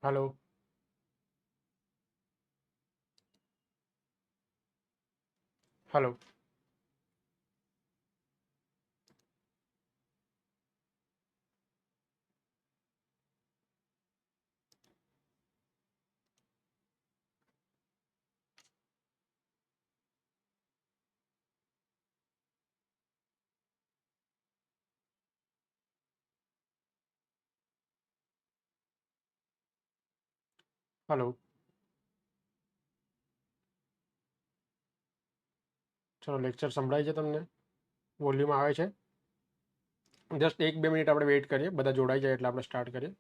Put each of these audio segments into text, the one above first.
Hello. Hello. Hello. ચલો, lecture સંભળાય છે તમને? વોલ્યુમ આવે છે? જસ્ટ 1-2 મિનિટ આપણે વેઇટ કરીએ, બધા જોડાઈ જાય એટલે આપણે સ્ટાર્ટ કરીએ.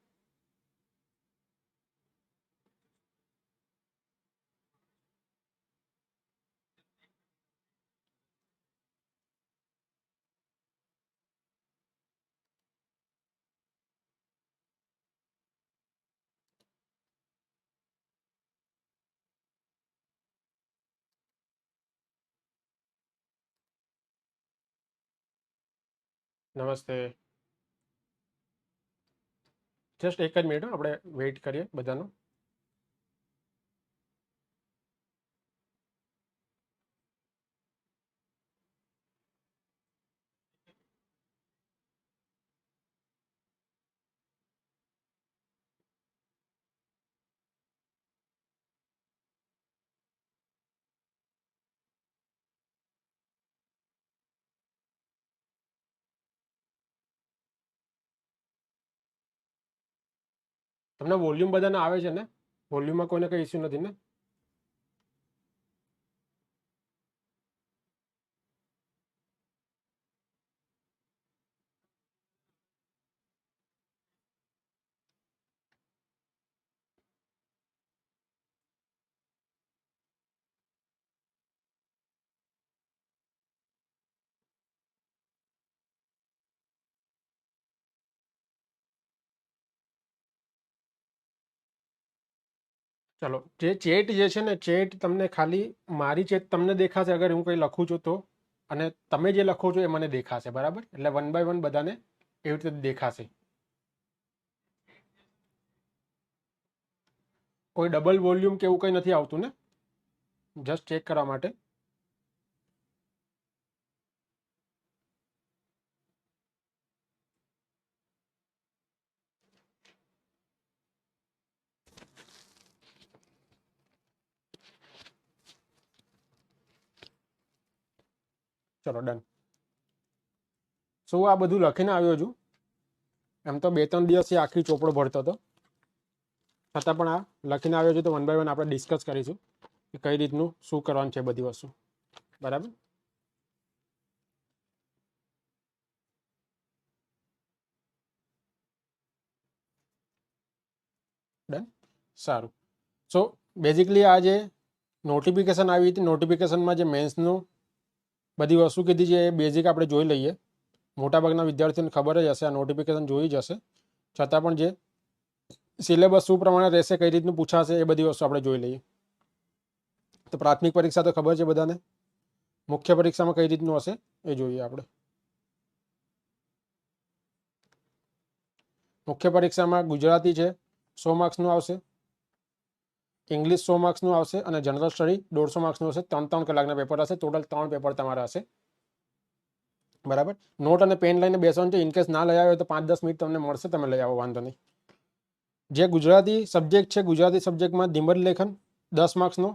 નમસ્તે. જસ્ટ એક જ મિનિટ આપણે વેઇટ કરીએ બધાનો. તમને વોલ્યુમ બધાને આવે છે ને? વોલ્યુમમાં કોઈને કંઈ ઇસ્યુ નથી ને? ચલો, જે ચેટ જે છે ને, ચેટ તમને ખાલી મારી ચેટ તમને દેખાશે અગર હું કંઈ લખું છું તો, અને તમે જે લખો છો એ મને દેખાશે, બરાબર? એટલે 1 by 1 બધાને એવી રીતે દેખાશે. કોઈ ડબલ વોલ્યુમ કે એવું કંઈ નથી આવતું ને? જસ્ટ ચેક કરવા માટે. ચલો, ડન. શું આ બધું લખીને આવ્યો છું? એમ તો 2-3 દિવસથી આખી ચોપડો ભરતો હતો, છતાં પણ આ લખીને આવ્યો છું. તો 1 by 1 આપણે ડિસ્કસ કરીશું કે કઈ રીતનું શું કરવાનું છે બધી વસ્તુ, બરાબર? ડન. સારું. સો બેઝિકલી આ જે નોટિફિકેશન આવી હતી, નોટિફિકેશનમાં જે મેન્સનું બધી વસ્તુ કીધી છે એ બેઝિક આપણે જોઈ લઈએ. મોટાભાગના વિદ્યાર્થીઓને ખબર જ હશે, આ નોટિફિકેશન જોઈ જ હશે. છતાં પણ જે સિલેબસ શું પ્રમાણે રહેશે, કઈ રીતનું પૂછાશે, એ બધી વસ્તુ આપણે જોઈ લઈએ. તો પ્રાથમિક પરીક્ષા તો ખબર છે બધાને. મુખ્ય પરીક્ષામાં કઈ રીતનું હશે એ જોઈએ આપણે. મુખ્ય પરીક્ષામાં ગુજરાતી છે 100 માર્ક્સનું આવશે, ઇંગ્લિશ 100 માર્ક્સનું આવશે, અને જનરલ સ્ટડી 150 માર્ક્સનું હશે. 3 કલાકના પેપર હશે. ટોટલ 3 પેપર તમારા હશે, બરાબર? નોટ અને પેન લઈને બેસવાનું છે. ઇનકેસ ના લઈ આવ્યો તો 5-10 મિનિટ તમને મળશે, તમે લઈ આવો, વાંધો નહીં. જે ગુજરાતી સબ્જેક્ટ છે, ગુજરાતી સબ્જેક્ટમાં નિબંધ લેખન 10 માર્ક્સનો,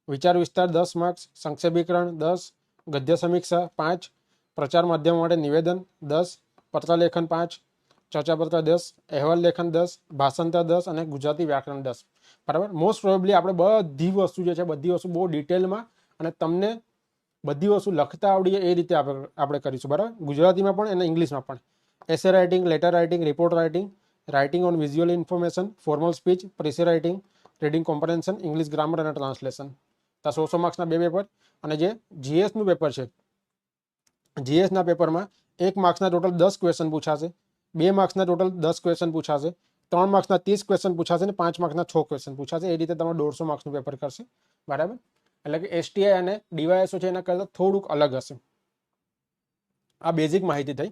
વિચાર વિસ્તાર 10 માર્ક્સ, સંક્ષેપીકરણ 10, ગદ્ય સમીક્ષા 5, પ્રચાર માધ્યમ માટે નિવેદન 10, પત્ર લેખન 5, ચર્ચાપત્ર 10, અહેવાલ લેખન 10, ભાષાંતર 10 અને ગુજરાતી વ્યાકરણ 10, બરાબર? મોસ્ટ પ્રોબેબલી આપણે બધી વસ્તુ જે છે, બધી વસ્તુ બહુ ડિટેલમાં અને તમને બધી વસ્તુ લખતા આવડીએ એ રીતે આપણે કરીશું, બરાબર? ગુજરાતીમાં પણ અને ઇંગ્લિશમાં પણ. Essay writing, letter writing, report writing, writing on visual information, formal speech, precis writing, reading comprehension, English grammar અને ટ્રાન્સલેશન. તો 100 માર્ક્સના 2 પેપર. અને જે જીએસનું પેપર છે, જીએસના પેપરમાં 1 માર્ક્સના ટોટલ 10 ક્વેશ્ચન પૂછાશે, 2 માર્ક્સના ટોટલ 10 ક્વેશ્ચન પૂછાશે, 3 માર્ક્સના 30 ક્વેશ્ચન પૂછાશે અને 5 માર્ક્સના 6 ક્વેશ્ચન પૂછાશે. એ રીતે તમારે 150 માર્ક્સનું પેપર કરશે, બરાબર? એટલે કે એસટીઆઈ અને ડીવાયએસઓ છે એના કરતાં થોડુંક અલગ હશે. આ બેઝિક માહિતી થઈ,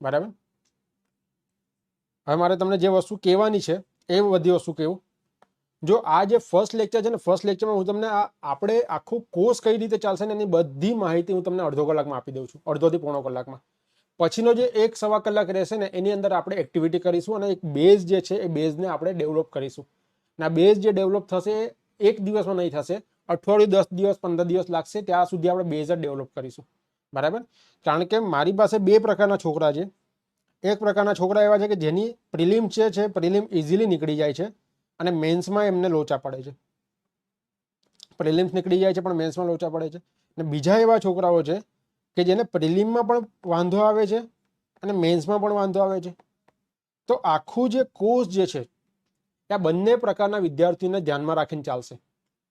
બરાબર? હવે મારે તમને જે વસ્તુ કહેવાની છે એ બધી વસ્તુ કેવું. જો આ જે ફર્સ્ટ લેક્ચર છે ને, ફર્સ્ટ લેક્ચરમાં હું તમને આપણે આખું કોર્સ કઈ રીતે ચાલશે ને એની બધી માહિતી હું તમને અડધો કલાકમાં આપી દઉં છું, અડધોથી પોણો કલાકમાં. પછીનો જે 1-1.25 કલાક રહેશે ને એની અંદર આપણે એક્ટિવિટી કરીશું અને એક બેઝ જે છે એ બેઝને આપણે ડેવલપ કરીશું. અને આ બેઝ જે ડેવલપ થશે એ એક દિવસમાં નહીં થશે, અઠવાડિયું, 10 દિવસ, 15 દિવસ લાગશે. ત્યાં સુધી આપણે બેઝ જ ડેવલપ કરીશું. બરાબર. કારણ કે મારી પાસે 2 પ્રકારના છોકરા છે. એક પ્રકારના છોકરા એવા છે કે જેની પ્રિલિમ છે પ્રિલિમ ઇઝીલી નીકળી જાય છે અને મેન્સમાં એમને લોચા પડે છે. પ્રિલિમ્સ નીકળી જાય છે પણ મેન્સમાં લોચા પડે છે. અને બીજા એવા છોકરાઓ છે કે જેને પ્રિલિમમાં પણ વાંધો આવે છે અને મેન્સમાં પણ વાંધો આવે છે. તો આખું જે કોર્સ જે છે આ બંને પ્રકારના વિદ્યાર્થીઓને ધ્યાનમાં રાખીને ચાલશે.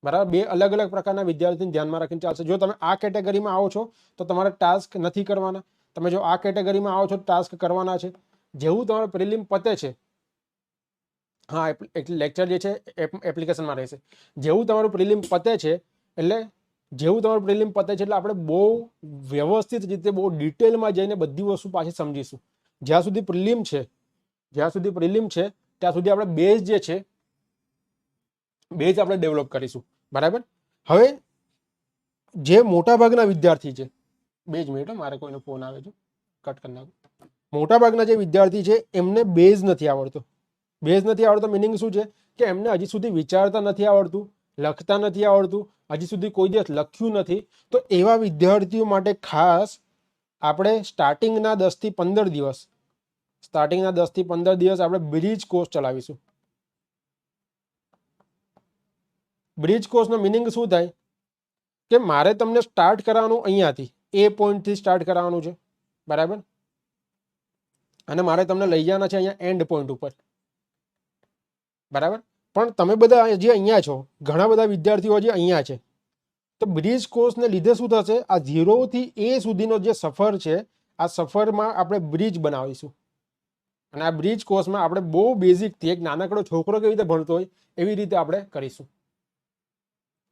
બરાબર. 2 અલગ અલગ પ્રકારના વિદ્યાર્થીને ધ્યાનમાં રાખીને ચાલશે. જો તમે આ કેટેગરીમાં આવો છો તો તમારે ટાસ્ક નથી કરવાના. તમે જો આ કેટેગરીમાં આવો છો ટાસ્ક કરવાના છે. જેવું તમારું પ્રિલિમ પતે છે, હા, લેક્ચર જે છે એપ્લિકેશનમાં રહેશે. જેવું તમારું પ્રિલિમ પતે છે એટલે આપણે બહુ વ્યવસ્થિત રીતે, બહુ ડિટેલમાં જઈને બધી વસ્તુ પાછી સમજીશું. જ્યાં સુધી પ્રિલિમ છે ત્યાં સુધી આપણે બેઝ જે છે બેઝ આપણે ડેવલપ કરીશું. બરાબર. હવે જે મોટાભાગના વિદ્યાર્થી છે, 2 જ મિનિટ, મારે કોઈનો ફોન આવે છે, કટ કરી નાખો. મોટાભાગના જે વિદ્યાર્થી છે એમને બેઝ નથી આવડતો. બેઝ નથી આવડતો મિનિંગ શું છે કે એમને હજી સુધી વિચારતા નથી આવડતું, લખતા નથી આવડતું, હજી સુધી કોઈ દિવસ લખ્યું નથી. તો એવા વિદ્યાર્થીઓ માટે ખાસ આપણે સ્ટાર્ટિંગના 10 થી 15 દિવસ આપણે બ્રિજ કોર્સ ચલાવીશું. બ્રિજ કોર્સનો મિનિંગ શું થાય કે મારે તમને સ્ટાર્ટ કરાવવાનું અહીંયાથી એ પોઈન્ટથી સ્ટાર્ટ કરાવવાનું છે. બરાબર. અને મારે તમને લઈ જવાના છે અહીંયા એન્ડ પોઈન્ટ ઉપર. બરાબર. પણ તમે બધા જે અહીંયા છો, ઘણા બધા વિદ્યાર્થીઓ જે અહીંયા છે, તો બ્રિજ કોર્સને લીધે શું થશે, આ 0 થી A સુધીનો જે સફર છે આ સફરમાં આપણે બ્રિજ બનાવીશું. અને આ બ્રિજ કોર્સમાં આપણે બહુ બેઝિકથી, એક નાનકડો છોકરો કેવી રીતે ભણતો હોય એવી રીતે આપણે કરીશું.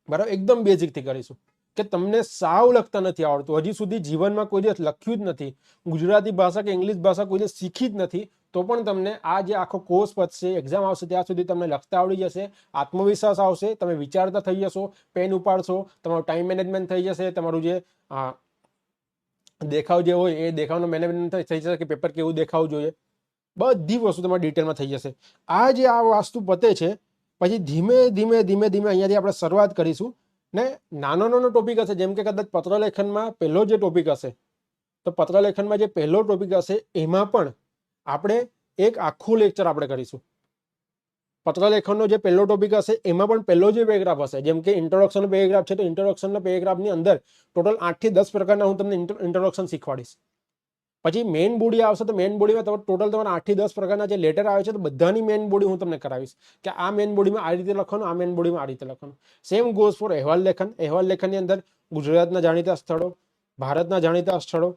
બરાબર. એકદમ બેઝિકથી કરીશું કે તમને સાવ લખતા નથી આવડતું, હજી સુધી જીવનમાં કોઈ દિવસ લખ્યું જ નથી, ગુજરાતી ભાષા કે ઇંગ્લિશ ભાષા કોઈ દિવસ શીખી જ નથી, તો પણ તમને આ જે આખો કોર્સ પતશે, એક્ઝામ આવશે ત્યાં સુધી તમને લખતા આવડી જશે, આત્મવિશ્વાસ આવશે, તમે વિચારતા થઈ જશો, પેન ઉપાડશો, તમારું ટાઈમ મેનેજમેન્ટ થઈ જશે, તમારું જે દેખાવ જે હોય એ દેખાવનું મેનેજમેન્ટ થઈ જશે કે પેપર કેવું દેખાવું જોઈએ, બધી વસ્તુ તમારી ડિટેલમાં થઈ જશે. આ જે આ વસ્તુ પતે છે પછી ધીમે ધીમે અહીંયાથી આપણે શરૂઆત કરીશું. ને નાનો ટોપિક હશે, જેમ કે કદાચ પત્રલેખનમાં પહેલો જે ટોપિક હશે, તો પત્રલેખનમાં જે પહેલો ટોપિક હશે એમાં પણ આપણે એક આખું લેક્ચર આપણે કરીશું. પત્રલેખનનો જે પહેલો ટોપિક હશે એમાં પણ પહેલો જે પેરેગ્રાફ હશે, જેમ કે ઇન્ટ્રોડક્શનનો પેરેગ્રાફ છે તો ઇન્ટ્રોડક્શનના પેરેગ્રાફની અંદર ટોટલ 8 થી 10 પ્રકારના હું તમને ઇન્ટ્રોડક્શન શીખવાડીશ. પછી મેઇન બોડી આવશે તો મેઇન બોડીમાં ટોટલ તમારા 8 થી 10 પ્રકારના જે લેટર આવે છે તો બધાની મેઇન બોડી હું તમને કરાવીશ કે આ મેઇન બોડીમાં આ રીતે લખવાનું, આ મેઇન બોડીમાં આ રીતે લખવાનું. સેમ ગોઝ ફોર અહેવાલ લેખન. અહેવાલ લેખનની અંદર ગુજરાતના જાણીતા સ્થળો, ભારતના જાણીતા સ્થળો,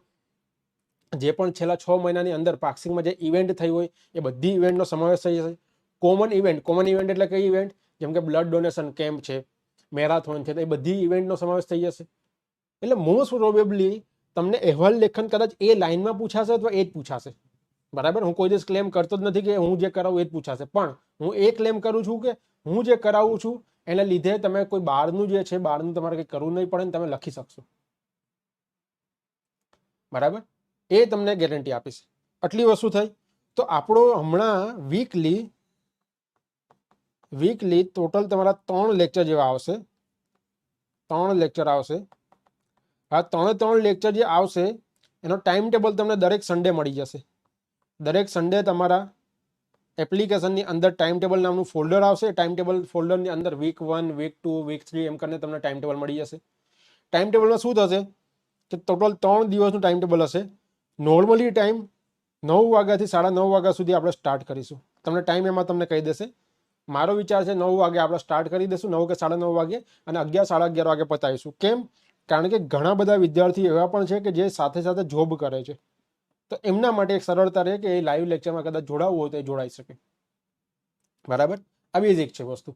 જે પણ છેલ્લા 6 મહિનાની અંદર પાક્ષિકમાં જે ઇવેન્ટ થઈ હોય એ બધી ઇવેન્ટનો સમાવેશ થઈ જશે. કોમન ઇવેન્ટ એટલે કઈ ઇવેન્ટ, જેમ કે બ્લડ ડોનેશન કેમ્પ છે, મેરાથોન છે, તો એ બધી ઇવેન્ટનો સમાવેશ થઈ જશે. એટલે મોસ્ટ પ્રોબેબલી તમને અહેવાલ લેખન કદાચ એ લાઈનમાં પૂછાશે અથવા એ જ પૂછાશે. બરાબર. હું કોઈ દિવસ ક્લેમ કરતો જ નથી કે હું જે કરાવું એ જ પૂછાશે, પણ હું એ ક્લેમ કરું છું કે હું જે કરાવું છું એને લીધે તમે કોઈ બહારનું જે છે, બહારનું તમારે કંઈ કરવું નહીં પડે ને તમે લખી શકશો. બરાબર. એ તમને ગેરંટી આપીશ. આટલી વસ્તુ થઈ. તો આપણો હમણાં વીકલી ટોટલ તમારા 3 લેક્ચર જેવા આવશે. 3 લેક્ચર આવશે. આ 3 લેક્ચર જે આવશે એનો ટાઈમ ટેબલ તમને દરેક સન્ડે મળી જશે. દરેક સન્ડે તમારા એપ્લિકેશનની અંદર ટાઈમ ટેબલ નામનું ફોલ્ડર આવશે. ટાઈમ ટેબલ ફોલ્ડરની અંદર વીક 1, વીક 2, વીક 3 એમ કરીને તમને ટાઈમ ટેબલ મળી જશે. ટાઈમ ટેબલમાં શું થશે કે ટોટલ 3 દિવસનું ટાઈમ ટેબલ હશે. નોર્મલી ટાઈમ 9 વાગ્યાથી 9:30 વાગ્યા સુધી આપણે સ્ટાર્ટ કરીશું. તમને ટાઈમ એમાં તમને કહી દેશે. મારો વિચાર છે 9 વાગે આપણે સ્ટાર્ટ કરી દઈશું, 9 કે 9:30 વાગે, અને 11, 11:30 વાગે પતાવીશું. કેમ? કારણ કે ઘણા બધા વિદ્યાર્થીઓ એવા પણ છે કે જે સાથે સાથે જોબ કરે છે, તો એમના માટે એક સરળતા રહે કે એ લાઈવ લેક્ચરમાં કદાચ જોડાવવું હોય તો એ જોડાઈ શકે. બરાબર. આ બેઝિક છે વસ્તુ.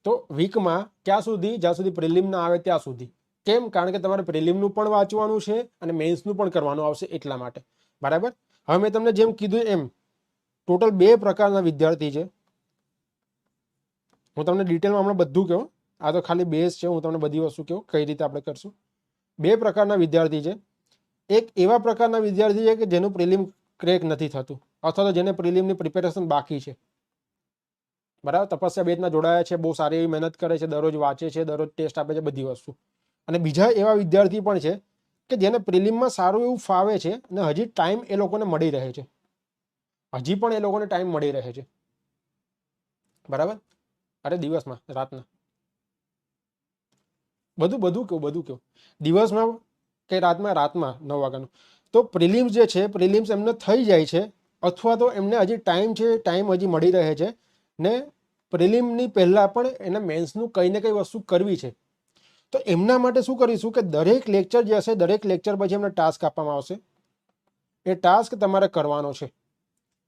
તો વીકમાં ક્યાં સુધી? જ્યાં સુધી પ્રિલિમ ના આવે ત્યાં સુધી. કેમ? કારણ કે તમારે પ્રિલિમનું પણ વાંચવાનું છે અને મેન્સનું પણ કરવાનું આવશે એટલા માટે. બરાબર. હવે મેં તમને જેમ કીધું એમ ટોટલ 2 પ્રકારના વિદ્યાર્થી છે. હું તમને ડિટેલમાં હમણાં બધું કહું, આ તો ખાલી બેઝ છે, હું તમને બધી વસ્તુ કહું કઈ રીતે આપણે કરશું. બે પ્રકારના વિદ્યાર્થી છે. એક એવા પ્રકારના વિદ્યાર્થી છે કે જેનું પ્રિલિમ ક્રેક નથી થતું, અથવા તો જેને પ્રિલિમની પ્રિપેરેશન બાકી છે, બરાબર. તપસ્યા બેચમાં જોડાયા છે, બહુ સારી એવી મહેનત કરે છે, દરરોજ વાંચે છે, દરરોજ ટેસ્ટ આપે છે, બધી વસ્તુ. અને બીજા એવા વિદ્યાર્થી પણ છે કે જેને પ્રિલિમમાં સારું એવું ફાવે છે અને હજી ટાઈમ એ લોકોને મળી રહે છે, હજી પણ એ લોકોને ટાઈમ મળી રહે છે, બરાબર. અરે દિવસમાં, રાતના, બધું કેવું દિવસમાં કે રાતમાં 9 વાગ્યાનું. તો પ્રિલિમ્સ જે છે, પ્રિલિમ્સ એમને થઈ જાય છે, અથવા તો એમને હજી ટાઈમ છે, ટાઈમ હજી મળી રહે છે ને પ્રિલિમની પહેલાં પણ એને મેન્સનું કંઈ ને કંઈ વસ્તુ કરવી છે. તો એમના માટે શું કરીશું કે દરેક લેક્ચર જે હશે, દરેક લેક્ચર પછી એમને ટાસ્ક આપવામાં આવશે. એ ટાસ્ક તમારે કરવાનો છે.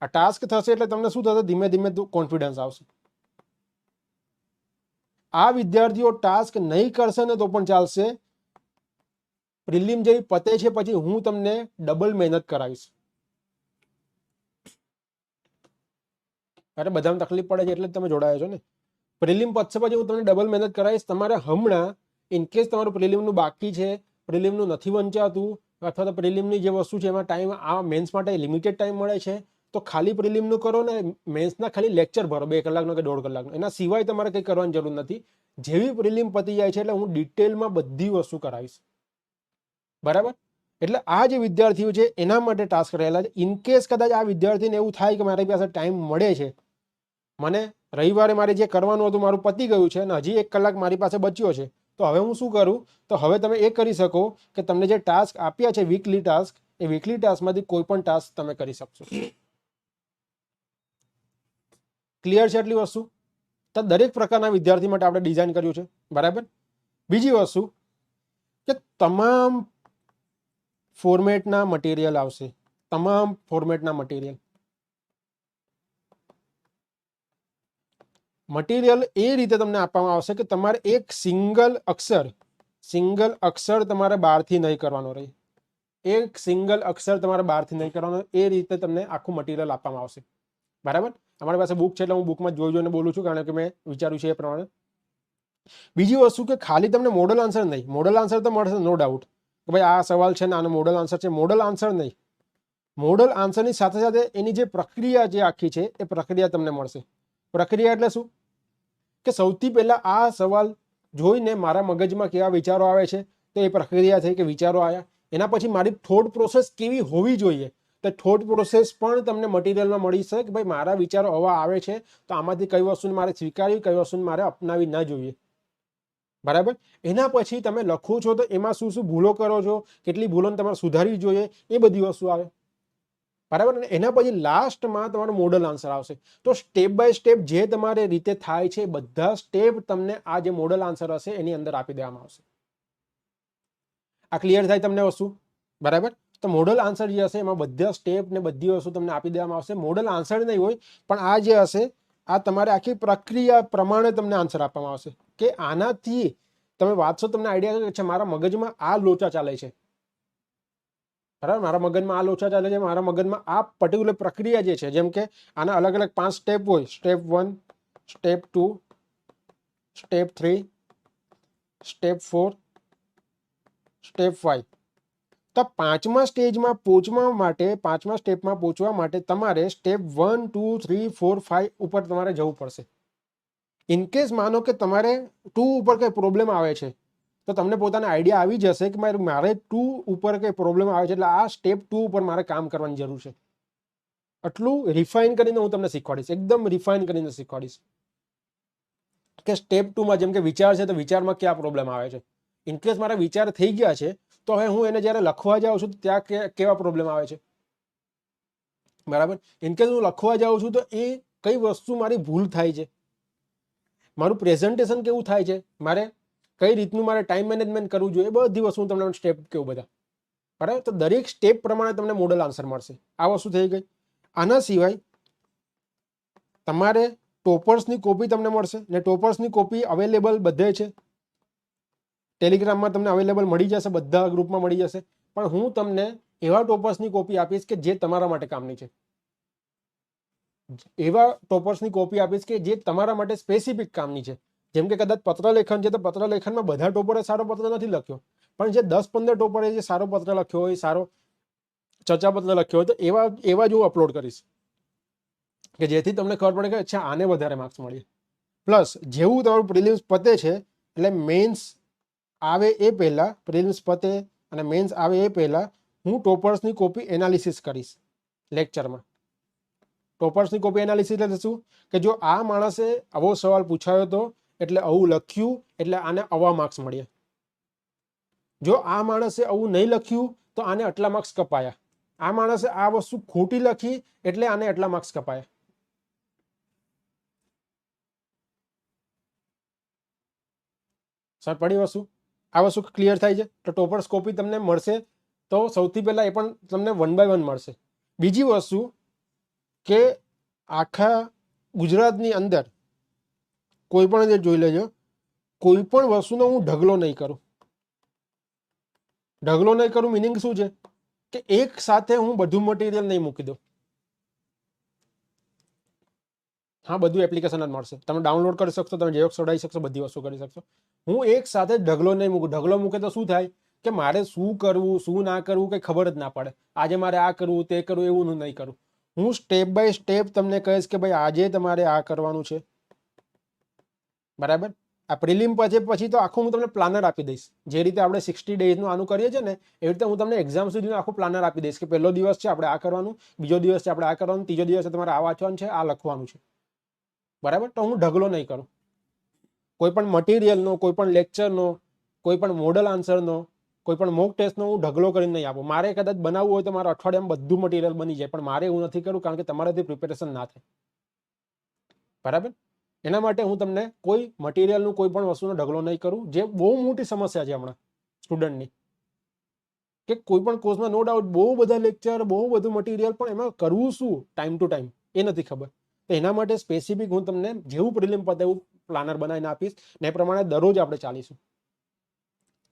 આ ટાસ્ક થશે એટલે તમને શું થશે, ધીમે ધીમે કોન્ફિડન્સ આવશે. આ વિદ્યાર્થીઓ ટાસ્ક નહીં કરશે ને તો પણ ચાલશે. પ્રિલિમ જેવી પતે છે પછી હું તમને ડબલ મહેનત કરાવીશ. અરે બધાને તકલીફ પડે છે એટલે તમે જોડાયા છો ને. પ્રિલિમ પતશે પછી હું તમને ડબલ મહેનત કરાવીશ. તમારે હમણાં ઇનકેસ તમારું પ્રિલિમનું બાકી છે, પ્રિલિમનું નથી વંચાતું, અથવા તો પ્રિલિમની જે વસ્તુ છે એમાં ટાઈમ આ મેન્સ માટે લિમિટેડ ટાઈમ મળે છે, તો ખાલી પ્રિલિમનું કરો ને મેન્સના ખાલી લેક્ચર ભરો 2 કલાકનો કે 1.5 કલાકનો. એના સિવાય તમારે કંઈ કરવાની જરૂર નથી. જેવી પ્રિલિમ પતી જાય છે એટલે હું ડિટેલમાં બધી વસ્તુ કરાવીશ, બરાબર. એટલે આ જે વિદ્યાર્થીઓ છે એના માટે ટાસ્ક રહેલા છે. ઇનકેસ કદાચ આ વિદ્યાર્થીને એવું થાય કે મારી પાસે ટાઈમ મળે છે, મને રવિવારે મારે જે કરવાનું હતું મારું પતી ગયું છે અને હજી 1 કલાક મારી પાસે બચ્યો છે, તો હવે હું શું કરું, તો હવે તમે એ કરી શકો કે તમને જે ટાસ્ક આપ્યા છે વીકલી ટાસ્ક, એ વીકલી ટાસ્કમાંથી કોઈ પણ ટાસ્ક તમે કરી શકશો. ક્લિયર છે આટલી વસ્તુ? તો દરેક પ્રકારના વિદ્યાર્થી માટે આપણે ડિઝાઇન કર્યું છે, બરાબર. બીજી વસ્તુ કે તમામ ફોર્મેટના મટીરિયલ આવશે, તમામ ફોર્મેટના મટીરિયલ એ રીતે તમને આપવામાં આવશે કે તમારે એક સિંગલ અક્ષર તમારે બહારથી નહીં કરવાનો રહે. એક સિંગલ અક્ષર તમારે બહારથી નહીં કરવાનો, એ રીતે તમને આખું મટીરિયલ આપવામાં આવશે, બરાબર. અમારી પાસે બુક છે એટલે હું બુકમાં જોઈને બોલું છું, કારણ કે મેં વિચાર્યું છે એ પ્રમાણે. બીજી વસ્તુ કે ખાલી તમને મોડલ આન્સર નહીં, મોડલ આન્સર તો મળશે નો ડાઉટ કે ભાઈ આ સવાલ છે ને આનો મોડલ આન્સર છે. મોડલ આન્સર નહીં, મોડલ આન્સરની સાથે સાથે એની જે પ્રક્રિયા જે આખી છે એ પ્રક્રિયા તમને મળશે. પ્રક્રિયા એટલે શું કે સૌથી પહેલા આ સવાલ જોઈને મારા મગજમાં કેવા વિચારો આવે છે, તો એ પ્રક્રિયા થઈ કે વિચારો આવ્યા. એના પછી મારી થોટ પ્રોસેસ કેવી હોવી જોઈએ, તો થોટ પ્રોસેસ પણ તમને મટીરિયલમાં મળી છે કે ભાઈ મારા વિચારો હવા આવે છે તો આમાંથી કઈ વસ્તુને મારે સ્વીકારવી, કઈ વસ્તુને મારે અપનાવી ના જોઈએ, બરાબર. એના પછી તમે લખો છો તો એમાં શું શું ભૂલો કરો છો, કેટલી ભૂલોને તમારે સુધારવી જોઈએ, એ બધી વસ્તુ આવે, બરાબર. અને એના પછી લાસ્ટમાં તમારો મોડલ આન્સર આવશે. તો સ્ટેપ બાય સ્ટેપ જે તમારે રીતે થાય છે બધા સ્ટેપ તમને આ જે મોડલ આન્સર હશે એની અંદર આપી દેવામાં આવશે. આ ક્લિયર થાય તમને વસ્તુ, બરાબર. તો મોડલ આન્સર જે હશે એમાં બધા સ્ટેપ ને બધી વસ્તુ તમને આપી દેવામાં આવશે. મોડલ આન્સર નહીં હોય પણ આ જે હશે આ તમારે આખી પ્રક્રિયા પ્રમાણે તમને આન્સર આપવામાં આવશે કે આનાથી તમે વાંચશો તમને આઈડિયા છે મારા મગજમાં આ લોચા ચાલે છે, બરાબર. મારા મગજમાં આ લોચા ચાલે છે, મારા મગજમાં આ પર્ટિક્યુલર પ્રક્રિયા જે છે, જેમ કે આના અલગ અલગ 5 સ્ટેપ હોય, step 1, step 2, step 3, step 4, step 5. તો 5મા સ્ટેજમાં પહોંચવા માટે, 5મા સ્ટેપમાં પહોંચવા માટે તમારે સ્ટેપ 1, 2, 3, 4, 5 ઉપર તમારે જવું પડશે. ઇનકેસ માનો કે તમારે 2 ઉપર કંઈ પ્રોબ્લેમ આવે છે તો તમને પોતાને આઈડિયા આવી જશે કે મારે 2 ઉપર કંઈ પ્રોબ્લેમ આવે છે એટલે આ સ્ટેપ 2 ઉપર મારે કામ કરવાની જરૂર છે. આટલું રિફાઇન કરીને હું તમને શીખવાડીશ, એકદમ રિફાઇન કરીને શીખવાડીશ કે સ્ટેપ 2માં જેમ કે વિચાર છે તો વિચારમાં ક્યાં પ્રોબ્લેમ આવે છે. ઇનકેસ મારા વિચાર થઈ ગયા છે તો હવે હું એને જ્યારે લખવા જાઉં છું ત્યાં કેવા પ્રોબ્લેમ આવે છે, બરાબર. ઇનકેસ હું લખવા જાઉં છું તો એ કઈ વસ્તુ મારી ભૂલ થાય છે, મારું પ્રેઝન્ટેશન કેવું થાય છે, મારે કઈ રીતનું મારે ટાઈમ મેનેજમેન્ટ કરવું જોઈએ, એ બધી વસ્તુ તમને સ્ટેપ કેવું બધા, બરાબર. તો દરેક સ્ટેપ પ્રમાણે તમને મોડલ આન્સર મળશે. આ વસ્તુ થઈ ગઈ. આના સિવાય તમારે ટોપર્સની કોપી તમને મળશે ને ટોપર્સની કોપી અવેલેબલ બધે છે, ટેલિગ્રામમાં તમને અવેલેબલ મળી જશે, બધા ગ્રુપમાં મળી જશે. પણ હું તમને એવા ટોપર્સની કોપી આપીશ કે જે તમારા માટે કામની છે, એવા ટોપર્સની કોપી આપીશ કે જે તમારા માટે સ્પેસિફિક કામની છે. જેમ કે કદાચ પત્રલેખન છે તો પત્રલેખનમાં બધા ટોપરે સારો પત્ર નથી લખ્યો, પણ જે 10-15 ટોપરે જે સારો પત્ર લખ્યો હોય, સારો ચર્ચાપત્ર લખ્યો હોય, તો એવા જ હું અપલોડ કરીશ કે જેથી તમને ખબર પડે કે અચ્છા આને વધારે માર્ક્સ મળે. પ્લસ જેવું તમારું પ્રિલિમ્સ પતે છે એટલે મેન્સ આવે એ પહેલા, પ્રિલિમ્સ પતે અને મેન્સ આવે એ પહેલા હું ટોપર્સની કોપી એનાલિસિસ કરીશ લેક્ચરમાં. ટોપર્સની કોપી એનાલિસિસ એટલે શું કે જો આ માણસે આવો સવાલ પૂછાયો હતો એટલે આવું લખ્યું એટલે આને આવા માર્ક્સ મળ્યા, જો આ માણસે આવું નહીં લખ્યું તો આને આટલા માર્ક્સ કપાયા, આ માણસે આ વસ્તુ ખોટી લખી એટલે આને આટલા માર્ક્સ કપાયા. સર પડી વસ્તુ, આ વસ્તુ ક્લિયર થાય છે. તો ટોપર્સ કોપી તમને મળશે તો સૌથી પહેલા એ પણ તમને 1 by 1 મળશે. બીજી વસ્તુ કે આખા ગુજરાતની અંદર કોઈ પણ જે જોઈ લેજો, કોઈ પણ વસ્તુનો હું ઢગલો નહીં કરું. ઢગલો નહીં કરું મિનિંગ શું છે કે એક સાથે હું બધું મટીરિયલ નહીં મૂકી દઉં. હા, બધું એપ્લિકેશન જ મળશે, તમે ડાઉનલોડ કરી શકશો, તમે ઝેરોક્સ કઢાવી શકશો, બધી વસ્તુ કરી શકશો. હું એક સાથે ઢગલો નહીં મૂકું. ઢગલો મૂકે તો શું થાય કે મારે શું કરવું શું ના કરવું કંઈ ખબર જ ના પડે. આજે મારે આ કરવું તે કરવું એવું હું નહીં કરું. હું સ્ટેપ બાય સ્ટેપ તમને કહીશ કે ભાઈ આજે તમારે આ કરવાનું છે, બરાબર. આ પ્રિલિમ પછી તો આખું હું તમને પ્લાનર આપી દઈશ. જે રીતે આપણે 60 ડેઝનું આનું કરીએ છીએ ને એવી રીતે હું તમને એક્ઝામ સુધીનું આખું પ્લાનર આપી દઈશ કે પહેલો દિવસ છે આપણે આ કરવાનું, બીજો દિવસ છે આપણે આ કરવાનું, ત્રીજો દિવસે તમારે આ વાંચવાનું છે, આ લખવાનું છે, બરાબર. તો હું ઢગલો નહીં કરું. કોઈ પણ મટીરિયલનો, કોઈ પણ લેક્ચરનો, કોઈ પણ મોડલ આન્સરનો, કોઈ પણ મોક ટેસ્ટનો હું ઢગલો કરીને નહીં આપું. મારે કદાચ બનાવવું હોય તો મારા અઠવાડિયામાં બધું મટીરિયલ બની જાય, પણ મારે એવું નથી કરવું કારણ કે તમારાથી પ્રિપેરેશન ના થાય, બરાબર. એના માટે હું તમને કોઈ મટીરિયલનું કોઈ પણ વસ્તુનો ઢગલો નહીં કરું. જે બહુ મોટી સમસ્યા છે હમણાં સ્ટુડન્ટની કે કોઈ પણ કોર્સમાં નો ડાઉટ બહુ બધા લેક્ચર, બહુ બધું મટીરિયલ, પણ એમાં કરવું શું ટાઈમ ટુ ટાઈમ એ નથી ખબર. તો એના માટે સ્પેસિફિક હું તમને જેવું પ્રિલિમ પતે એવું પ્લાનર બનાવીને આપીશ ને એ પ્રમાણે દરરોજ આપણે ચાલીશું,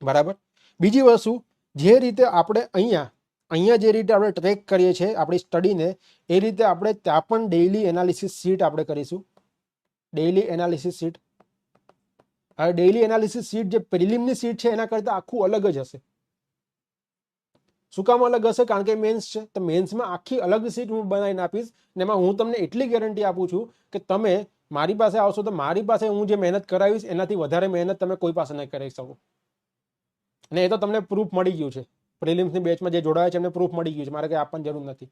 બરાબર. બીજી વસ્તુ, જે રીતે આપણે અહીંયા જે રીતે આપણે ટ્રેક કરીએ છીએ આપણી સ્ટડીને, એ રીતે આપણે ત્યાં પણ ડેઇલી એનાલિસિસ શીટ આપણે કરીશું. Daily analysis sheet. હવે ડેઇલી એનાલિસિસ શીટ જે પ્રિલિમની શીટ છે એના કરતાં આખું અલગ જ હશે. શું કામ અલગ હશે? કારણ કે મેન્સ છે, તો મેન્સમાં આખી અલગ શીટ હું બનાવીને આપીશ ને એમાં હું તમને એટલી ગેરંટી આપું છું કે તમે મારી પાસે આવશો તો મારી પાસે હું જે મહેનત કરાવીશ એનાથી વધારે મહેનત તમે કોઈ પાસે નહીં કરી શકો. અને એ તો તમને પ્રૂફ મળી ગયું છે. પ્રિલિમ્સની બેચમાં જે જોડાયા છે એમને પ્રૂફ મળી ગયું છે, મારે કંઈ આપવાની જરૂર નથી.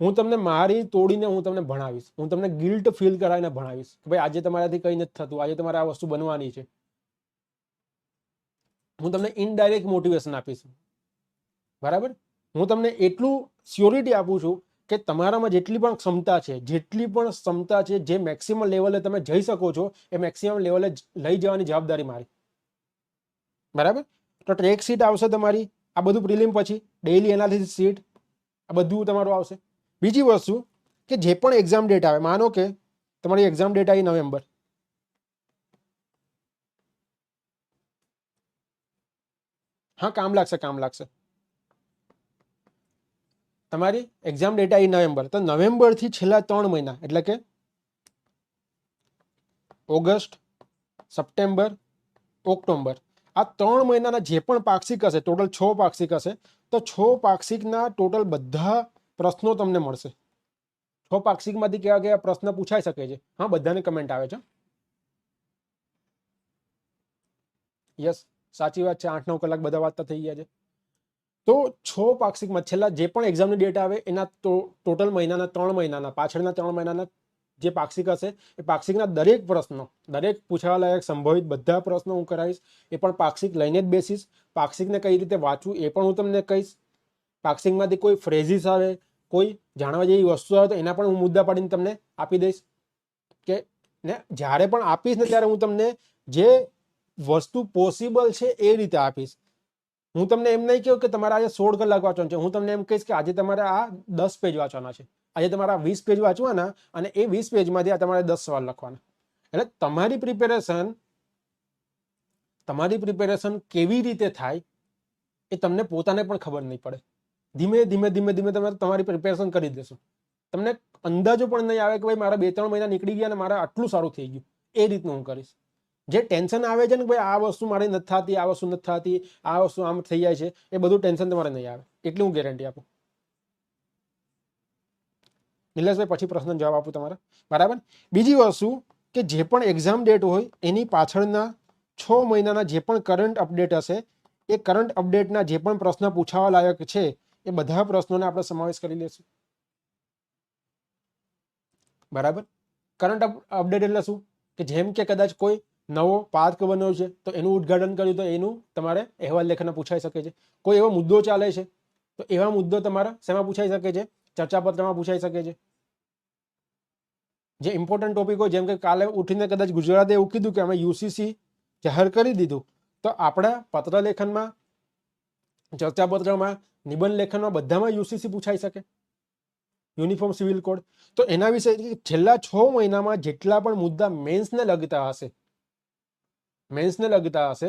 હું તમને મારી તોડીને હું તમને ભણાવીશ, હું તમને ગિલ્ટ ફીલ કરાવીને ભણાવીશ કે ભાઈ આજે તમારાથી કંઈ નથી થતું, આજે તમારે આ વસ્તુ બનવાની છે. હું તમને ઇનડાયરેક્ટ મોટિવેશન આપીશ, બરાબર. હું તમને એટલું સ્યોરિટી આપું છું કે તમારામાં જેટલી પણ ક્ષમતા છે, જે મેક્સિમમ લેવલે તમે જઈ શકો છો એ મેક્સિમમ લેવલે લઈ જવાની જવાબદારી મારી, બરાબર. તો ટ્રેક શીટ આવશે તમારી, આ બધું પ્રિલિમ પછી ડેઇલી એનાલિસિસ શીટ, આ બધું તમારું આવશે. બીજી વસ્તુ કે જે પણ એક્ઝામ ડેટ આવે, માનો કે તમારી એક્ઝામ ડેટ આવી નવેમ્બર, હા કામ લાગશે. તમારી એક્ઝામ ડેટ આવી નવેમ્બર, તો નવેમ્બરથી છેલ્લા 3 મહિના એટલે કે ઓગસ્ટ, સપ્ટેમ્બર, ઓક્ટોબર, આ 3 મહિનાના જે પણ પાક્ષિક હશે, ટોટલ 6 પાક્ષિક હશે, તો 6 પાક્ષિકના ટોટલ બધા પ્રશ્નો તમને મળશે. 6 પાક્ષિકમાંથી કેવા કેવા પ્રશ્ન પૂછાઈ શકે છે? હા, બધાને કમેન્ટ આવે છે. યસ, સાચી વાત છે. 8-9 કલાક બધા વાંચતા થઈ ગયા છે. તો 6 પાક્ષિકમાં છેલ્લા જે પણ એક્ઝામની ડેટ આવે એના ટોટલ મહિનાના 3 મહિનાના પાછળના 3 મહિનાના જે પાક્ષિક હશે એ પાક્ષિકના દરેક પ્રશ્નો, દરેક પૂછાવા લાયક સંભવિત બધા પ્રશ્નો હું કરાવીશ. એ પણ પાક્ષિક લઈને જ બેસીશ. પાક્ષિકને કઈ રીતે વાંચવું એ પણ હું તમને કહીશ. પાક્ષિકમાંથી કોઈ ફ્રેઝિસ આવે, કોઈ જાણવા જેવી વસ્તુ આવે તો એના પણ હું મુદ્દા પાડીને તમને આપી દઈશ. કે ને જ્યારે પણ આપીશ ને ત્યારે હું તમને જે વસ્તુ પોસિબલ છે એ રીતે આપીશ. હું તમને એમ નહીં કહું કે તમારે આજે 16 કલાક વાંચવાનું છે. હું તમને એમ કહીશ કે આજે તમારે આ 10 પેજ વાંચવાના છે, આજે તમારા 20 પેજ વાંચવાના અને એ 20 પેજમાંથી આ તમારે 10 સવાલ લખવાના. એટલે તમારી પ્રિપેરેશન કેવી રીતે થાય એ તમને પોતાને પણ ખબર નહીં પડે. ધીમે ધીમે તમે તમારી પ્રિપેરેશન કરી દેશો. તમને અંદાજો પણ નહીં આવે કે ભાઈ મારા 2-3 મહિના નીકળી ગયા અને મારા આટલું સારું થઈ ગયું. એ રીતનું હું કરીશ. જે ટેન્શન આવે છે ને ભાઈ આ વસ્તુ મારી નથી થતી, આ વસ્તુ નથી થતી, આ વસ્તુ આમ થઈ જાય છે, એ બધું ટેન્શન તમારે નહીં આવે. એટલી હું ગેરંટી આપું. નિલેશભાઈ પછી પ્રશ્ન જવાબ આપું તમારે, બરાબર. બીજી વસ્તુ કે જે પણ એક્ઝામ ડેટ હોય એની પાછળના 6 મહિનાના જે પણ કરંટ અપડેટ હશે, એ કરંટ અપડેટના જે પણ પ્રશ્ન પૂછાવા લાયક છે એ બધા પ્રશ્નોને આપણે સમાવેશ કરી લઈશું, બરાબર. કરંટ અપડેટ એટલે શું? કે જેમ કે કદાચ કોઈ નવો પાર્ક બન્યો છે તો એનું ઉદ્ઘાટન કર્યું તો એનું તમારે અહેવાલ લેખનમાં પૂછાઈ શકે છે. કોઈ એવો મુદ્દો ચાલે છે તો એવા મુદ્દો તમારા શેમાં પૂછાઈ શકે છે? ચર્ચાપત્રમાં પૂછાઈ શકે છે. જે ઇમ્પોર્ટન્ટ ટોપિક હોય, જેમ કે કાલે ઉઠીને કદાચ ગુજરાતે એવું કીધું કે અમે યુસીસી જાહેર કરી દીધું, તો આપણા પત્ર લેખનમાં, ચર્ચાપત્રમાં, નિબંધ લેખનમાં બધામાં યુસીસી પૂછાઈ શકે, યુનિફોર્મ સિવિલ કોડ. તો એના વિશે છેલ્લા 6 મહિનામાં જેટલા પણ મુદ્દા મેન્સને લગતા હશે,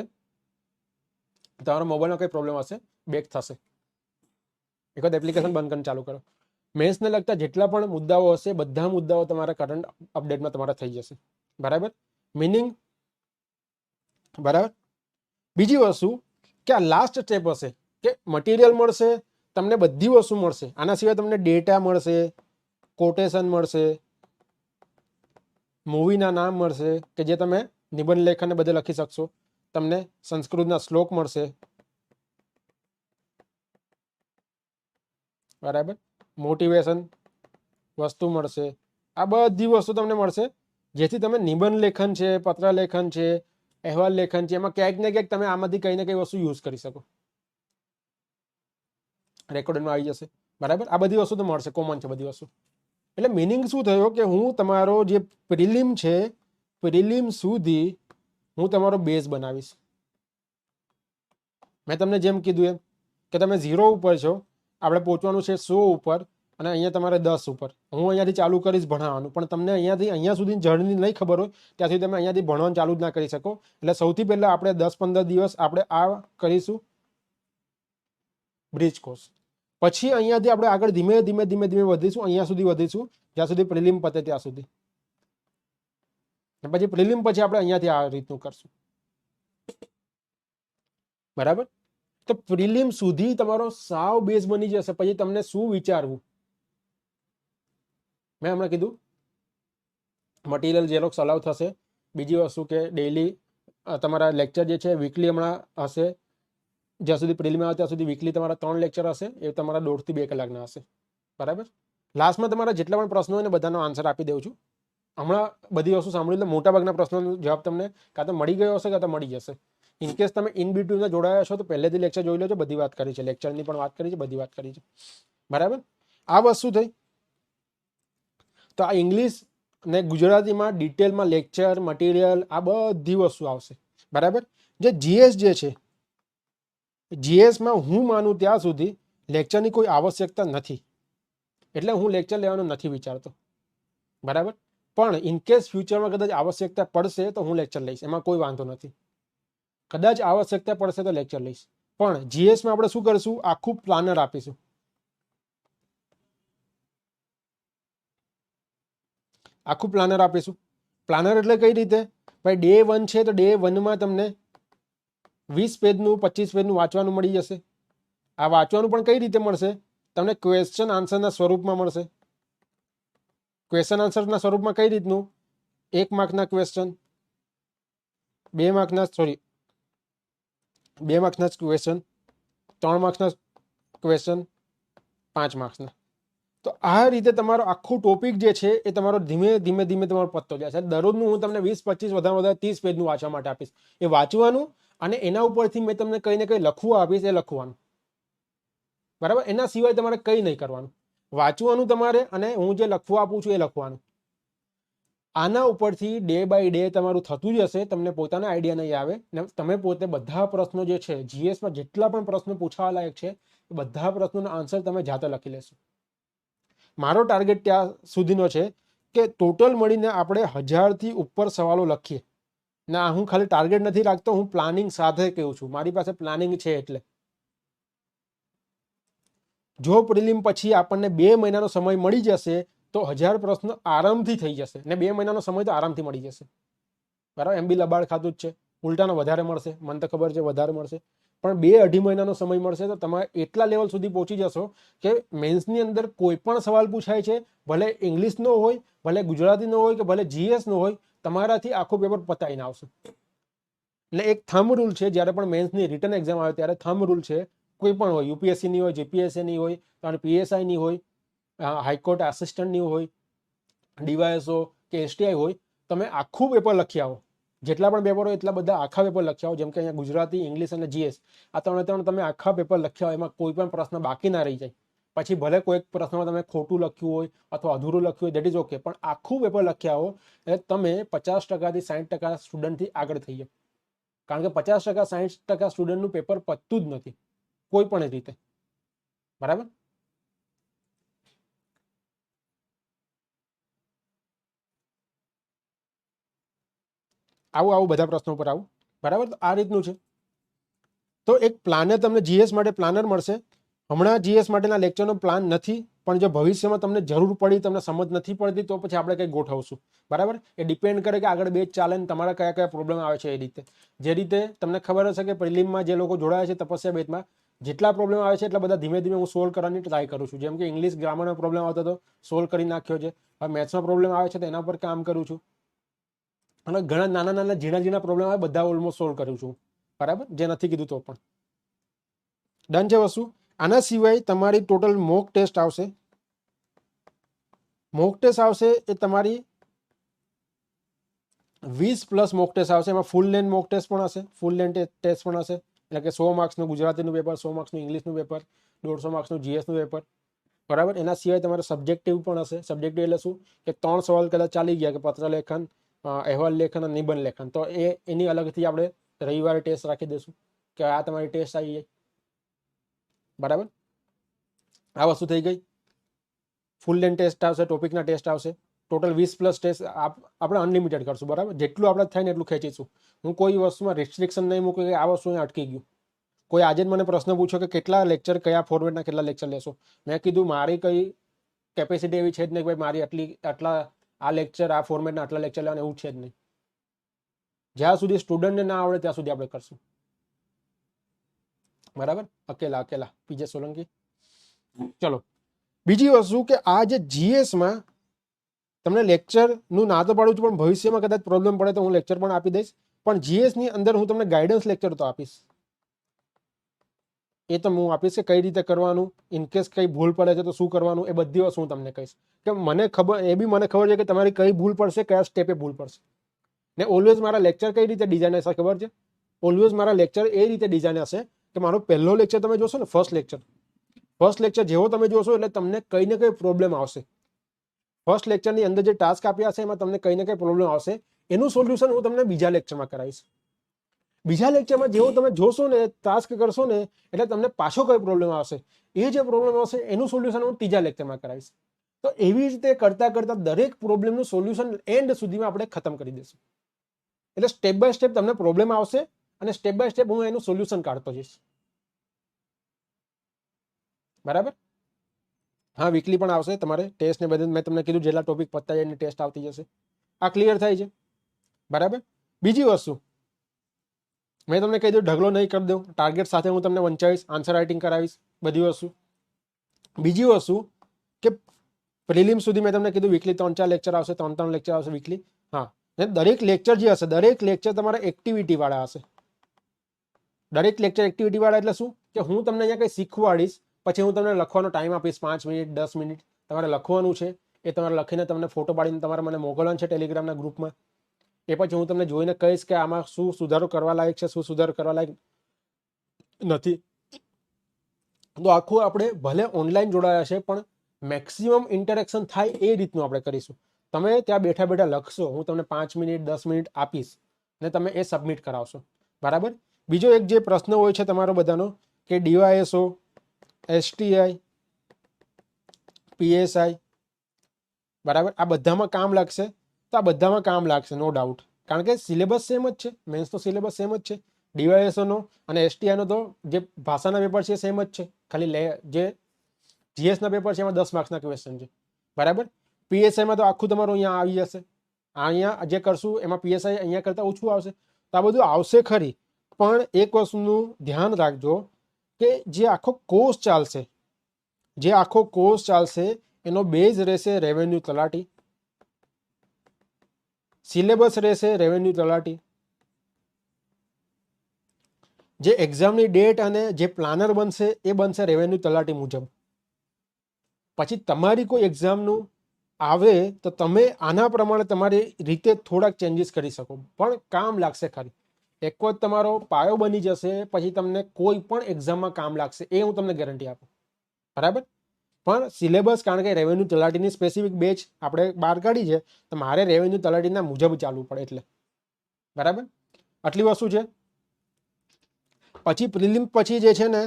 તમારો મોબાઈલનો કઈ પ્રોબ્લેમ હશે, બેક થશે. એક વખત એપ્લિકેશન બંધ કરીને ચાલુ કરો. મેન્સને લગતા જેટલા પણ મુદ્દાઓ હશે બધા મુદ્દાઓ તમારા કરંટ અપડેટમાં તમારા થઈ જશે, બરાબર. મિનિંગ, બરાબર. બીજી વસ્તુ કે આ લાસ્ટ સ્ટેપ હશે કે મટીરિયલ મળશે, તમને બધી વસ્તુ મળશે. આના સિવાય તમને ડેટા મળશે, કોટેશન મળશે, મૂવીના નામ મળશે કે જે તમે નિબંધ લેખનને બધે લખી શકશો. તમને સંસ્કૃતના શ્લોક મળશે, બરાબર. મોટિવેશન વસ્તુ મળશે. આ બધી વસ્તુ તમને મળશે જેથી તમે નિબંધ લેખન છે, પત્ર લેખન છે, અહેવાલ લેખન છે, એમાં ક્યાંક ને ક્યાંક તમે આમાંથી કઈ ને કઈ વસ્તુ યુઝ કરી શકો. રેકોર્ડમાં આવી જશે, બરાબર. આ બધી વસ્તુ તો મળશે, કોમન છે બધી વસ્તુ. એટલે મિનિંગ શું થયો કે હું તમારો જે પ્રિલિમ છે, પ્રિલિમ સુધી હું તમારો બેઝ બનાવીશ. મેં તમને જેમ કીધું એમ કે તમે 0 ઉપર છો, આપણે પહોંચવાનું છે 100 ઉપર અને અહીંયા તમારે 10 ઉપર. હું અહીંયાથી ચાલુ કરીશ ભણાવવાનું, પણ તમને અહીંયાથી અહીંયા સુધી જર્ની નહીં ખબર હોય ત્યાં સુધી તમે અહીંયાથી ભણવાનું ચાલુ જ ના કરી શકો. એટલે સૌથી પહેલાં આપણે 10-15 દિવસ આપણે આ કરીશું બ્રિજ કોર્સ. પછી અહીંયાથી આપણે આગળ ધીમે ધીમે ધીમે ધીમે વધીશું, અહીંયા સુધી વધીશું જ્યાં સુધી પ્રિલિમ પતે ત્યાં સુધી. પછી પ્રિલિમ પછી આપણે અહીંયાથી આ રીતનું કરશું, બરાબર. તો પ્રિલિમ સુધી તમારો સાવ બેઝ બની જશે. પછી તમને શું વિચારવું, મેં હમણાં કીધું મટીરિયલ ઝેરોક્સ અલાઉ થશે. બીજી વસ્તુ કે ડેઇલી તમારા લેક્ચર જે છે વીકલી હમણાં હશે. જ્યાં સુધી પ્રિલિમ આવે ત્યાં સુધી વીકલી તમારા 3 લેક્ચર હશે, એ તમારા 1.5 થી 2 કલાકના હશે, બરાબર. લાસ્ટમાં તમારા જેટલા પણ પ્રશ્નો હોય ને બધાનો આન્સર આપી દઉં છું. હમણાં બધી વસ્તુ સાંભળી લે. મોટાભાગના પ્રશ્નોનો જવાબ તમને કાં તો મળી ગયો હશે કાં તો મળી જશે. ઇનકેસ તમે ઇન બિટવીનમાં જોડાયા છો તો પહેલેથી લેક્ચર જોઈ લેજો. બધી વાત કરી છે, લેક્ચરની પણ વાત કરી છે, બધી વાત કરી છે, બરાબર. આ વસ્તુ થઈ. તો આ ઇંગ્લિશ ને ગુજરાતીમાં ડિટેલમાં લેક્ચર, મટીરિયલ, આ બધી વસ્તુ આવશે, બરાબર. જે જીએસ જે છે, જીએસમાં હું માનું ત્યાં સુધી લેક્ચરની કોઈ આવશ્યકતા નથી. એટલે હું લેક્ચર લેવાનું નથી વિચારતો, બરાબર. પણ ઇનકેસ ફ્યુચરમાં કદાચ આવશ્યકતા પડશે તો હું લેક્ચર લઈશ, એમાં કોઈ વાંધો નથી. કદાચ આવશ્યકતા પડશે તો લેક્ચર લઈશ. પણ જીએસમાં આપણે શું કરીશું, આખું પ્લાનર આપીશું. આખું પ્લાનર આપીશું. પ્લાનર એટલે કઈ રીતે? ભાઈ ડે 1 છે તો ડે 1માં તમને 20 પેજનું 25 પેજનું વાંચવાનું મળી જશે. આ વાંચવાનું પણ કઈ રીતે મળશે? તમને ક્વેશ્ચન આન્સરના સ્વરૂપમાં મળશે. ક્વેશ્ચન આન્સરના સ્વરૂપમાં કઈ રીતનું? 1 માર્કના ક્વેશ્ચન, 2 માર્કના ક્વેશ્ચન, 3 માર્ક્સના ક્વેશ્ચન, 5 માર્ક્સના. તો આ રીતે તમારો આખું ટોપિક જે છે એ તમારો ધીમે ધીમે ધીમે તમારો પત્તો જશે. દરરોજનું હું તમને 20-25 વધારે 30 પેજનું વાંચવા માટે આપીશ. એ વાંચવાનું અને એના ઉપરથી મેં તમને કંઈ ને કંઈ લખવું આપીશ, એ લખવાનું, બરાબર. એના સિવાય તમારે કંઈ નહીં કરવાનું. વાંચવાનું તમારે અને હું જે લખવું આપું છું એ લખવાનું. આના ઉપરથી ડે બાય ડે તમારું થતું જશે. તમને પોતાના આઈડિયા નહીં આવે ને તમે પોતે બધા પ્રશ્નો જે છે જીએસમાં જેટલા પણ પ્રશ્નો પૂછવા લાયક છે એ બધા પ્રશ્નોના આન્સર તમે જાતે લખી લેશો. મારો ટાર્ગેટ ત્યાં સુધીનો છે કે ટોટલ મળીને આપણે 1000થી ઉપર સવાલો લખીએ. ના, હું ખાલી ટાર્ગેટ નથી રાખતો, હું પ્લાનિંગ સાથે કહું છું. મારી પાસે પ્લાનિંગ છે. એટલે જો પ્રિલિમ પછી આપણને 2 મહિનાનો સમય મળી જશે તો 1000 પ્રશ્ન આરામથી થઈ જશે ને 2 મહિનાનો સમય તો આરામથી મળી જશે. બરાબર, MB લબાડ ખાતું જ છે, ઉલટાનો વધારે મળશે, મને તો ખબર છે વધારે મળશે, પણ 2-2.5 મહિનાનો સમય મળશે તો તમે એટલા લેવલ સુધી પહોંચી જશો કે મેન્સની અંદર કોઈ પણ સવાલ પૂછાય છે, ભલે ઇંગ્લિશનો હોય, ભલે ગુજરાતીનો હોય કે ભલે GS નો હોય, તમારાથી આખું પેપર પતાવીને આવશે. એટલે એક થંબ રૂલ છે, જ્યારે પણ મેન્સની રિટન એક્ઝામ આવે ત્યારે થંબ રૂલ છે, કોઈ પણ હોય, UPSCની હોય, GPSCની હોય, અને PSIની હોય, હાઈકોર્ટ આસિસ્ટન્ટની હોય, DYSO કે STI હોય, તમે આખું પેપર લખી આવો. જેટલા પણ પેપર હોય એટલા બધા આખા પેપર લખી આવો. જેમ કે અહીંયા ગુજરાતી, ઇંગ્લિશ અને GS, આ 3 તમે આખા પેપર લખી આવો, એમાં કોઈ પણ પ્રશ્ન બાકી ના રહી જાય. પછી ભલે કોઈક પ્રશ્નમાં તમે ખોટું લખ્યું હોય અથવા અધૂરું લખ્યું હોય, દેટ ઇઝ ઓકે, પણ આખું પેપર લખી આવો એટલે તમે 50% થી 60% સ્ટુડન્ટથી આગળ થઈ જાઓ. કારણ કે 50% 60% સ્ટુડન્ટનું પેપર પતતું જ નથી કોઈ પણ રીતે. બરાબર, આવું બધા પ્રશ્નો પર આવું. બરાબર, તો આ રીતનું છે. તો એક પ્લાનર તમને GS માટે પ્લાનર મળશે. હમણાં GS માટેના લેક્ચરનો પ્લાન નથી, પણ જો ભવિષ્યમાં તમને જરૂર પડી, તમને સમજ નથી પડતી, તો પછી આપણે કંઈક ગોઠવશું. બરાબર, એ ડિપેન્ડ કરે કે આગળ બેચ ચાલે ને તમારા કયા કયા પ્રોબ્લેમ આવે છે. એ રીતે જે રીતે તમને ખબર હશે કે પ્રિલિમમાં જે લોકો જોડાયા છે તપસ્યા બેચમાં, જેટલા પ્રોબ્લેમ આવે છે એટલા બધા ધીમે ધીમે હું સોલ્વ કરવાની ટ્રાય કરું છું. જેમ કે ઇંગ્લિશ ગ્રામરનો પ્રોબ્લેમ આવતો હતો, સોલ્વ કરી નાખ્યો છે. હવે મેથ્સનો પ્રોબ્લેમ આવે છે તો એના પર કામ કરું છું. અને ઘણા નાના ઝીણા પ્રોબ્લેમ આવે બધા ઓલમોસ્ટ સોલ્વ કરું છું. બરાબર, જે નથી કીધું તો પણ ડન છે વસ્તુ. આના સિવાય તમારી ટોટલ મોક ટેસ્ટ આવશે. મોક ટેસ્ટ આવશે એ તમારી 20+ મોક ટેસ્ટ આવશે. એમાં ફૂલ લેન્થ મોક ટેસ્ટ પણ હશે, ફૂલ લેન્થ ટેસ્ટ પણ હશે. એટલે કે 100 માર્ક્સનું ગુજરાતીનું પેપર, 100 માર્ક્સનું ઇંગ્લિશનું પેપર, 150 માર્ક્સનું GS નું પેપર. બરાબર, એના સિવાય તમારે સબ્જેક્ટિવ પણ હશે. સબ્જેક્ટિવ એટલે શું કે 3 સવાલ કદાચ ચાલી ગયા કે પત્ર લેખન, અહેવાલ લેખન અને નિબંધ લેખન, તો એની અલગથી આપણે રવિવારે ટેસ્ટ રાખી દઈશું કે આ તમારી ટેસ્ટ આવી જાય. બરાબર, આ વસ્તુ થઈ ગઈ. ફૂલ લેન્થ ટેસ્ટ આવશે, ટોપિકના ટેસ્ટ આવશે. ટોટલ 20+ ટેસ્ટ આપણે અનલિમિટેડ કરશું. બરાબર, જેટલું આપણે થાય ને એટલું ખેંચીશું. હું કોઈ વસ્તુમાં રિસ્ટ્રિક્શન નહીં મૂકું કે આ વસ્તુ અહીં અટકી ગયું. કોઈ આજે જ મને પ્રશ્ન પૂછ્યો કે કેટલા લેક્ચર, કયા ફોર્મેટના કેટલા લેક્ચર લેશો. મેં કીધું મારી કઈ કેપેસિટી એવી છે જ નહીં કે ભાઈ મારી આટલા આ લેક્ચર, આ ફોર્મેટના આટલા લેક્ચર લેવાના, એવું છે જ નહીં. જ્યાં સુધી સ્ટુડન્ટને ના આવડે ત્યાં સુધી આપણે કરશું. બરાબર, અકેલા પીજે સોલંકી. ચલો, બીજી વસ્તુ કે આ જે GSમાં તમને લેક્ચરનું ના તો પાડું છું, પણ ભવિષ્યમાં કદાચ પ્રોબ્લેમ પડે તો હું લેક્ચર પણ આપી દઈશ. પણ GSની અંદર હું તમને ગાઈડન્સ લેક્ચર તો આપીશ. એ તો હું આપીશ કે કઈ રીતે કરવાનું, ઇનકેસ કઈ ભૂલ પડે છે તો શું કરવાનું, એ બધી વસ્તુ હું તમને કહીશ. કે મને ખબર છે કે તમારી કઈ ભૂલ પડશે, કયા સ્ટેપે ભૂલ પડશે. ને ઓલવેઝ મારા લેક્ચર કઈ રીતે ડિઝાઇન હશે ખબર છે? ઓલવેઝ મારા લેક્ચર એ રીતે ડિઝાઇન હશે કે મારો પહેલો લેક્ચર તમે જોશો ને, ફર્સ્ટ લેક્ચર જેવો તમે જોશો એટલે તમને કઈ ને કઈ પ્રોબ્લેમ આવશે. ફર્સ્ટ લેક્ચરની અંદર જે ટાસ્ક આપ્યા હશે એમાં તમને કઈ ને કઈ પ્રોબ્લેમ આવશે. એનું સોલ્યુશન હું તમને બીજા લેક્ચરમાં કરાવીશ. બીજા લેક્ચરમાં જેવું તમે જોશો ને, ટાસ્ક કરશો ને, એટલે તમને પાછો કઈ પ્રોબ્લેમ આવશે. એ જે પ્રોબ્લેમ આવશે એનું સોલ્યુશન હું ત્રીજા લેક્ચરમાં કરાવીશ. તો એવી રીતે કરતા દરેક પ્રોબ્લેમનું સોલ્યુશન એન્ડ સુધીમાં આપણે ખતમ કરી દઈશું. એટલે સ્ટેપ બાય સ્ટેપ તમને પ્રોબ્લેમ આવશે અને સ્ટેપ બાય સ્ટેપ હું એનું સોલ્યુશન કાઢતો જઈશ. બરાબર, હા, વીકલી પણ આવશે તમારે ટેસ્ટ ને બધું. મેં તમને કીધું જેટલા ટોપિક પતા જાય એની ટેસ્ટ આવતી જશે. આ ક્લિયર થાય છે? બરાબર. બીજી વસ્તુ મેં તમને કહી દઉં, ઢગલો નહીં કરી દઉં. ટાર્ગેટ સાથે હું તમને વંચાવીશ, આન્સર રાઇટિંગ કરાવીશ, બધી વસ્તુ. બીજી વસ્તુ કે પ્રિલિમ સુધી મેં તમને કીધું વીકલી 3-4 લેક્ચર આવશે, 3 લેક્ચર આવશે વીકલી. હા, દરેક લેક્ચર જે હશે, દરેક લેક્ચર તમારા એક્ટિવિટી વાળા હશે. દરેક લેક્ચર એક્ટિવિટી વાળા એટલે શું કે હું તમને અહીંયા કંઈ શીખવાડીશ, પછી હું તમને લખવાનો ટાઈમ આપીશ, 5 મિનિટ 10 મિનિટ તમારે લખવાનું છે. એ તમારે લખીને તમને ફોટો પાડીને તમારે મને મોકલવાનું છે ટેલિગ્રામના ગ્રુપમાં. એ પછી હું તમને જોઈને કહીશ કે આમાં શું સુધારો કરવા લાયક છે, શું સુધારો કરવા લાયક નથી. તો આખું આપણે ભલે ઓનલાઈન જોડાયા છે, પણ મેક્સિમમ ઇન્ટરેક્શન થાય એ રીતનું આપણે કરીશું. તમે ત્યાં બેઠા બેઠા લખશો, હું તમને 5 મિનિટ 10 મિનિટ આપીશ ને તમે એ સબમિટ કરાવશો. બરાબર. બીજો એક જે પ્રશ્ન હોય છે તમારો બધાનો કે DYSO, STI, PSI, બરાબર, આ બધામાં કામ લાગશે. તો આ બધામાં કામ લાગશે, નો ડાઉટ. કારણ કે સિલેબસ સેમ જ છે, મેન્સનો સિલેબસ સેમ જ છે. DYSO નો અને STI નો તો જે ભાષાના પેપર છે સેમ જ છે. ખાલી જે GS ના પેપર છે એમાં 10 માર્ક્સના ક્વેશ્ચન છે. બરાબર. પીએસઆઈમાં તો આખું તમારું અહીંયા આવી જશે. અહીંયા જે કરશું એમાં પીએસઆઈ અહીંયા કરતાં ઓછું આવશે. તો આ બધું આવશે ખરી, પણ એક વસ્તુનું ધ્યાન રાખજો કે જે આખો કોર્સ ચાલશે એનો બેઝ રહેશે રેવન્યુ તલાટી, સિલેબસ રહેશે રેવન્યુ તલાટી, જે એક્ઝામની ડેટ અને જે પ્લાનર બનશે એ બનશે રેવન્યુ તલાટી મુજબ. પછી તમારી કોઈ એક્ઝામનું આવે તો તમે આના પ્રમાણે તમારી રીતે થોડાક ચેન્જીસ કરી શકો, પણ કામ લાગશે ખરી. એક વખત તમારો પાયો બની જશે પછી તમને કોઈ પણ એક્ઝામમાં કામ લાગશે, એ હું તમને ગેરંટી આપું. બરાબર. પણ સિલેબસ, કારણ કે રેવન્યુ તલાટીની સ્પેસિફિક બેચ આપણે બહાર કાઢી છે, તો મારે રેવન્યુ તલાટીના મુજબ ચાલવું પડે એટલે. બરાબર, આટલી વસ્તુ છે. પછી પ્રિલિમ્સ પછી જે છે ને,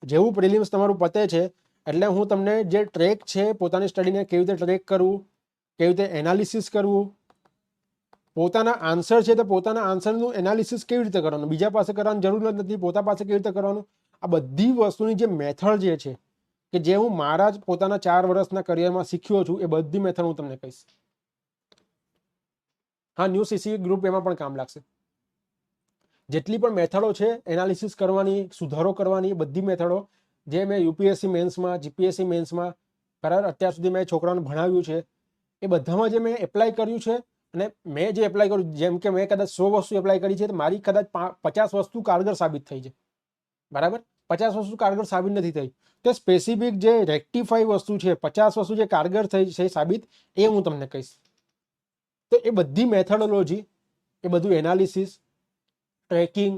જેવું પ્રિલિમ્સ તમારું પતે છે એટલે હું તમને જે ટ્રેક છે પોતાની સ્ટડીને કેવી રીતે ટ્રેક કરવું, કેવી રીતે એનાલિસિસ કરવું, પોતાના આન્સર છે તો પોતાના આન્સરનું એનાલિસિસ કેવી રીતે કરવાનું, બીજા પાસે કરવાની જરૂર નથી, પોતા પાસે કેવી રીતે કરવાનું, આ બધી વસ્તુની જે મેથડ જે છે કે જે હું મારા જ પોતાના 4 વર્ષના કરિયરમાં શીખ્યો છું, એ બધી મેથડ હું તમને કહીશ. હા, ન્યૂ સીસી ગ્રુપ એમાં પણ કામ લાગશે. જેટલી પણ મેથડો છે એનાલિસિસ કરવાની, સુધારો કરવાની, બધી મેથડો જે મેં યુપીએસસી મેન્સમાં, જીપીએસસી મેન્સમાં, બરાબર, અત્યાર સુધી મેં છોકરાઓને ભણાવ્યું છે, એ બધામાં જે મેં એપ્લાય કર્યું છે, અને મેં જે એપ્લાય કર્યું, જેમ કે મેં કદાચ 100 વસ્તુ એપ્લાય કરી છે તો મારી કદાચ 50 વસ્તુ કારગર સાબિત થઈ છે. બરાબર, 50 વસ્તુ કારગર સાબિત નથી થઈ. તો સ્પેસિફિક જે રેક્ટિફાઈ વસ્તુ છે, 50 વસ્તુ જે કારગર થઈ છે સાબિત, એ હું તમને કહીશ. તો એ બધી મેથોડોલોજી, એ બધું એનાલિસિસ, ટ્રેકિંગ,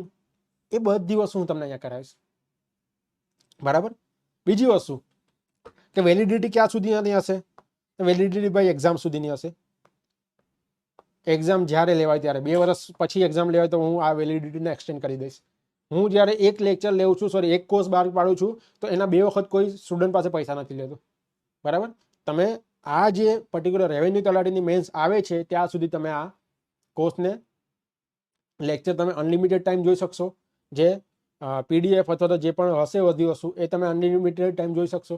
એ બધી વસ્તુ હું તમને અહીંયા કરાવીશ. બરાબર. બીજી વસ્તુ કે વેલિડિટી ક્યાં સુધીની હશે? વેલિડિટી ભાઈ એક્ઝામ સુધીની હશે. એક્ઝામ જ્યારે લેવાય ત્યારે, 2 વર્ષ પછી એક્ઝામ લેવાય તો હું આ વેલિડિટીને એક્સટેન્ડ કરી દઈશ. હું જ્યારે એક લેક્ચર લેવું છું, એક કોર્સ બહાર પાડું છું, તો એના 2 વખત કોઈ સ્ટુડન્ટ પાસે પૈસા નથી લેતો. બરાબર. તમે આ જે પર્ટિક્યુલર રેવન્યુ તલાટીની મેન્સ આવે છે ત્યાં સુધી તમે આ કોર્સને લેક્ચર તમે અનલિમિટેડ ટાઈમ જોઈ શકશો. જે પીડીએફ અથવા તો જે પણ હશે બધી વસ્તુ એ તમે અનલિમિટેડ ટાઈમ જોઈ શકશો,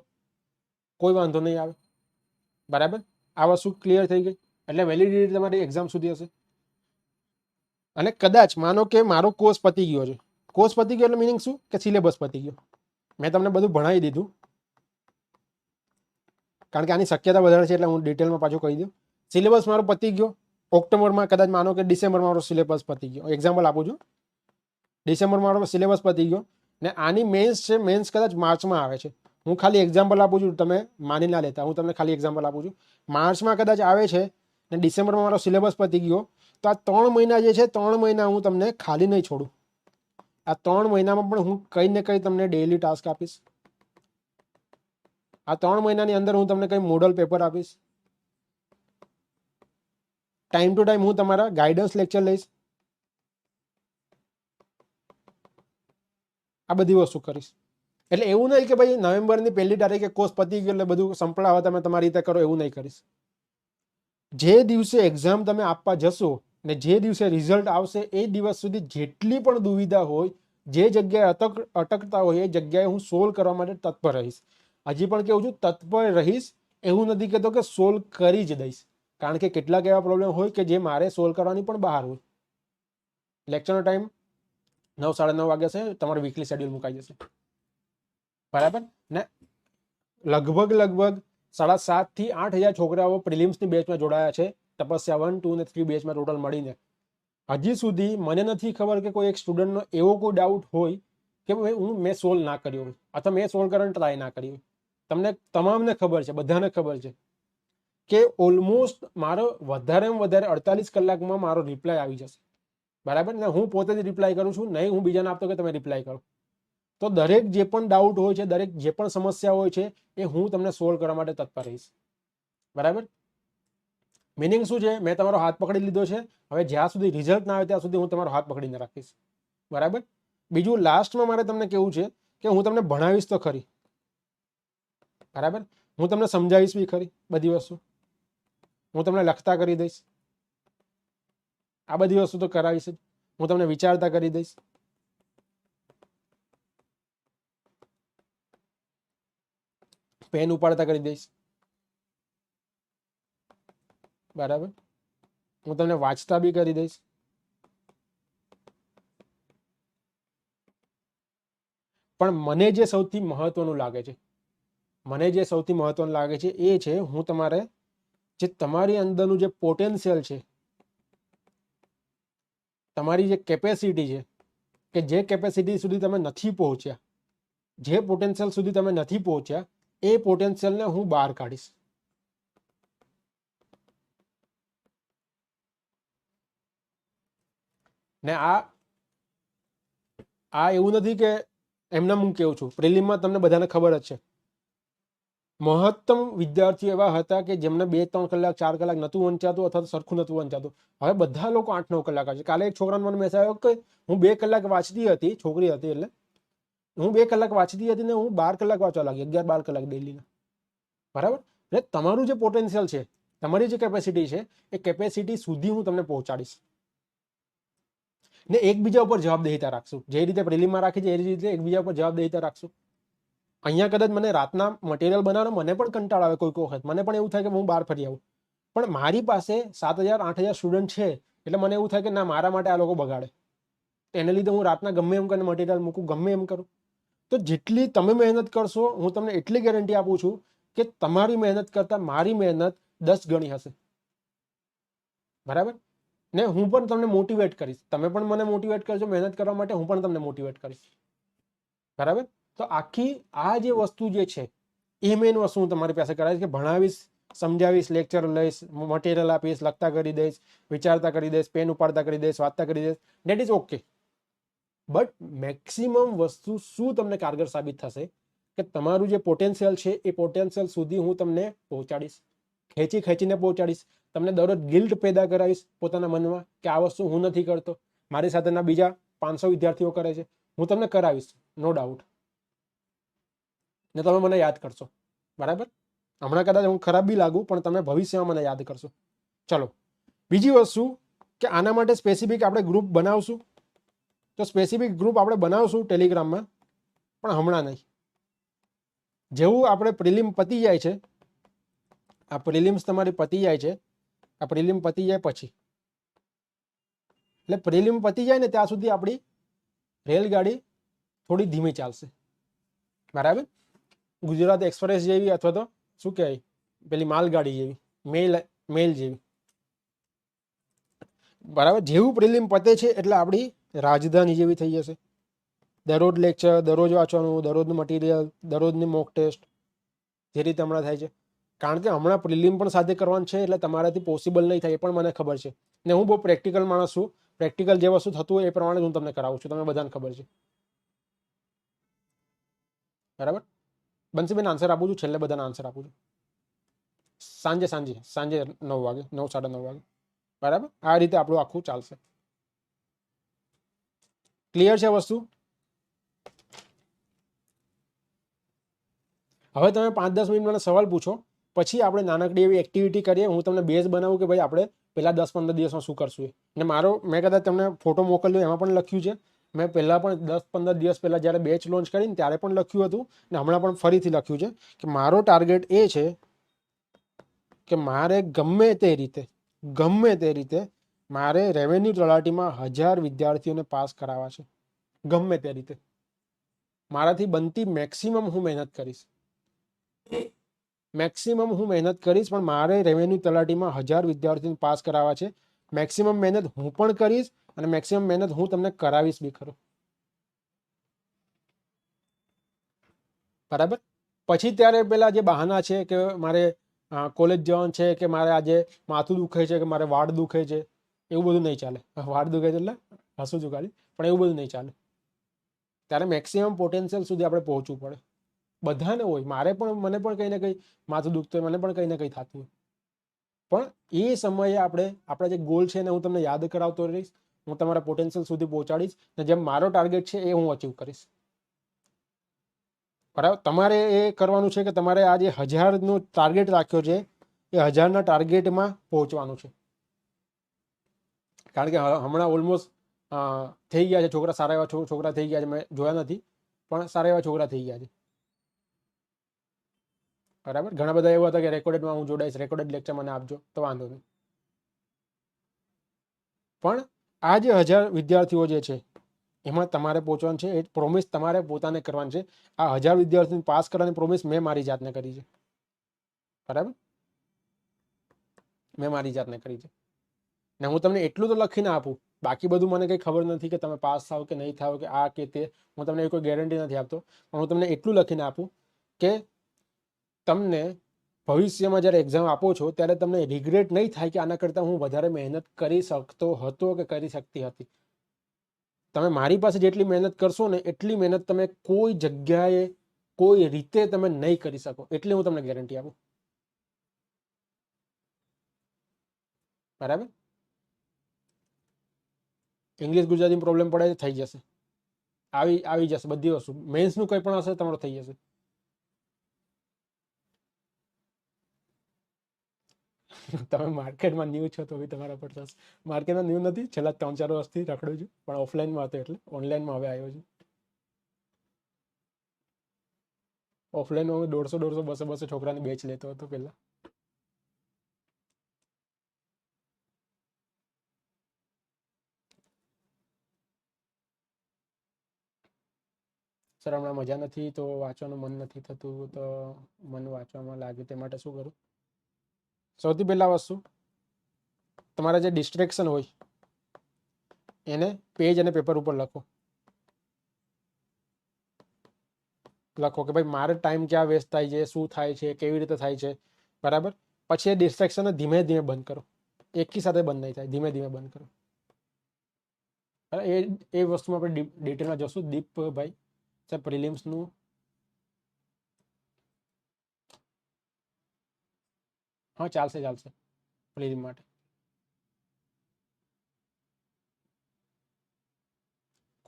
કોઈ વાંધો નહીં આવે. બરાબર, આ વસ્તુ ક્લિયર થઈ ગઈ. એટલે વેલિડિટી તમારી એક્ઝામ સુધી હશે. અને કદાચ માનો કે મારો કોર્સ પતી ગયો છે, કોર્સ પતી ગયો એટલે મિનિંગ શું કે સિલેબસ પતી ગયો, મેં તમને બધું ભણાવી દીધું. કારણ કે આની શક્યતા વધારે છે એટલે હું ડિટેલમાં પાછું કહી દઉં. સિલેબસ મારો પતી ગયો ઓક્ટોબરમાં, કદાચ માનો કે ડિસેમ્બરમાં મારો સિલેબસ પતી ગયો, એક્ઝામ્પલ આપું છું, ડિસેમ્બરમાં મારો સિલેબસ પતી ગયો ને આની મેન્સ છે, મેન્સ કદાચ માર્ચમાં આવે છે. હું ખાલી એક્ઝામ્પલ આપું છું, તમે માની ના લેતા, હું તમને ખાલી એક્ઝામ્પલ આપું છું. માર્ચમાં કદાચ આવે છે ને ડિસેમ્બરમાં મારો સિલેબસ પતી ગયો, તો આ 3 મહિના જે છે, 3 મહિના હું તમને ખાલી નહીં છોડું. આ 3 મહિનામાં પણ હું કંઈ ને કંઈ તમને ડેઈલી ટાસ્ક આપીશ. આ 3 મહિનાની અંદર હું તમને કંઈ મોડલ પેપર આપીશ. ટાઈમ ટુ ટાઈમ હું તમારા ગાઈડન્સ લેક્ચર લઈશ. આ બધી વસ્તુ કરીશ. એટલે એવું નહીં કે ભાઈ નવેમ્બરની 1લી તારીખે કોર્સ પતી ગયો એટલે બધું સંપળાવે તમે તમારી રીતે કરો, એવું નહીં કરીશ. જે દિવસે એક્ઝામ તમે આપવા જશો ને જે દિવસે રિઝલ્ટ આવશે એ દિવસ સુધી જેટલી પણ દુવિધા હોય, જે જગ્યાએ અટકતા હોય એ જગ્યાએ હું સોલ્વ કરવા માટે તત્પર રહીશ. હજી પણ કેવું છું, તત્પર રહીશ, એવું નથી કહેતો કે સોલ્વ કરી જ દઈશ. કારણ કે કેટલાક એવા પ્રોબ્લેમ હોય કે જે મારે સોલ્વ કરવાની પણ બહાર હોય. લેક્ચરનો ટાઈમ 9, 9:30 વાગ્યા છે, તમારું વીકલી શેડ્યુલ મુકાઈ જશે. બરાબર ને? લગભગ 7,500 થી 8,000 છોકરાઓ પ્રિલિમ્સની બેચમાં જોડાયા છે. તપસ્યા 1, 2 અને 3 બેચમાં ટોટલ મળીને. હજી સુધી મને નથી ખબર કે કોઈ એક સ્ટુડન્ટનો એવો કોઈ ડાઉટ હોય કે મેં સોલ્વ ના કર્યો હોય અથવા મેં સોલ્વ કરવાની ટ્રાય ના કરી હોય. તમને તમામને ખબર છે, બધાને ખબર છે કે ઓલમોસ્ટ મારો વધારેમાં વધારે 48 કલાકમાં મારો રિપ્લાય આવી જશે. બરાબર ને? હું પોતે જ રિપ્લાય કરું છું, નહીં હું બીજાને આપતો કે તમે રિપ્લાય કરો. તો દરેક જે પણ ડાઉટ હોય છે, દરેક જે પણ સમસ્યા હોય છે, એ હું તમને સોલ્વ કરવા માટે તત્પર રહીશ. બરાબર. મિનિંગ શું છે? મેં તમારો હાથ પકડી લીધો છે, હવે જ્યાં સુધી રિઝલ્ટ ના આવે ત્યાં સુધી હું તમારો હાથ પકડીને રાખીશ. બરાબર. બીજું લાસ્ટમાં મારે તમને કેવું છે કે હું તમને ભણાવીશ તો ખરી. બરાબર. હું તમને સમજાવીશ બી ખરી બધી વસ્તુ. હું તમને લખતા કરી દઈશ, આ બધી વસ્તુ તો કરાવીશ જ. હું તમને વિચારતા કરી દઈશ. પેન ઉપાડતા કરી દઈશ. બરાબર, હું તમને વાંચતા બી કરી દઈશ. પણ મને જે સૌથી મહત્વનું લાગે છે, એ છે હું તમારે જે તમારી અંદરનું જે પોટેન્શિયલ છે, તમારી જે કેપેસિટી છે, કે જે કેપેસિટી સુધી તમે નથી પહોંચ્યા, જે પોટેન્શિયલ સુધી તમે નથી પહોંચ્યા, એ પોટેન્શિયલને હું બહાર કાઢીશ. ને આ એવું નથી કે એમને હું કેવું છું, પ્રિલિમમાં તમને બધાને ખબર જ છે, મહત્તમ વિદ્યાર્થીઓ એવા હતા કે જેમને 2-3 કલાક 4 કલાક નહોતું વંચાતું અથવા તો સરખું નહોતું વંચાતું. હવે બધા લોકો 8-9 કલાક છે. કાલે એક છોકરાનો મને મેસેજ આવ્યો કે હું 2 કલાક વાંચતી હતી, છોકરી હતી, એટલે હું 2 કલાક વાંચતી હતી ને હું 12 કલાક વાંચવા લાગી, 11-12 કલાક ડેલીના. બરાબર, એટલે તમારું જે પોટેન્શિયલ છે, તમારી જે કેપેસિટી છે, એ કેપેસિટી સુધી હું તમને પહોંચાડીશ. ને એકબીજા ઉપર જવાબદેહીતા રાખશું. જે રીતે પ્રિલિમમાં રાખી છે એ રીતે એકબીજા ઉપર જવાબદેહીતા રાખશું. અહીંયા કદાચ મને રાતના મટીરિયલ બનાવવાનો મને પણ કંટાળો આવે કોઈ વખત, મને પણ એવું થાય કે હું બહાર ફરી આવું, પણ મારી પાસે 7,000-8,000 સ્ટુડન્ટ છે, એટલે મને એવું થાય કે ના, મારા માટે આ લોકો બગાડે, એને લીધે હું રાતના ગમે એમ કરીને મટીરિયલ મૂકું, ગમે એમ કરું. તો જેટલી તમે મહેનત કરશો, હું તમને એટલી ગેરંટી આપું છું કે તમારી મહેનત કરતાં મારી મહેનત 10 ગણી હશે. બરાબર, ને હું પણ તમને મોટિવેટ કરીશ, તમે પણ મને મોટિવેટ કરજો મહેનત કરવા માટે, હું પણ તમને મોટિવેટ કરીશ. બરાબર, તો આખી આ જે વસ્તુ જે છે એ મેઇન વસ્તુ હું તમારી પાસે કરાવીશ, કે ભણાવીશ, સમજાવીશ, લેક્ચર લઈશ, મટીરિયલ આપીશ, લખતા કરી દઈશ, વિચારતા કરી દઈશ, પેન ઉપાડતા કરી દઈશ, વાંચતા કરી દઈશ, that is okay. But maximum વસ્તુ શું તમને કારગર સાબિત થશે કે તમારું જે પોટેન્શિયલ છે એ પોટેન્શિયલ સુધી હું તમને પહોંચાડીશ, ખેંચીને પહોંચાડીશ. તમને દરરોજ ગિલ્ટ પેદા કરાવીશ પોતાના મનમાં કે આ વસ્તુ હું નથી કરતો, મારી સાથેના બીજા 500 વિદ્યાર્થીઓ કરે છે, હું તમને કરાવીશ, નો ડાઉટ. ને તમે મને યાદ કરશો. બરાબર, હમણાં કદાચ હું ખરાબ બી લાગુ, પણ તમે ભવિષ્યમાં મને યાદ કરશો. ચલો, બીજી વસ્તુ કે આના માટે સ્પેસિફિક આપણે ગ્રુપ બનાવશું. તો સ્પેસિફિક ગ્રુપ આપણે બનાવશું ટેલિગ્રામમાં, પણ હમણાં નહીં. જેવું આપણે પ્રિલિમ પતી જાય છે, આ પ્રિલિમ્સ તમારી પતી જાય છે, આ પ્રિલિમ પતી જાય પછી, એટલે પ્રિલિમ પતી જાય ને ત્યાં સુધી આપણી રેલગાડી થોડી ધીમી ચાલશે. બરાબર, ગુજરાત એક્સપ્રેસ જેવી, અથવા તો શું કહેવાય પેલી માલગાડી જેવી, મેલ જેવી. બરાબર, જેવું પ્રિલિમ પતે છે એટલે આપણી રાજધાની જેવી થઈ જશે. દરરોજ લેક્ચર, દરરોજ વાંચવાનું, દરરોજનું મટીરિયલ, દરરોજની મોક ટેસ્ટ, જે રીતે હમણાં થાય છે. કારણ કે હમણાં પ્રિલિમ પણ સાથે કરવાનું છે, એટલે તમારાથી પોસિબલ નહીં થાય, એ પણ મને ખબર છે. ને હું બહુ પ્રેક્ટિકલ માણસ છું, પ્રેક્ટિકલ જે વસ્તુ થતું હોય એ પ્રમાણે હું તમને કરાવું છું, તમે બધાને ખબર છે. બરાબર, બંસીબેન આન્સર આપું છું, છેલ્લે બધાને આન્સર આપું છું. સાંજે 9 વાગે, 9-9:30 વાગે. બરાબર, આ રીતે આપણું આખું ચાલશે. ક્લિયર છે વસ્તુ? હવે તમે 5-10 મિનિટ મને સવાલ પૂછો, પછી આપણે નાનકડી એવી એક્ટિવિટી કરીએ. હું તમને બેઝ બનાવું કે ભાઈ આપણે પહેલા 10-15 દિવસમાં શું કરશું એ. ને મેં કદાચ તમને ફોટો મોકલ્યો, એમાં પણ લખ્યું છે. મેં પહેલાં પણ 10-15 દિવસ પહેલાં જ્યારે બેચ લોન્ચ કરીને ત્યારે પણ લખ્યું હતું, ને હમણાં પણ ફરીથી લખ્યું છે કે મારો ટાર્ગેટ એ છે કે મારે ગમે તે રીતે મારે રેવન્યુ તલાટીમાં 1000 વિદ્યાર્થીઓને પાસ કરાવવા છે. ગમે તે રીતે મારાથી બનતી મેક્સિમમ હું મહેનત કરીશ, પણ મારે રેવન્યુ તલાટીમાં 1000 વિદ્યાર્થીઓને પાસ કરાવવા છે. મેક્સિમમ મહેનત હું પણ કરીશ, અને મેક્સિમમ મહેનત હું તમને કરાવીશ બી ખરો. બરાબર, પછી ત્યારે પેલા જે બહાના છે કે મારે કોલેજ જવાનું છે, કે મારે આજે માથું દુખે છે, કે મારે વાળ દુખે છે, એવું બધું નહીં ચાલે. વાળ દુખે છે એટલે હસું છું ખાલી, પણ એવું બધું નહીં ચાલે. ત્યારે મેક્સિમમ પોટેન્શિયલ સુધી આપણે પહોંચવું પડે. બધાને હોય, મને પણ કંઈ ને કંઈ માથું દુખતું હોય, મને પણ કંઈ ને કંઈ થતું હોય, પણ એ સમયે આપણા જે ગોલ છે એને હું તમને યાદ કરાવતો રહીશ, હું તમારા પોટેન્શિયલ સુધી પહોંચાડીશ, ને જેમ મારો ટાર્ગેટ છે એ હું અચીવ કરીશ. બરાબર, તમારે એ કરવાનું છે કે તમારે આ જે 1000નો ટાર્ગેટ રાખ્યો છે એ 1000ના ટાર્ગેટમાં પહોંચવાનું છે. કારણ કે હમણાં ઓલમોસ્ટ થઈ ગયા છે છોકરા, સારા એવા છોકરા થઈ ગયા છે. મેં જોયા નથી, પણ સારા એવા છોકરા થઈ ગયા છે. બરાબર, ઘણા બધા એવા હતા કે રેકોર્ડેડમાં હું જોડાઈશ, રેકોર્ડેડ લેક્ચર મને આપજો, તો વાંધો નહીં. પણ આ જે 1000 વિદ્યાર્થીઓ જે છે એમાં તમારે પહોંચવાનું છે. એ પ્રોમિસ તમારે પોતાને કરવાની છે. આ 1000 વિદ્યાર્થીઓને પાસ કરવાની પ્રોમિસ મેં મારી જાતને કરી છે. બરાબર, મેં મારી જાતને કરી છે. ને હું તમને એટલું તો લખીને આપું, બાકી બધું મને કંઈ ખબર નથી કે તમે પાસ થાવ કે નહીં થાવ કે આ કે તે, હું તમને કોઈ ગેરંટી નથી આપતો. પણ હું તમને એટલું લખીને આપું કે તમને ભવિષ્યમાં જ્યારે એક્ઝામ આપો છો ત્યારે તમને રિગ્રેટ નહીં થાય કે આના કરતાં હું વધારે મહેનત કરી શકતો હતો કે કરી શકતી હતી. તમે મારી પાસે જેટલી મહેનત કરશો ને એટલી મહેનત તમે કોઈ જગ્યાએ કોઈ રીતે તમે નહીં કરી શકો, એટલી હું તમને ગેરંટી આપું. બરાબર, ઇંગ્લિશ ગુજરાતી પ્રોબ્લેમ પડે થઈ જશે, આવી જશે બધી વસ્તુ. મેન્સનું કંઈ પણ હશે તમારું થઈ જશે. તમે માર્કેટમાં ન્યૂ છો તો બી તમારા પર થશે. માર્કેટમાં ન્યૂ નથી, છેલ્લા 3-4 વર્ષથી રખડું છું, પણ ઓફલાઈનમાં હતો એટલે ઓનલાઈનમાં હવે આવ્યો છું. ઓફલાઈનમાં હું 150-200 છોકરાની બેચ લેતો હતો પહેલા. સર હમણાં મજા નથી તો વાંચવાનું મન નથી થતું, તો મન વાંચવામાં લાગે તે માટે શું કરું? સૌથી પહેલા વસ્તુ, તમારા જે ડિસ્ટ્રેક્શન હોય એને પેજ અને પેપર ઉપર લખો. કે ભાઈ મારે ટાઈમ ક્યાં વેસ્ટ થાય છે, શું થાય છે, કેવી રીતે થાય છે. બરાબર, પછી એ ડિસ્ટ્રેક્શનને ધીમે ધીમે બંધ કરો. એકી સાથે બંધ નહીં થાય, ધીમે ધીમે બંધ કરો. એ વસ્તુમાં આપણે ડિટેલમાં જશું. દીપભાઈ સર પ્રિલિમ્સનું હા ચાલશે પ્રિલિમ માટે.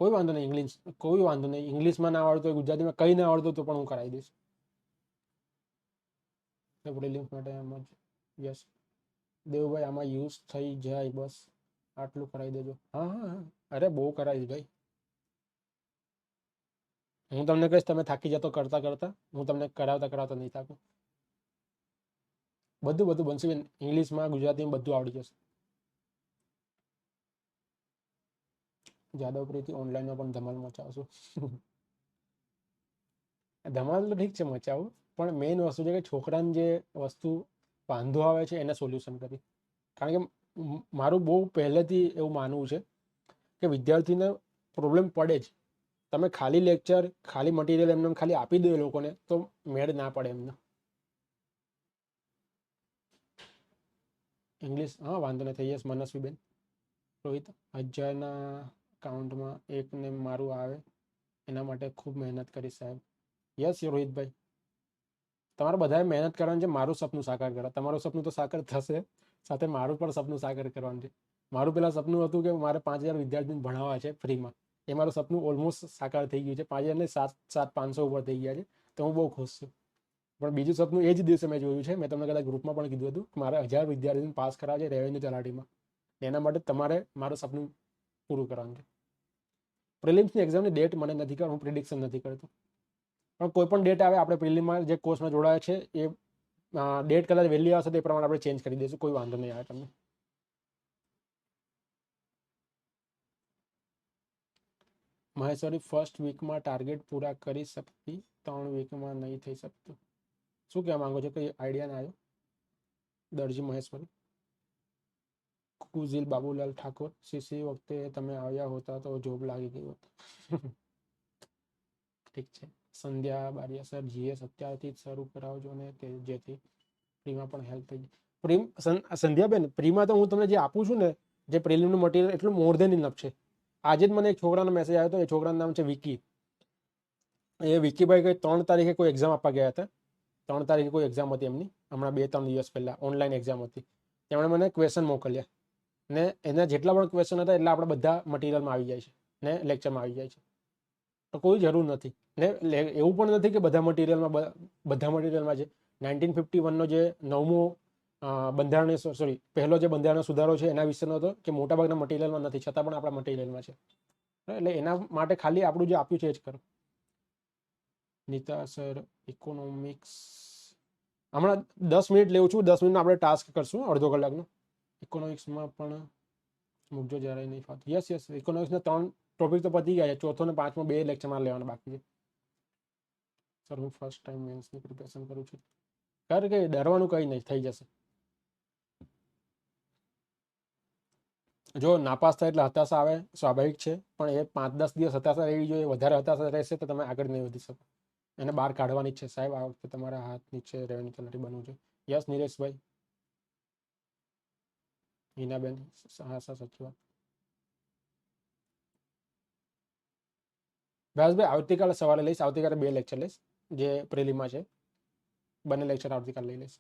કોઈ વાંધો નહીં, કોઈ વાંધો નહીં. ઇંગ્લિશમાં ના આવડતું હોય, ગુજરાતીમાં કંઈ ના આવડતું તો પણ હું કરાવી દઈશ પ્રિલિમ્સ માટે. એમ જ યસ દેવભાઈ, આમાં યુઝ થઈ જાય, બસ આટલું કરાવી દેજો. હા હા હા, અરે બહુ કરાવીશ ભાઈ. હું તમને કહીશ, તમે થાકી જતો કરતા કરતા, હું તમને કરાવતા નહીં થાકું. બધું બનશે. ઇંગ્લિશમાં ગુજરાતીમાં બધું આવડી જશે. જાદવ પ્રીતિ ઓનલાઈનમાં પણ ધમાલ મચાવશું. ધમાલ તો ઠીક છે મચાવું, પણ મેઇન વસ્તુ છે કે છોકરાને જે વસ્તુ વાંધો આવે છે એને સોલ્યુશન કરી. કારણ કે મારું બહુ પહેલેથી એવું માનવું છે કે વિદ્યાર્થીને પ્રોબ્લેમ પડે જ. તમે ખાલી લેક્ચર, ખાલી મટીરિયલ એમને ખાલી આપી દો એ લોકોને તો મેળ ના પડે એમને. ઇંગ્લિશ હા વાંધો નહીં, થઈ જશે. મનસ્વીબેન, રોહિત 1000ના કાઉન્ટમાં એકને મારું આવે એના માટે ખૂબ મહેનત કરી સાહેબ. યસ રોહિતભાઈ, તમારે બધાએ મહેનત કરવાની છે મારું સપનું સાકાર કરવા. તમારું સપનું તો સાકાર થશે, સાથે મારું પણ સપનું સાકાર કરવાનું છે. મારું પેલા સપનું હતું કે મારે 5000 વિદ્યાર્થીને ભણાવવા છે ફ્રીમાં. એ મારું સપનું ઓલમોસ્ટ સાકાર થઈ ગયું છે. 5000 ને 700 ઉપર થઈ ગયા છે, તો હું બહુ ખુશ છું. પણ બીજું સપનું એ જ દિવસે મેં જોયું છે, મેં તમને કદાચ ગ્રુપમાં પણ કીધું હતું, મારે 1000 વિદ્યાર્થીને પાસ કરાવવા છે રેવન્યુ તલાટીમાં. એના માટે તમારે મારું સપનું પૂરું કરવાનું છે. પ્રિલિમ્સની એક્ઝામની ડેટ મને નથી ખબર, હું પ્રિડિક્શન નથી કરતો. પણ કોઈ પણ ડેટ આવે, આપણે પ્રિલિમમાં જે કોર્સમાં જોડાયા છે એ ડેટ કદાચ વહેલી આવશે તો એ પ્રમાણે આપણે ચેન્જ કરી દઈશું. કોઈ વાંધો નહીં આવે તમને. મહેશ્વરી ફર્સ્ટ વીકમાં ટાર્ગેટ પૂરા કરી શકતી, 3 વીકમાં નહીં થઈ શકતું. શું કહેવા માંગો છો? કંઈ આઈડિયા ના આવ્યો? દરજી મહેશ્વરી. કુઝિલ બાબુલાલ ઠાકોર, સીસી વખતે તમે આવ્યા હોતા તો જોબ લાગી ગઈ હોત. ઠીક છે. સંધ્યા બારિયા સર, જીએસ અત્યારથી જ શરૂ કરાવજો ને તે જેથી પ્રીમાં પણ હેલ્પ થઈ જાય. સંધ્યાબેન, પ્રીમાં તો હું તમને જે આપું છું ને, જે પ્રિલિમનું મટીરિયલ, એટલું મોર દેન ઇનફ છે. આજે જ મને એક છોકરાનો મેસેજ આવ્યો હતો. એ છોકરાનું નામ છે વિકી. એ વિકીભાઈ કંઈ 3 તારીખે કોઈ એક્ઝામ આપવા ગયા હતા. 3 તારીખે કોઈ એક્ઝામ હતી એમની, હમણાં 2-3 દિવસ પહેલા ઓનલાઈન એક્ઝામ હતી. તેમણે મને ક્વેશ્ચન મોકલ્યા ને એના જેટલા પણ ક્વેશ્ચન હતા એટલા આપણે બધા મટીરિયલમાં આવી જાય છે ને લેક્ચરમાં આવી જાય છે. તો કોઈ જરૂર નથી ને એવું પણ નથી કે બધા મટીરિયલમાં છે. 1951નો જે 9મો બંધારણીય પહેલો જે બંધારણીય સુધારો છે એના વિશેનો હતો કે મોટાભાગના મટીરિયલમાં નથી, છતાં પણ આપણા મટીરિયલમાં છે. એટલે એના માટે ખાલી આપણું જે આપ્યું છે એ જ કરો. નીતા સર ઇકોનોમિક્સ હમણાં 10 મિનિટ લેવું છું. 10 મિનિટનો આપણે ટાસ્ક કરશું, અડધો કલાકનો. ઇકોનોમિક્સમાં પણ મૂકજો જ્યારે નહીં ફાવતું. યસ ઇકોનોમિક્સના 3 ટોપિક તો પતી ગયા છે. ચોથો ને પાંચમો 2 લેક્ચરમાં લેવાના બાકી છે. સર હું ફર્સ્ટ ટાઈમ મેન્સની પ્રિપેરેશન કરું છું. કારણ કે ડરવાનું કંઈ નહીં, થઈ જશે. જો નાપાસ થાય એટલે હતાશા આવે, સ્વાભાવિક છે, પણ એ 5-10 દિવસ હતાશા રહેવી જોઈએ. વધારે હતાશા રહેશે તો તમે આગળ નહીં વધી શકો. એને બહાર કાઢવાની છે સાહેબ. આ વખતે તમારા હાથ નીચે રેવન્યુ તલાટી બનવું છે. યસ નિલેશભાઈ, હિનાબેન, હા સર સાચી વાત. વ્યાસભાઈ આવતીકાલે સવારે લઈશ. આવતીકાલે 2 લેક્ચર લઈશ, જે પ્રિલિમમાં છે. બંને લેક્ચર આવતીકાલે લઈ લઈશ.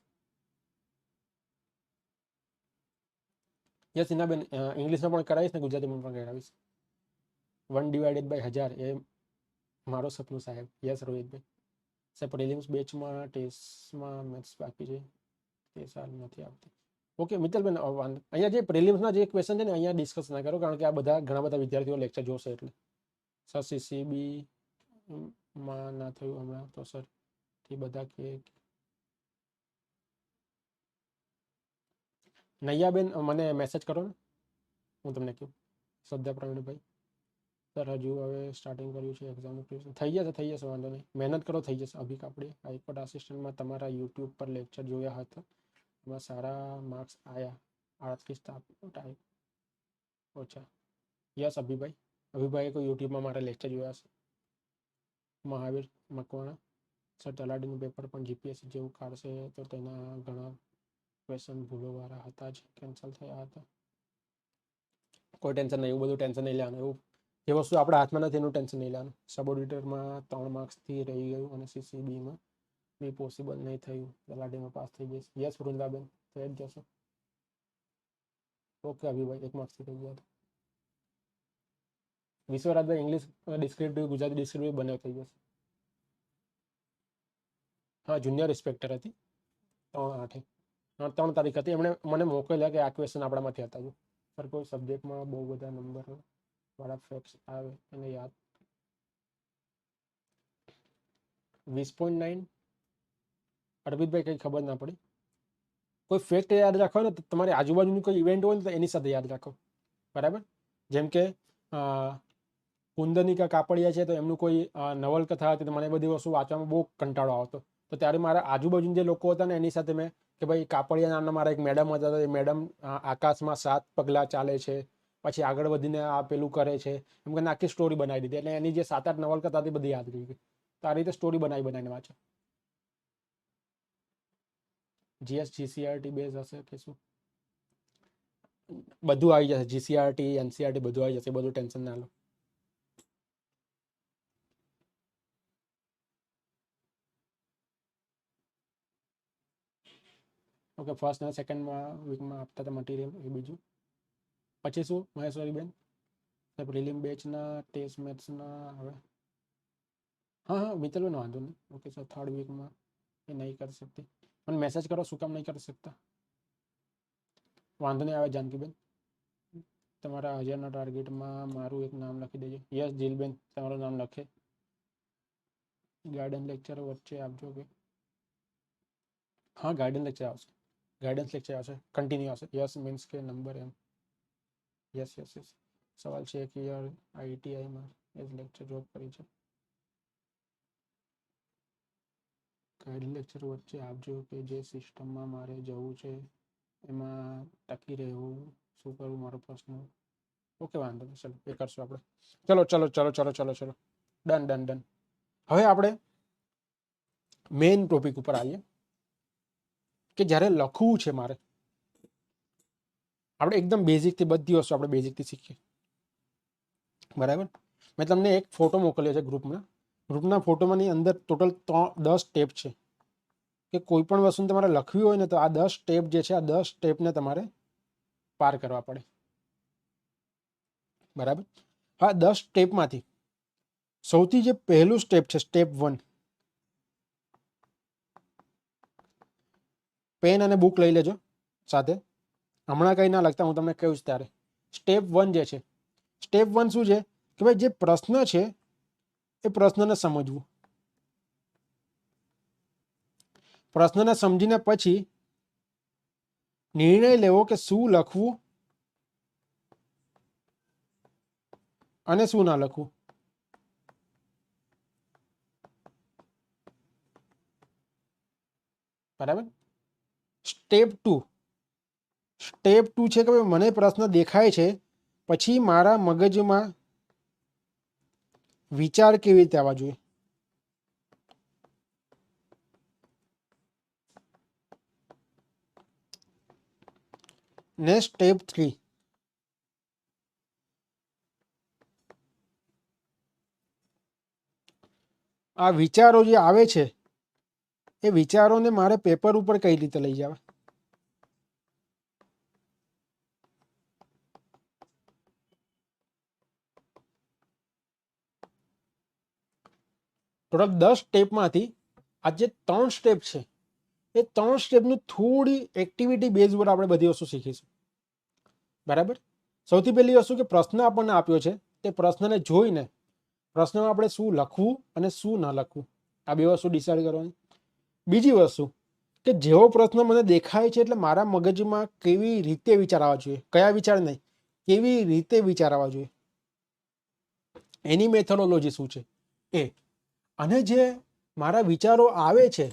યસ હિનાબેન, ઇંગ્લિશમાં પણ કરાવીશ ને ગુજરાતીમાં પણ કરાવીશ. 1/1000 એ મારો સપનું સાહેબ. યસ રોહિતભાઈ. સાહેબ પ્રિલિમ્સ બેચમાં ટેસ્ટમાં મેથ્સ બાકી છે, તે સાલ નથી આવતી. ઓકે મિત્તલબેન, અહીંયા જે પ્રિલિમ્સના જે ક્વેશ્ચન છે ને અહીંયા ડિસ્કસ ના કરો, કારણ કે આ બધા ઘણા બધા વિદ્યાર્થીઓ લેક્ચર જોશે એટલે. સર CCB માં ના થયું હમણાં તો સર એ બધા કે નૈયાબેન મને મેસેજ કરો ને, હું તમને કહું. શ્રદ્ધા પ્રવીણભાઈ, સર હજુ હવે સ્ટાર્ટિંગ કર્યું છે એક્ઝામનું પ્રિપેરેશન. થઈ જશે વાંધો નહીં, મહેનત કરો, થઈ જશે. અભી કાપડી, હાઈકોર્ટ આસિસ્ટન્ટમાં તમારા યુટ્યુબ પર લેક્ચર જોયા હતા, એમાં સારા માર્ક્સ આવ્યા. 38 ટાઈપ ઓછા. યસ અભિભાઈએ કોઈ યુટ્યુબમાં મારા લેક્ચર જોયા છે. મહાવીર મકવાણા, સર તલાટીનું પેપર પણ જીપીએસસી જેવું કાઢશે તો તેના ઘણા ક્વેશ્ચન ભૂલોવાળા હતા જ કેન્સલ થયા હતા. કોઈ ટેન્શન નહીં, એવું બધું ટેન્શન નહીં લેવાનું. એવું જે વસ્તુ આપણા હાથમાં નથી એનું ટેન્શન નહીં લેવાનું. સબ ઓડિટરમાં 3 માર્ક્સથી રહી ગયું અને CCBમાં બી પોસિબલ નહીં થયું. તલાટીમાં પાસ થઈ જઈશ. યસ વૃંદાબેન, થઈ જ જશે. ઓકે અભિભાઈ, 1 માર્ક્સથી થઈ ગયા. વિશ્વરાજભાઈ, ઇંગ્લિશ ડિસ્ક્રિપ્ટિવ ગુજરાતી ડિસ્ક્રિપ્ટિવ બંને થઈ જશે. હા જુનિયર ઇન્સ્પેક્ટર હતી 3/8, 3 તારીખ હતી. એમણે મને મોકલ્યા કે આ ક્વેશ્ચન આપણામાંથી હતા. જો સર કોઈ સબ્જેક્ટમાં બહુ બધા નંબર વાળા ફેક્ટ્સ આવે એને યાદ. 20.9 અરવિંદભાઈ, કંઈ ખબર ના પડી. કોઈ ફેક્ટ યાદ રાખો ને તો તમારી આજુબાજુની કોઈ ઇવેન્ટ હોય ને તો એની સાથે યાદ રાખો, બરાબર. જેમ કે કુંદનિકા કાપડિયા છે તો એમનું કોઈ નવલકથા હતી તો મને બધી વસ્તુ વાંચવામાં બહુ કંટાળો આવતો. તો ત્યારે મારા આજુબાજુ જે લોકો હતા ને એની સાથે મેં કે ભાઈ કાપડિયા નામના મારા એક મેડમ હતા, તો એ મેડમ આકાશમાં 7 પગલાં ચાલે છે, પછી આગળ વધીને આ પેલું કરે છે, એમ કે આખી સ્ટોરી બનાવી દીધી. એટલે એની જે 7-8 નવલકથા હતી બધી યાદ રહી ગઈ. તો આ રીતે સ્ટોરી બનાવીને વાંચો. GCRT બેઝ હશે કે શું? બધું આવી જશે. GCRT NCRT બધું આવી જશે, બધું ટેન્શન ના લો. ઓકે, ફર્સ્ટ અને સેકન્ડમાં વીકમાં આપતા હતા મટીરિયલ એ બીજું. પછી શું મહેશ્વરીબેન, પ્રિલિમ બેચના ટેસ્ટ મેથ્સના હવે હા મિત્તલબેન વાંધો નહીં. ઓકે સર, 3rd વીકમાં એ નહીં કરી શકતી. મને મેસેજ કરો શું કામ નહીં કરી શકતા. વાંધો નહીં આવે જાનકીબેન. તમારા 1000ના ટાર્ગેટમાં મારું એક નામ લખી દેજો. યસ જીલબેન, તમારું નામ લખે. ગાર્ડન લેક્ચર વચ્ચે આપજો કે હા ગાર્ડન લેક્ચર આવશે. ગાઈડન્સ લેક્ચર આવશે, કન્ટિન્યુ આવશે. યસ મીન્સ કે નંબર એમ. યસ. સવાલ છે કે યાર ITIમાં એ જ લેક્ચર જોબ કરી છે. ગાઈડ લેક્ચર વચ્ચે આપજો કે જે સિસ્ટમમાં મારે જવું છે એમાં ટકી રહેવું, શું કરવું મારો પ્રશ્ન. ઓકે વાંધો નહીં, ચલો એ કરશું આપણે. ચલો ડન. હવે આપણે મેઇન ટોપિક ઉપર આવીએ કે જ્યારે લખવું છે મારે, આપણે એકદમ બેઝિકથી બધી વસ્તુ આપણે બેઝિકથી શીખીએ, બરાબર. મેં તમને એક ફોટો મોકલ્યો છે ગ્રુપના ફોટોમાંની અંદર ટોટલ 10 સ્ટેપ છે કે કોઈ પણ વસ્તુ તમારે લખવી હોય ને તો આ 10 સ્ટેપ જે છે, આ 10 સ્ટેપને તમારે પાર કરવા પડે, બરાબર. હા 10 સ્ટેપમાંથી સૌથી જે પહેલું સ્ટેપ છે સ્ટેપ 1. પેન અને બુક લઈ લેજો સાથે, હમણાં કંઈ ના લખતા, હું તમને કહું છું ત્યારે. સ્ટેપ 1 જે છે, સ્ટેપ 1 શું છે કે ભાઈ જે પ્રશ્ન છે એ પ્રશ્નને સમજવું. પ્રશ્નને સમજીને પછી નિર્ણય લેવો કે શું લખવું અને શું ના લખવું. બરાબર. સ્ટેપ 2 છે કે મને પ્રશ્ન દેખાય છે, પછી મારા મગજમાં વિચાર કેવી રીતે આવવા જોઈએ. ને સ્ટેપ 3 આ વિચારો જે આવે છે એ વિચારોને મારે પેપર ઉપર કઈ રીતે લઈ જવા. ટોટલ 10 સ્ટેપમાંથી આ જે 3 સ્ટેપ છે એ 3 સ્ટેપનું થોડી એક્ટિવિટી બેઝ ઉપર આપણે બધી વસ્તુ શીખીશું. બરાબર. સૌથી પહેલી વસ્તુ કે પ્રશ્ન આપણને આપ્યો છે તે પ્રશ્નને જોઈને પ્રશ્નમાં આપણે શું લખવું અને શું ન લખવું આ બે વસ્તુ ડિસાઇડ કરવાની. બીજી વસ્તુ કે જેવો પ્રશ્ન મને દેખાય છે એટલે મારા મગજમાં કેવી રીતે વિચાર આવવા જોઈએ, કયા વિચાર નહીં, કેવી રીતે વિચાર આવવા જોઈએ, એની મેથોડોલોજી શું છે એ. અને જે મારા વિચારો આવે છે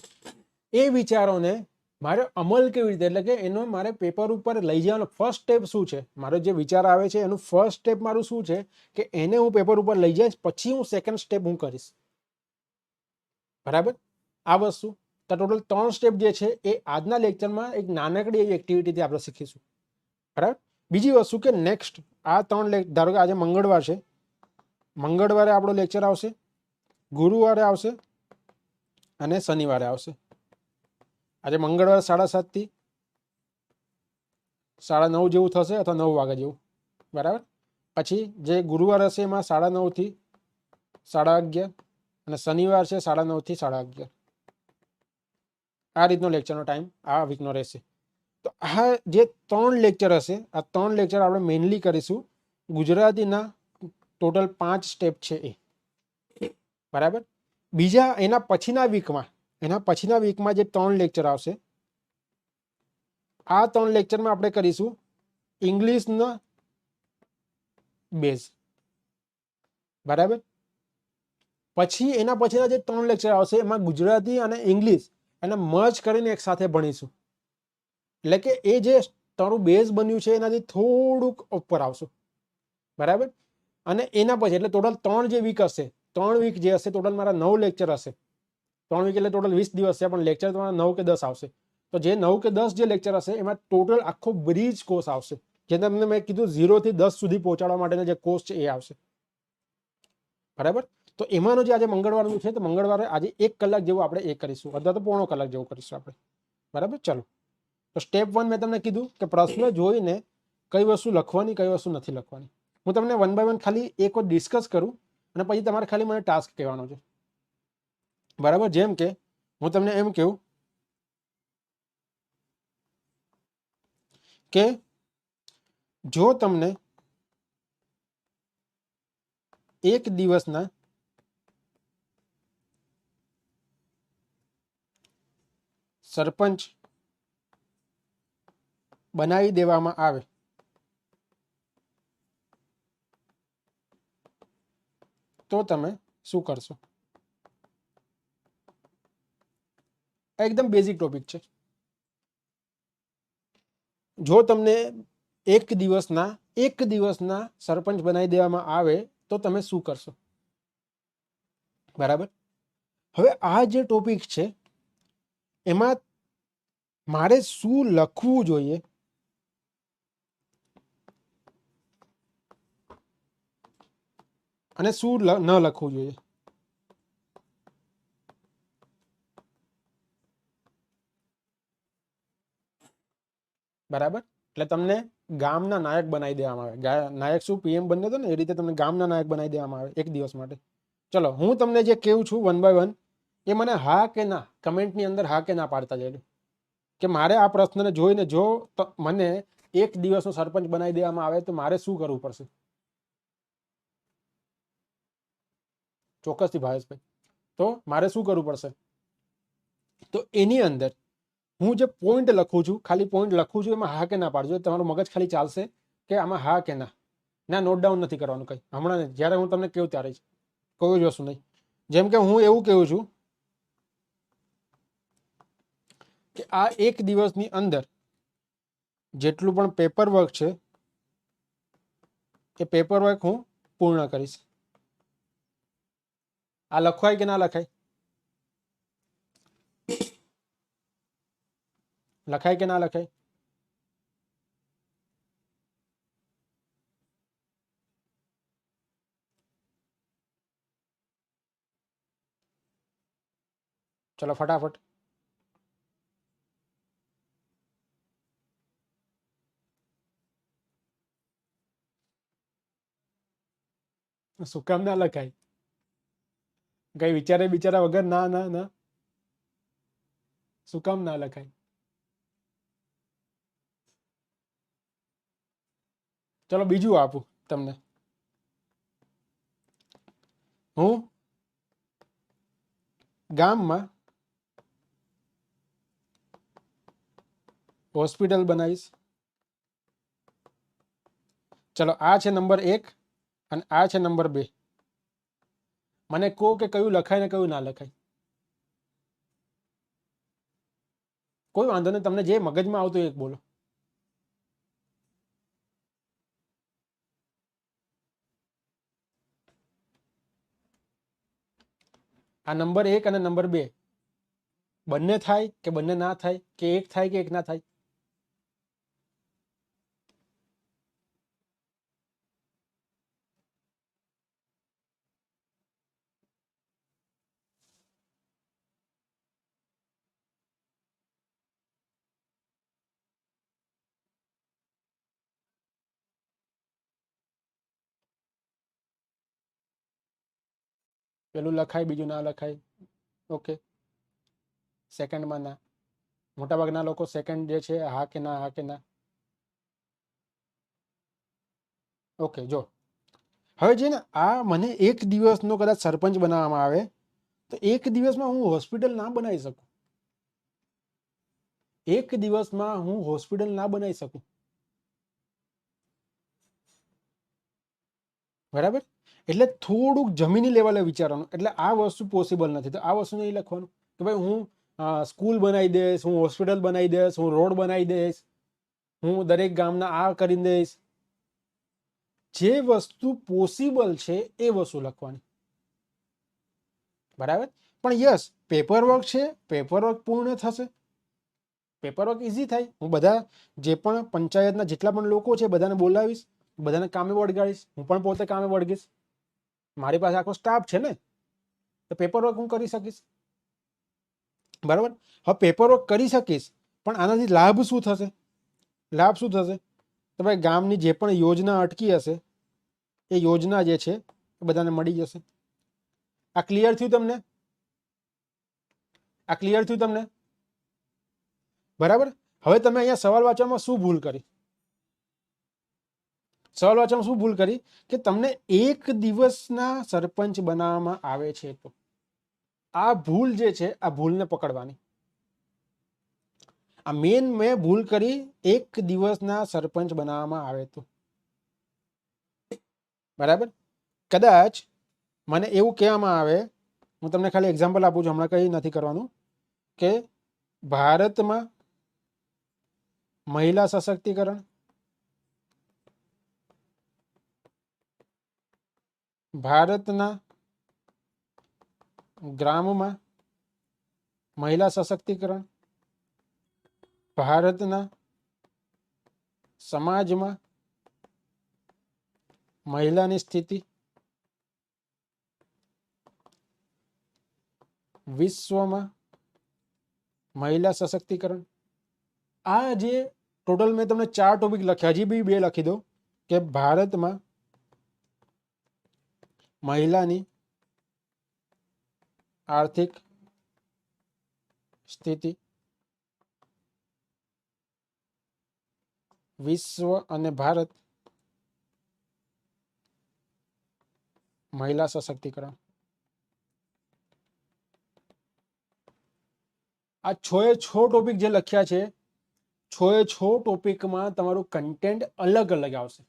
એ વિચારોને મારે અમલ કેવી રીતે, એટલે કે એનો મારે પેપર ઉપર લઈ જવાનો ફર્સ્ટ સ્ટેપ શું છે. મારો જે વિચાર આવે છે એનું ફર્સ્ટ સ્ટેપ મારું શું છે કે એને હું પેપર ઉપર લઈ જઈશ, પછી હું સેકન્ડ સ્ટેપ હું કરીશ. બરાબર. આ વસ્તુ તો ટોટલ 3 સ્ટેપ જે છે એ આજના લેક્ચરમાં એક નાનકડી એવી એક્ટિવિટીથી આપણે શીખીશું. બરાબર. બીજી વસ્તુ કે નેક્સ્ટ આ 3 ધારો કે આજે મંગળવાર છે, મંગળવારે આપણો લેક્ચર આવશે, ગુરુવારે આવશે અને શનિવારે આવશે. આજે મંગળવારે 7:30 થી 9:30 જેવું થશે અથવા 9 વાગ્યા જેવું. બરાબર. પછી જે ગુરુવાર હશે એમાં 9:30 થી 11:30 અને શનિવાર છે 9:30 થી 11:30. આ રીતનો લેક્ચરનો ટાઈમ આ વીકનો રહેશે. તો આ જે 3 લેક્ચર હશે આ 3 લેક્ચર આપણે મેઇનલી કરીશું ગુજરાતીના ટોટલ 5 સ્ટેપ છે એ. બરાબર. બીજા એના પછીના વીકમાં જે 3 લેક્ચર આવશે આ 3 લેક્ચરમાં આપણે કરીશું ઇંગ્લિશના બેઝ. બરાબર. પછી એના પછીના જે 3 લેક્ચર આવશે એમાં ગુજરાતી અને ઇંગ્લિશ એને મર્જ કરીને એક સાથે ભણીશું. એટલે કે એ જે તારું બેઝ બન્યું છે એનાથી થોડુંક ઉપર આવશું. બરાબર. અને એના પછી એટલે ટોટલ 3 જે વીક હશે, 3 વીક જે હશે ટોટલ મારા 9 લેક્ચર હશે. 3 વીક એટલે ટોટલ 20 દિવસ છે, પણ લેક્ચર તમારા 9 કે 10 આવશે. તો જે 9 કે 10 જે લેક્ચર હશે એમાં ટોટલ આખો બ્રિજ કોર્સ આવશે, જે તમને મેં કીધું 0 થી 10 સુધી પહોંચાડવા માટેનો જે કોર્સ છે એ આવશે. બરાબર. તો એમાંનો જે આજે મંગળવારનું છે તો મંગળવારે આજે 1 કલાક જેવું આપણે એ કરીશું અથવા તો પોણો કલાક જેવું કરીશું આપણે. બરાબર. ચલો. તો સ્ટેપ 1 મેં તમને કીધું કે પ્રશ્ન જોઈને કઈ વસ્તુ લખવાની કઈ વસ્તુ નથી લખવાની. હું તમને 1 બાય 1 ખાલી એક વાર ડિસ્કસ કરું અને પછી તમારે ખાલી મને ટાસ્ક કહેવાનો છે. બરાબર. જેમ કે હું તમને એમ કહું કે જો તમને એક દિવસના સરપંચ બનાવી દેવામાં આવે તો તમે શું કરશો. એકદમ બેઝિક ટોપિક છે. જો તમને એક દિવસના સરપંચ બનાવી દેવામાં આવે તો તમે શું કરશો. બરાબર. હવે આ જે ટોપિક છે એમાં મારે શું લખવું જોઈએ અને શું ન લખવું જોઈએ. બરાબર. એટલે તમને ગામના નાયક બનાવી દેવામાં આવે. નાયક શું પીએમ બન્યો હતો ને એ રીતે તમને ગામના નાયક બનાવી દેવામાં આવે એક દિવસ માટે. ચલો હું તમને જે કહું છું 1 બાય 1 એ મને હા કે ના કમેન્ટની અંદર હા કે ના પાડતા જજો કે મારે આ પ્રશ્નને જોઈને જો મને એક દિવસનો સરપંચ બનાવી દેવામાં આવે તો મારે શું કરવું પડશે. ચોક્કસથી ભાવેશભાઈ. તો મારે શું કરવું પડશે. તો એની અંદર હું જે પોઈન્ટ લખું છું ખાલી પોઈન્ટ લખું છું એમાં હા કે ના પાડજો. તમારું મગજ ખાલી ચાલશે કે આમાં હા કે ના. ના, નોટ ડાઉન નથી કરવાનું કંઈ હમણાં નહીં, જ્યારે હું તમને કહું ત્યારે જ, કોઈ જ વસ્તુ નહીં. જેમ કે હું એવું કહું છું કે આ એક દિવસની અંદર જેટલું પણ પેપર વર્ક છે એ પેપર વર્ક હું પૂર્ણ કરીશ. આ લખવાય કે ના લખાય? લખાય કે ના લખાય? ચલો ફટાફટ. શું કામ ના લખાય? કઈ વિચારે બિચારા વગર ના ના ના, શું કામ ના લખાય? ચલો બીજું આપું તમને. હું ગામમાં હોસ્પિટલ બનાવીશ. ચલો આ છે નંબર 1 અને આ છે નંબર 2. મને કહો કે કયું લખાય ને કયું ના લખાય. કોઈ વાંધો નહીં, તમને જે મગજમાં આવતું એક બોલો. આ નંબર 1 અને નંબર 2 બંને થાય કે બંને ના થાય, કે એક થાય કે એક ના થાય? પેલું લખાય બીજું ના લખાય. ઓકે, સેકન્ડમાં ના. મોટાભાગના લોકો સેકન્ડ જે છે હા કે ના, હા કે ના. ઓકે, જો હવે છે ને આ મને એક દિવસનો કદાચ સરપંચ બનાવવામાં આવે તો એક દિવસમાં હું હોસ્પિટલ ના બનાવી શકું. એક દિવસમાં હું હોસ્પિટલ ના બનાવી શકું, બરાબર? એટલે થોડુંક જમીની લેવલે વિચારવાનું. એટલે આ વસ્તુ પોસિબલ નથી, તો આ વસ્તુ નહીં લખવાનું કે ભાઈ હું સ્કૂલ બનાવી દઈશ, હું હોસ્પિટલ બનાવી દઈશ, હું રોડ બનાવી દઈશ, હું દરેક ગામના આ કરી દઈશ. જે વસ્તુ પોસિબલ છે એ વસ્તુ લખવાની, બરાબર? પણ યસ, પેપર વર્ક છે, પેપર વર્ક પૂર્ણ થશે, પેપર વર્ક ઇઝી થાય. હું બધા જે પણ પંચાયતના જેટલા પણ લોકો છે બધાને બોલાવીશ, બધાને કામે વળગાડીશ, હું પણ પોતે કામે વળગીશ. મારી પાસે આખો સ્ટાફ છે ને, તો પેપર વર્ક હું કરી શકીશ, બરાબર? હવે પેપર વર્ક કરી શકીશ, પણ આનાથી લાભ શું થશે? લાભ શું થશે? તો ભાઈ ગામની જે પણ યોજના અટકી હશે એ યોજના જે છે એ બધાને મળી જશે. આ ક્લિયર થયું તમને? આ ક્લિયર થયું તમને? બરાબર? હવે તમે અહીંયા સવાલ વાંચવામાં શું ભૂલ કરી? સવાલ વાંચવામાં શું ભૂલ કરી કે તમને એક દિવસના સરપંચ બનાવવામાં આવે છે, તો આ ભૂલ જે છે આ ભૂલને પકડવાની. આ મેન મેં ભૂલ કરી, એક દિવસના સરપંચ બનાવવામાં આવે તો, બરાબર? કદાચ મને એવું કહેવામાં આવે, હું તમને ખાલી એક્ઝામ્પલ આપું છું, હમણાં કંઈ નથી કરવાનું, કે ભારતમાં મહિલા સશક્તિકરણ, ભારતના ગ્રામમાં મહિલા સશક્તિકરણ, ભારતના સમાજમાં મહિલાની સ્થિતિ, વિશ્વમાં મહિલા સશક્તિકરણ. આ જે ટોટલ મેં તમને 4 ટોપિક લખ્યા, હજી બી 2 લખી દો, કે ભારતમાં મહિલાની આર્થિક સ્થિતિ, વિશ્વ અને ભારત મહિલા સશક્તિકરણ. આ 6 ટોપિક જે લખ્યા છે, 6 ટોપિકમાં તમારું કન્ટેન્ટ અલગ અલગ આવશે.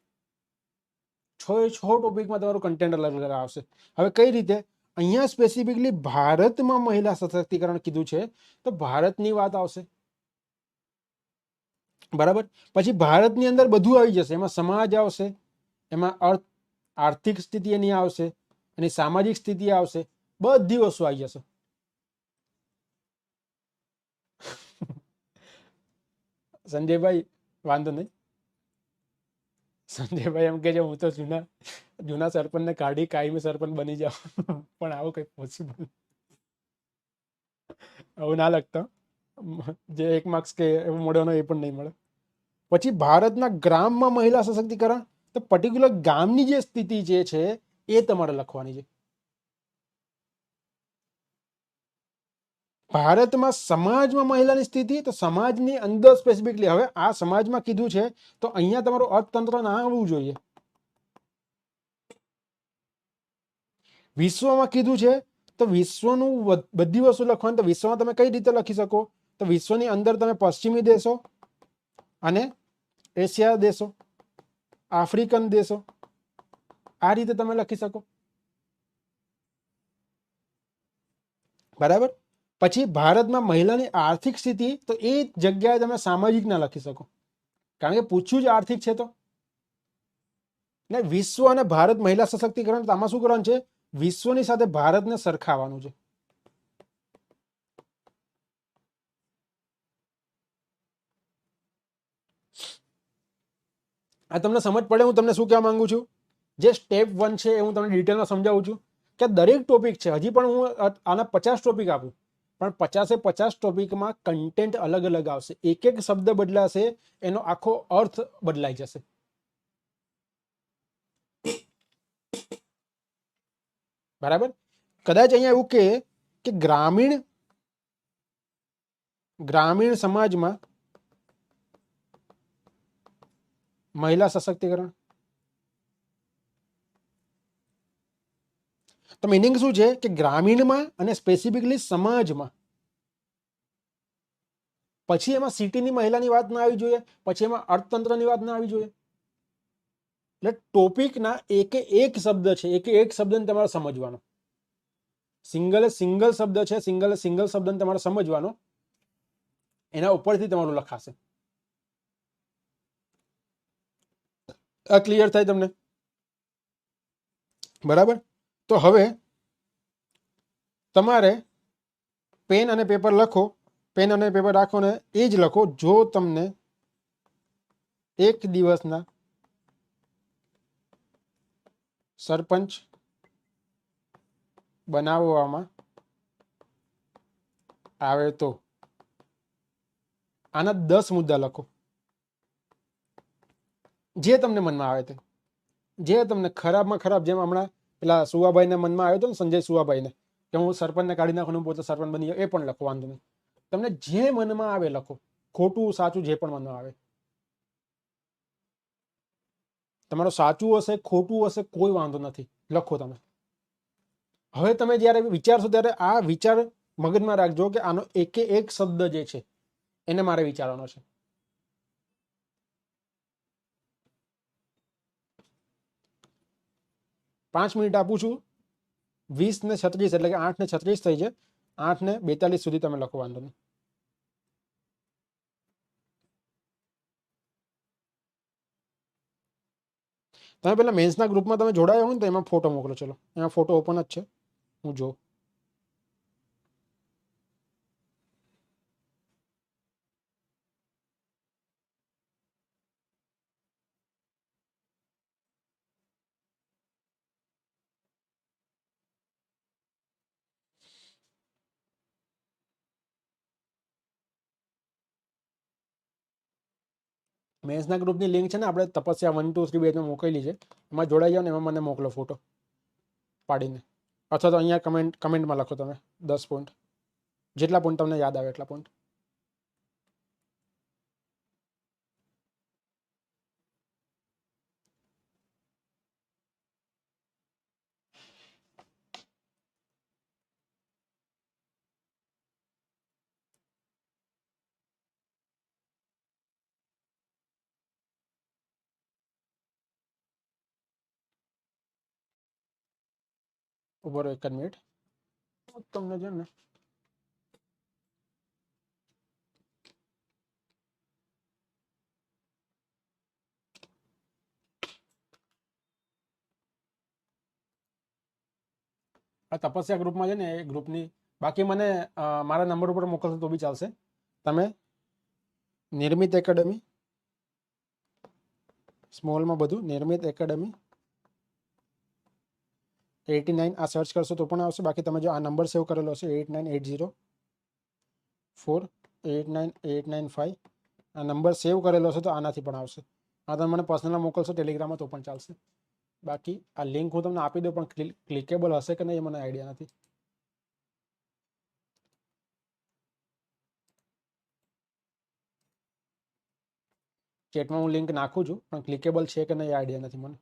છ ટોપિકમાં તમારું કન્ટેન્ટ અલગ અલગ આવશે. હવે કઈ રીતે? અહીંયા સ્પેસિફિકલી ભારતમાં મહિલા સશક્તિકરણ કીધું છે તો ભારતની વાત આવશે, બરાબર. પછી ભારતની અંદર બધું આવી જશે, એમાં સમાજ આવશે, એમાં આર્થિક સ્થિતિ એની આવશે, એની સામાજિક સ્થિતિ આવશે, બધી વસ્તુ આવી જશે. સંજયભાઈ વાંધો નહીં. સંજયભાઈ એમ કે છે હું તો જૂના સરપંચને કાઢી કાયમી સરપંચ બની જાઉં. પણ આવું કઈ પોસિબલ, આવું ના લગતા. જે 1 માર્ક્સ કે એવું મળવાનો એ પણ નહીં મળે. પછી ભારતના ગ્રામમાં મહિલા સશક્તિકરણ, તો પર્ટિક્યુલર ગામની જે સ્થિતિ જે છે એ તમારે લખવાની છે. ભારતમાં સમાજમાં મહિલાની સ્થિતિ, તો સમાજની અંદર સ્પેસિફિકલી હવે આ સમાજમાં કીધું છે તો અહીંયા તમારું અર્થતંત્ર ના આવવું જોઈએ. વિશ્વમાં કીધું છે તો વિશ્વનું બધી વસ્તુ લખવાની, તો વિશ્વમાં તમે કઈ રીતે લખી શકો? તો વિશ્વની અંદર તમે પશ્ચિમી દેશો અને એશિયા દેશો, આફ્રિકન દેશો, આ રીતે તમે લખી શકો, બરાબર. પછી ભારતમાં મહિલાની આર્થિક સ્થિતિ, તો એ જગ્યાએ તમે સામાજિક ના લખી શકો, કારણ કે પૂછ્યું જ આર્થિક છે. તો ને વિશ્વ અને ભારત મહિલા સશક્તિકરણ, તો આમાં શું કરવાનું છે? વિશ્વની સાથે ભારતને સરખાવવાનું છે. આ તમને સમજ પડે હું તમને શું કહેવા માંગુ છું? જે સ્ટેપ 1 છે એ હું તમને ડિટેલમાં સમજાવું છું કે દરેક ટોપિક છે. હજી પણ હું આના 50 ટોપિક આપું, પણ 50 ટોપિકમાં કન્ટેન્ટ અલગ અલગ આવશે. એક એક શબ્દ બદલાશે, એનો આખો અર્થ બદલાઈ જશે. બરાબર. કદાચ અહીંયા એવું કે ગ્રામીણ સમાજમાં મહિલા સશક્તિકરણ, તો મિનિંગ શું છે કે ગ્રામીણમાં અને સ્પેસિફિકલી સમાજમાં. પછી એમાં સિટીની મહિલાની વાત ના આવી જોઈએ, પછી એમાં અર્થતંત્રની વાત ના આવી જોઈએ. એટલે ટોપિકના એક શબ્દ છે, એક શબ્દને તમારે સમજવાનો. સિંગલ શબ્દ છે, સિંગલ શબ્દને તમારે સમજવાનો, એના ઉપરથી તમારું લખાશે. આ ક્લિયર થાય તમને? બરાબર. તો હવે તમારે પેન અને પેપર લખો, પેન અને પેપર રાખો ને એ જ લખો. જો તમને એક દિવસના સરપંચ બનાવવામાં આવે તો આના 10 મુદ્દા લખો, જે તમને મનમાં આવે તે, જે તમને ખરાબમાં ખરાબ, જેમ હમણાં પેલા સુવાભાઈને મનમાં આવ્યો હતો ને, સંજય સુવાભાઈને, કે હું સરપંચને કાઢી નાખવાનું, પોતે સરપંચ બની જાય, એ પણ લખો, વાંધો નહીં. તમને જે મનમાં આવે લખો, ખોટું સાચું જે પણ મનમાં આવે. તમારું સાચું હશે ખોટું હશે કોઈ વાંધો નથી, લખો તમે. હવે તમે જ્યારે વિચારશો ત્યારે આ વિચાર મગજમાં રાખજો કે આનો એક શબ્દ જે છે એને મારે વિચારવાનો છે. પાંચ મિનિટ આપું છું. 20 ને 36 એટલે કે 8 ને 36 થઈ છે. 8 ને 42 સુધી તમે લખો, વાંધો નહીં. તમે પેલા મેન્સના ગ્રુપમાં તમે જોડાયા હોય ને તો એમાં ફોટો મોકલો. ચલો, એમાં ફોટો ઓપન જ છે, હું જોઉં. મેન્સના ગ્રુપની લિંક છે ને, આપણે તપસ્યા 1 2 3 બેચમાં મોકલેલી છે, એમાં જોડાઈ જાઓ ને એમાં મને મોકલો ફોટો પાડીને, અથવા તો અહીંયા કમેન્ટમાં લખો તમે 10 પોઈન્ટ, જેટલા પોઈન્ટ તમને યાદ આવે એટલા પોઈન્ટ. ઉભો રહો 1 જ મિનિટ. તમને છે ને આ તપસ્યા ગ્રુપમાં છે ને એ ગ્રુપની, બાકી મને મારા નંબર ઉપર મોકલશો તો બી ચાલશે. તમે નિર્મિત એકેડમી, સ્મોલમાં બધું નિર્મિત એકેડમી 89 આ સર્ચ કરશો તો પણ આવશે. બાકી તમે જો આ નંબર સેવ કરેલો હશે 8980489895 આ નંબર સેવ કરેલો હશે તો આનાથી પણ આવશે. આ તમે મને પર્સનલ મોકલશો ટેલિગ્રામમાં તો પણ ચાલશે. બાકી આ લિંક હું તમને આપી દઉં પણ ક્લિકેબલ હશે કે નહીં એ મને આઈડિયા નથી. ચેટમાં હું લિંક નાખું છું પણ ક્લિકેબલ છે કે નહીં એ આઈડિયા નથી મને.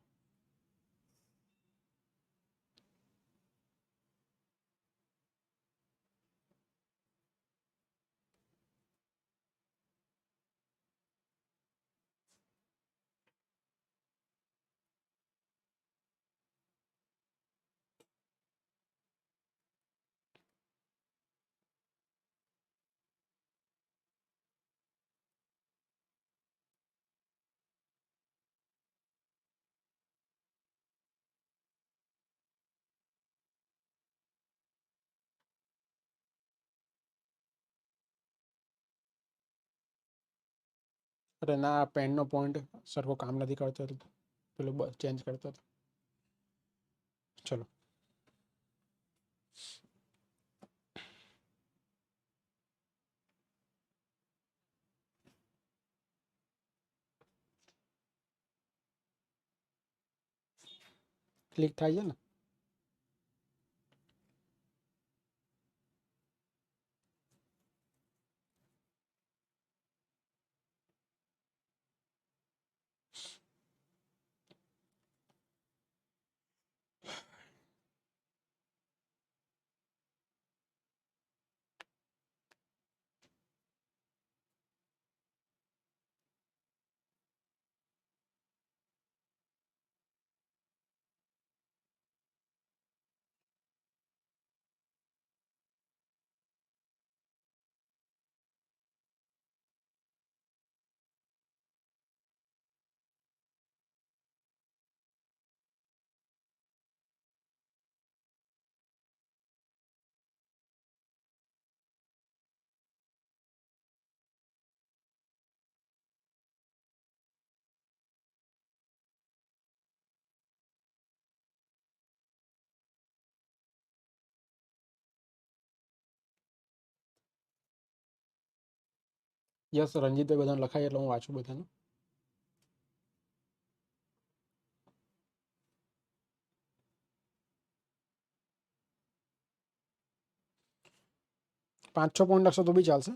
અરે ના, પેનનો પોઈન્ટ સરખો કામ નથી કરતો, પેલું ચેન્જ કરતો હતો. ચલો ક્લિક થાય છે ને. યસ રંજીતભાઈ બધાને લખાય એટલે હું વાંચું બધાનું. પાંચ છ પોઈન્ટ લખશો તો બી ચાલશે.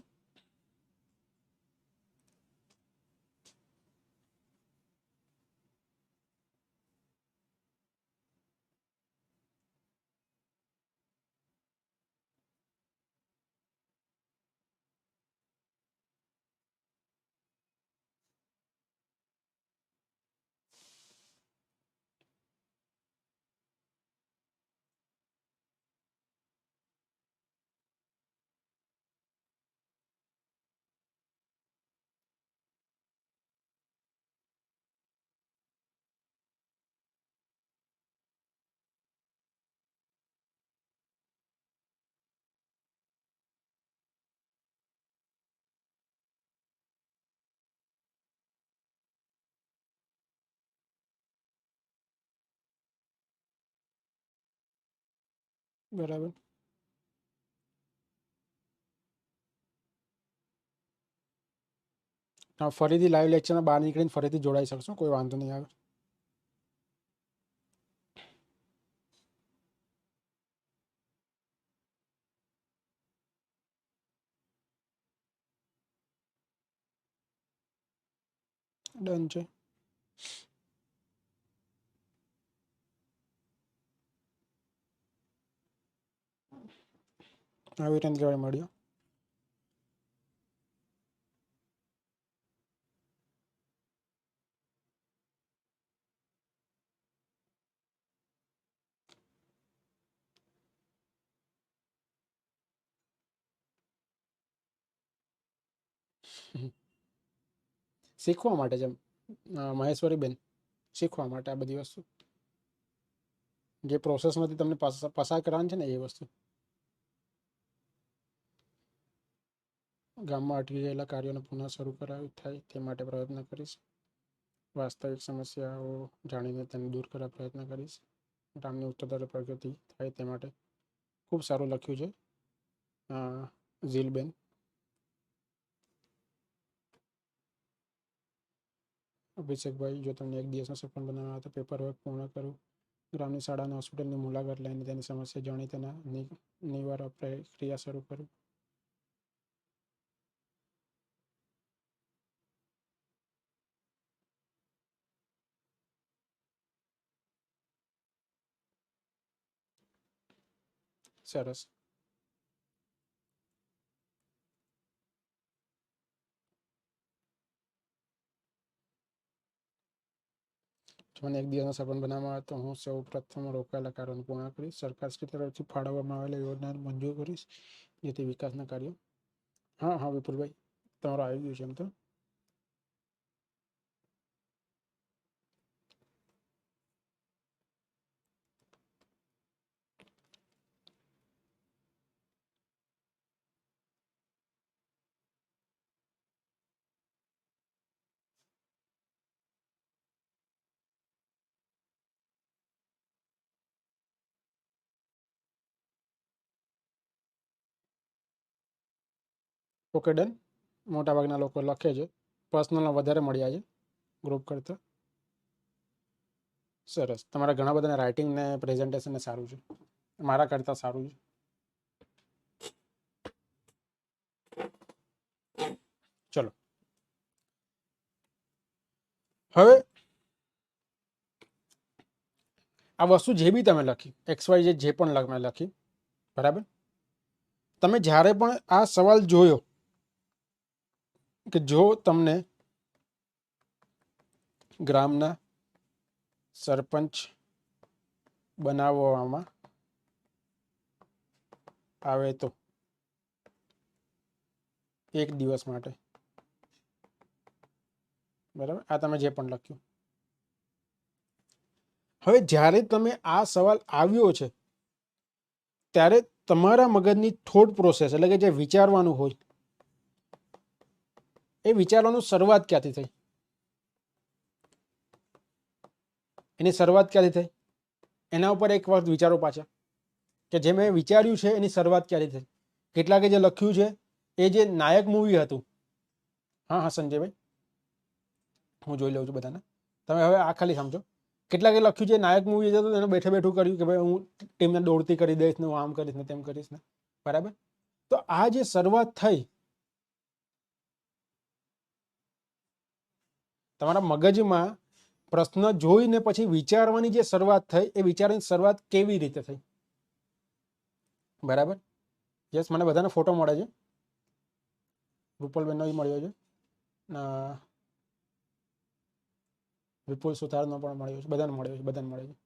બરાબર. ફરીથી લાઈવ લેક્ચરમાં બહાર નીકળીને ફરીથી જોડાઈ શકશો, કોઈ વાંધો નહીં આવે. ડન છે. આવી રીતે કહેવાય મળ્યો. શીખવા માટે છે મહેશ્વરી બેન, શીખવા માટે આ બધી વસ્તુ જે પ્રોસેસમાંથી તમને પસાર કરવાની છે ને એ વસ્તુ. ગામમાં અટકી ગયેલા કાર્યોને પુનઃ શરૂ કરાવી થાય તે માટે પ્રયત્ન કરીશ. વાસ્તવિક સમસ્યાઓ જાણીને તેને દૂર કરવા પ્રયત્ન કરીશ. ગામની ઉચ્ચતર પ્રગતિ થાય તે માટે. ખૂબ સારું લખ્યું છે ઝીલબેન. અભિષેકભાઈ, જો તમને એક દિવસનો સફળ બનાવવા હોય તો પેપર વર્ક પૂર્ણ કરું, ગ્રામની શાળા અને હોસ્પિટલની મુલાકાત લઈને તેની સમસ્યા જાણી તેના નિવારવા પ્રક્રિયા શરૂ કરું. સરસ. મને એક દિવસનો સફળ બનાવવા હોય તો હું સૌ પ્રથમ રોકાયેલા કાર્યોને પૂર્ણ કરીશ. સરકારશ્રી તરફથી ફાળવવામાં આવેલા યોજનાને મંજૂર કરીશ, જેથી વિકાસના કાર્યો. હા હા વિપુલભાઈ, તમારું આવી ગયું છે એમ તો. Okay done. મોટાભાગના લોકો લખે છે, પર્સનલમાં વધારે મળ્યા છે ગ્રુપ કરતાં. સરસ. તમારા ઘણા બધાને રાઇટિંગ ને પ્રેઝન્ટેશનને સારું છે, મારા કરતાં સારું છે. ચલો હવે આ વસ્તુ જે બી તમે લખી, XY જે પણ લખી, બરાબર. તમે જ્યારે પણ આ સવાલ જોયો કે જો તમને ગ્રામના સરપંચ બનાવવામાં આવે તો એક દિવસ માટે, બરાબર, આ તમે જે પણ લખ્યું. હવે જ્યારે તમે આ સવાલ આવ્યો છે ત્યારે તમારા મગજની થોટ પ્રોસેસ, એટલે કે જે વિચારવાનું હોય, એ વિચારવાનું શરૂઆત ક્યાંથી થઈ? એની શરૂઆત ક્યાંથી થઈ એના ઉપર એક વખત વિચારો પાછા, કે જે મેં વિચાર્યું છે એની શરૂઆત ક્યાંથી થઈ. કેટલાકે જે લખ્યું છે એ જે નાયક મૂવી હતું. હા હા સંજયભાઈ, હું જોઈ લઉં છું બધાને. તમે હવે આ ખાલી સમજો, કેટલાકે લખ્યું છે નાયક મૂવી હતું એને બેઠે બેઠું કર્યું કે ભાઈ હું ટીમને દોડતી કરી દઈશ ને, હું આમ કરીશ ને તેમ કરીશ ને, બરાબર. તો આ જે શરૂઆત થઈ તમારા મગજમાં, પ્રશ્ન જોઈને પછી વિચારવાની જે શરૂઆત થઈ, એ વિચારવાની શરૂઆત કેવી રીતે થઈ? બરાબર. યસ, મને બધાને ફોટો મળે છે, રૂપલબેનનો મળ્યો છે, વિપુલ સુથારનો પણ મળ્યો છે, બધાને મળ્યો છે, બધાને મળ્યો છે.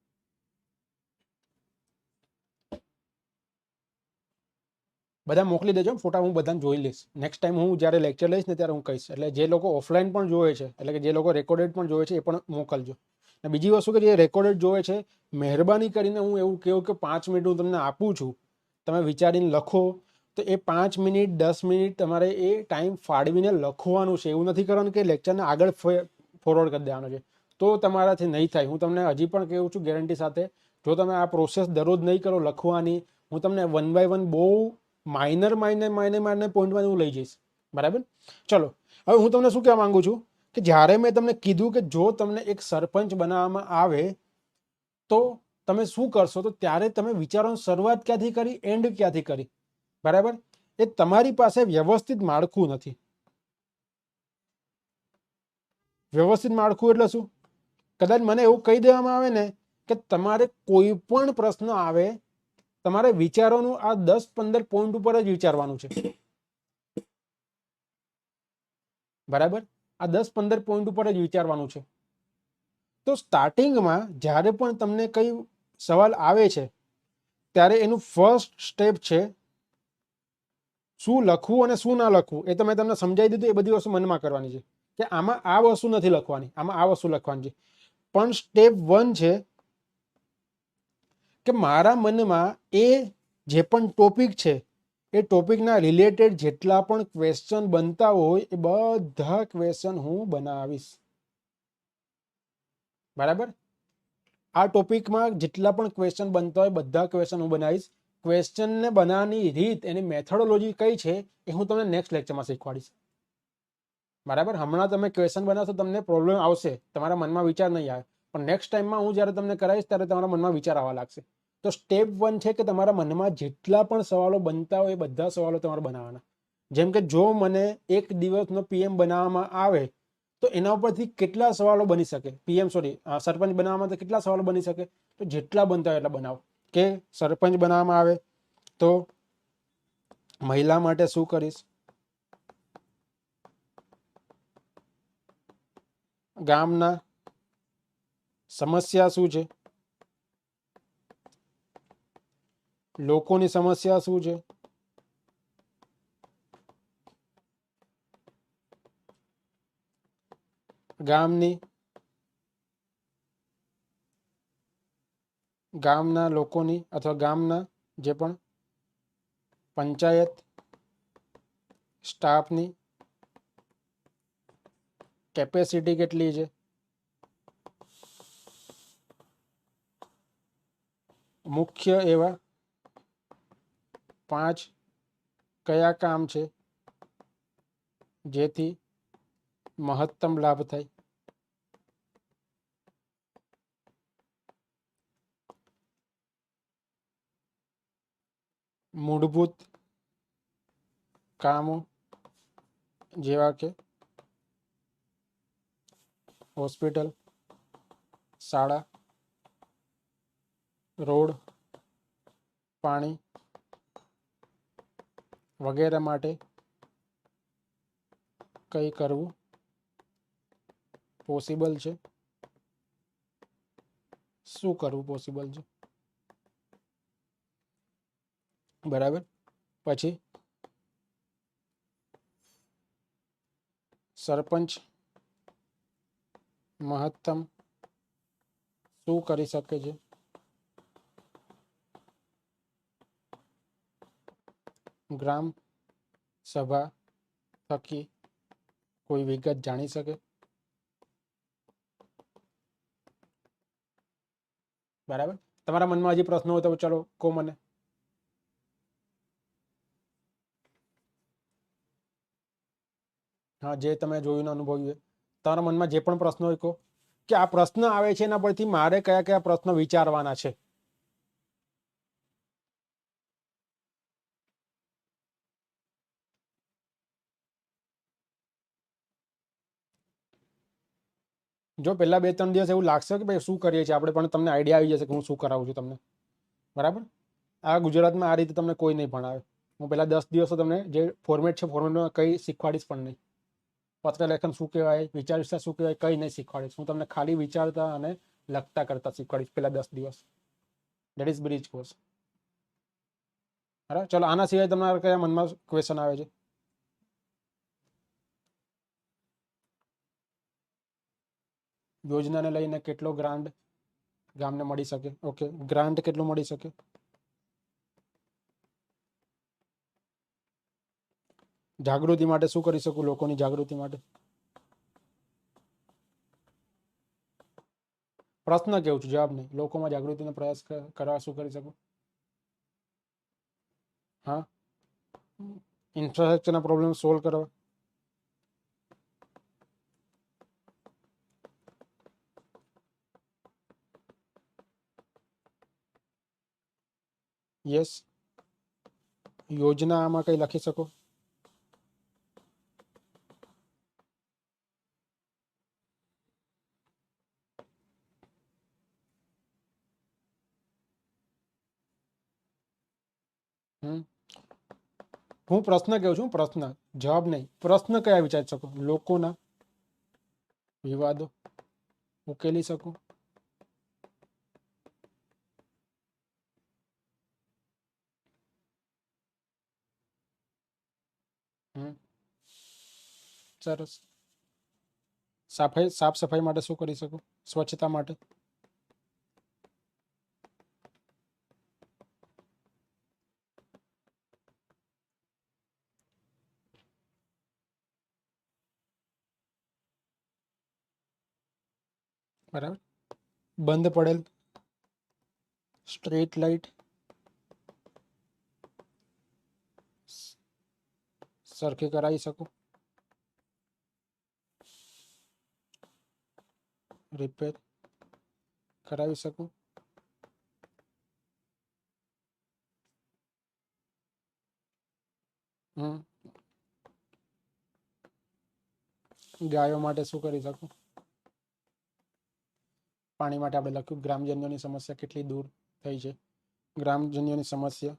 બધા મોકલી દેજો ફોટા, હું બધાને જોઈ લઈશ. નેક્સ્ટ ટાઈમ હું જ્યારે લેક્ચર લઈશ ને ત્યારે હું કહીશ. એટલે જે લોકો ઓફલાઈન પણ જોવે છે, એટલે કે જે લોકો રેકોર્ડેડ પણ જોવે છે, એ પણ મોકલજો. અને બીજી વસ્તુ કે જે રેકોર્ડેડ જોવે છે, મહેરબાની કરીને હું એવું કહું કે 5 મિનિટ હું તમને આપું છું, તમે વિચારીને લખો. તો એ 5 મિનિટ 10 મિનિટ તમારે એ ટાઈમ ફાળવીને લખવાનું છે. એવું નથી કરવાનું કે લેક્ચરને આગળ ફોરવર્ડ કરી દેવાનો છે, તો તમારાથી નહીં થાય. હું તમને હજી પણ કહું છું ગેરંટી સાથે, જો તમે આ પ્રોસેસ દરરોજ નહીં કરો લખવાની, હું તમને 1 બાય 1 બહુ માઇનર પોઈન્ટમાં હું લઈ જઈશ, બરાબર. ચલો, હવે હું તમને શું કહેવા માંગુ છું કે જ્યારે મેં તમને કીધું કે જો તમને એક સરપંચ બનાવવામાં આવે તો તમે શું કરશો, તો ત્યારે તમે વિચારોની શરૂઆત ક્યાંથી કરી, એન્ડ ક્યાંથી કરી, બરાબર. એ તમારી પાસે વ્યવસ્થિત માળખું નથી. વ્યવસ્થિત માળખું એટલે શું? કદાચ મને એવું કહી દેવામાં આવે ને કે તમારે કોઈ પણ પ્રશ્ન આવે, તમારે વિચારોનું આ 10-15 પોઈન્ટ ઉપર જ વિચારવાનું છે, બરાબર. આ 10-15 પોઈન્ટ ઉપર જ વિચારવાનું છે. તો સ્ટાર્ટિંગમાં જ્યારે પણ તમને કઈ સવાલ આવે છે ત્યારે એનું ફર્સ્ટ સ્ટેપ છે શું લખવું અને શું ના લખવું એ તો મેં તમને સમજાવી દીધું. એ બધી વસ્તુ મનમાં કરવાની છે કે આમાં આ વસ્તુ નથી લખવાની, આમાં આ વસ્તુ લખવાની છે. પણ સ્ટેપ 1 છે કે મારા મનમાં એ જે પણ ટોપિક છે એ ટોપિકના રિલેટેડ જેટલા પણ ક્વેશ્ચન બનતા હોય એ બધા ક્વેશ્ચન હું બનાવીશ. બરાબર? આ ટોપિકમાં જેટલા પણ ક્વેશ્ચન બનતા હોય બધા ક્વેશ્ચન હું બનાવીશ. ક્વેશ્ચનને બનાવવાની રીત, એની મેથોડોલોજી કઈ છે એ હું તમને નેક્સ્ટ લેક્ચરમાં શીખવાડીશ. બરાબર? હમણાં તમે ક્વેશ્ચન બનાવશો તમને પ્રોબ્લેમ આવશે, તમારા મનમાં વિચાર નહીં આવે, પણ નેક્સ્ટ ટાઈમમાં હું જ્યારે તમને કરાવીશ ત્યારે તમારા મનમાં વિચાર આવવા લાગશે. તો સ્ટેપ 1 છે કે તમારા મનમાં જેટલા પણ સવાલો બનતા હોય એ બધા સવાલો તમારે બનાવવાના. જેમ કે જો મને એક દિવસનો પીએમ બનાવવામાં આવે તો એના ઉપરથી કેટલા સવાલો બની શકે, સરપંચ બનાવવામાં તો કેટલા સવાલો બની શકે, તો જેટલા બનતા હોય એટલા બનાવો. કે સરપંચ બનાવવામાં આવે તો મહિલા માટે શું કરીશ, ગામના સમસ્યા શું છે, લોકોની સમસ્યા શું છે, ગામના લોકોની અથવા ગામના જે પણ પંચાયત સ્ટાફની કેપેસિટી કેટલી છે, મુખ્ય એવા 5 કયા કામ છે જેથી મહત્તમ લાભ થાય, મૂળભૂત કામો જેવા કે હોસ્પિટલ, શાળા, રોડ, પાણી વગેરે માટે કંઈ કરવું પોસિબલ છે, શું કરવું પોસિબલ છે. બરાબર? પછી સરપંચ મહત્તમ શું કરી શકે છે, ગ્રામ સભા થકી કોઈ વિગત જાણી શકે. બરાબર? તમારા મનમાં હજી પ્રશ્ન હોય તો ચલો કહો મને. હા, જે તમે જોયું અનુભવ્યું, તમારા મનમાં જે પણ પ્રશ્ન હોય કહો, કે આ પ્રશ્ન આવે છે એના પરથી મારે કયા કયા પ્રશ્ન વિચારવાના છે. જો પહેલા 2-3 દિવસ એવું લાગશે કે ભાઈ શું કરીએ છીએ આપણે, પણ તમને આઈડિયા આવી જશે કે હું શું કરાવું છું તમને. બરાબર? આ ગુજરાતમાં આ રીતે તમને કોઈ નહીં ભણાવે. હું પહેલા 10 દિવસો તમને જે ફોર્મેટ છે ફોર્મેટમાં કંઈ શીખવાડીશ પણ નહીં. પત્ર લેખન શું કહેવાય, વિચાર વિસ્તાર શું કહેવાય, કંઈ નહીં શીખવાડીશ. હું તમને ખાલી વિચારતા અને લખતા કરતા શીખવાડીશ પહેલા 10 દિવસ. That is bridge course. બરાબર? ચલો, આના સિવાય તમારા કયા મનમાં ક્વેશ્ચન આવે છે? યોજનાને લઈને કેટલો ગ્રાન્ટ ગામને મળી શકે? ઓકે, ગ્રાન્ટ કેટલો મળી શકે? જાગૃતિ માટે શું કરી શકું, લોકોની જાગૃતિ માટે? પ્રશ્ન કેવું છું, જવાબ નહીં. લોકોમાં જાગૃતિનો પ્રયાસ કરવા શું કરી શકું? હા, ઇન્ફ્રાસ્ટ્રક્ચરના પ્રોબ્લેમ સોલ્વ કરવા. યસ. યોજના આમાં કંઈ લખી શકો? હું પ્રશ્ન કહું છું, પ્રશ્ન, જવાબ નહીં. પ્રશ્ન કયા વિચારી શકો? લોકોના વિવાદો ઉકેલી શકું, સરસ. સાફ સફાઈ માટે શું કરી શકો? સ્વચ્છતા માટે બરાબર. બંધ પડેલ સ્ટ્રીટ લાઇટ સરખી કરાવી શકો, રિપેર કરાવી શકો. ગાયો માટે શું કરી શકો? પાણી માટે આપણે લખ્યું ગ્રામજનોની સમસ્યા કેટલી દૂર થઈ છે. ગ્રામજનોની સમસ્યા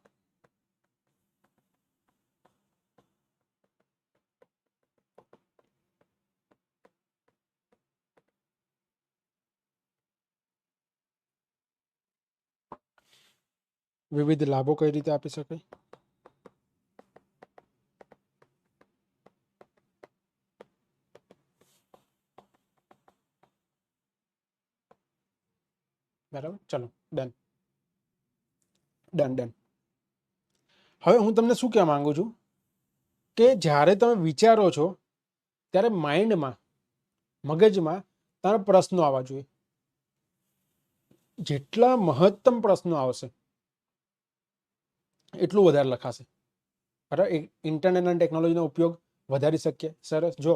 વિવિધ લાભો કઈ રીતે આપી શકાય? બરાબર, ચલો ડન ડન ડન. હવે હું તમને શું કહેવા માંગુ છું કે જ્યારે તમે વિચારો છો ત્યારે માઇન્ડમાં, મગજમાં તમારા પ્રશ્નો આવવા જોઈએ. જેટલા મહત્તમ પ્રશ્નો આવશે એટલું વધારે લખાશે. બરાબર, ઇન્ટરનેટ અને ટેકનોલોજીનો ઉપયોગ વધારી શકીએ. સરસ. જો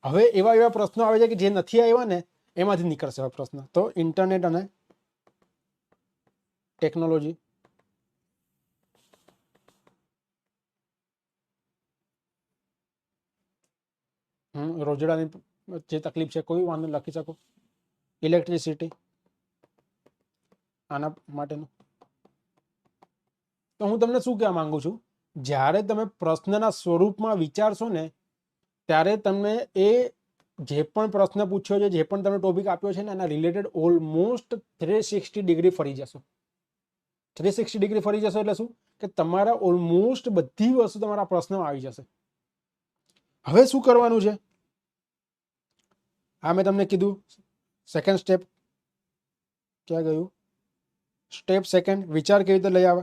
હવે એવા પ્રશ્નો આવે છે કે જે નથી આવ્યા ને એમાંથી નીકળશે એવા પ્રશ્ન. તો ઇન્ટરનેટ અને ટેકનોલોજી રોજડાની જે તકલીફ છે કોઈ વાંધો લખી શકો. ઇલેક્ટ્રિસિટી આના માટેનું. તો હું તમને શું કહેવા માંગુ છું, જ્યારે તમે પ્રશ્નના સ્વરૂપમાં વિચારશો ને ત્યારે તમને એ જે પણ પ્રશ્ન પૂછ્યો છે, જે પણ તમે ટોપિક આપ્યો છે ને એના રિલેટેડ ઓલમોસ્ટ 360 ડિગ્રી ફરી જશો. 360 ડિગ્રી ફરી જશો એટલે શું કે તમારા ઓલમોસ્ટ બધી વસ્તુ તમારા પ્રશ્નમાં આવી જશે. હવે શું કરવાનું છે? આ મેં તમને કીધું સેકન્ડ સ્ટેપ. ક્યાં ગયું? સ્ટેપ સેકન્ડ, વિચાર કેવી રીતે લઈ આવે.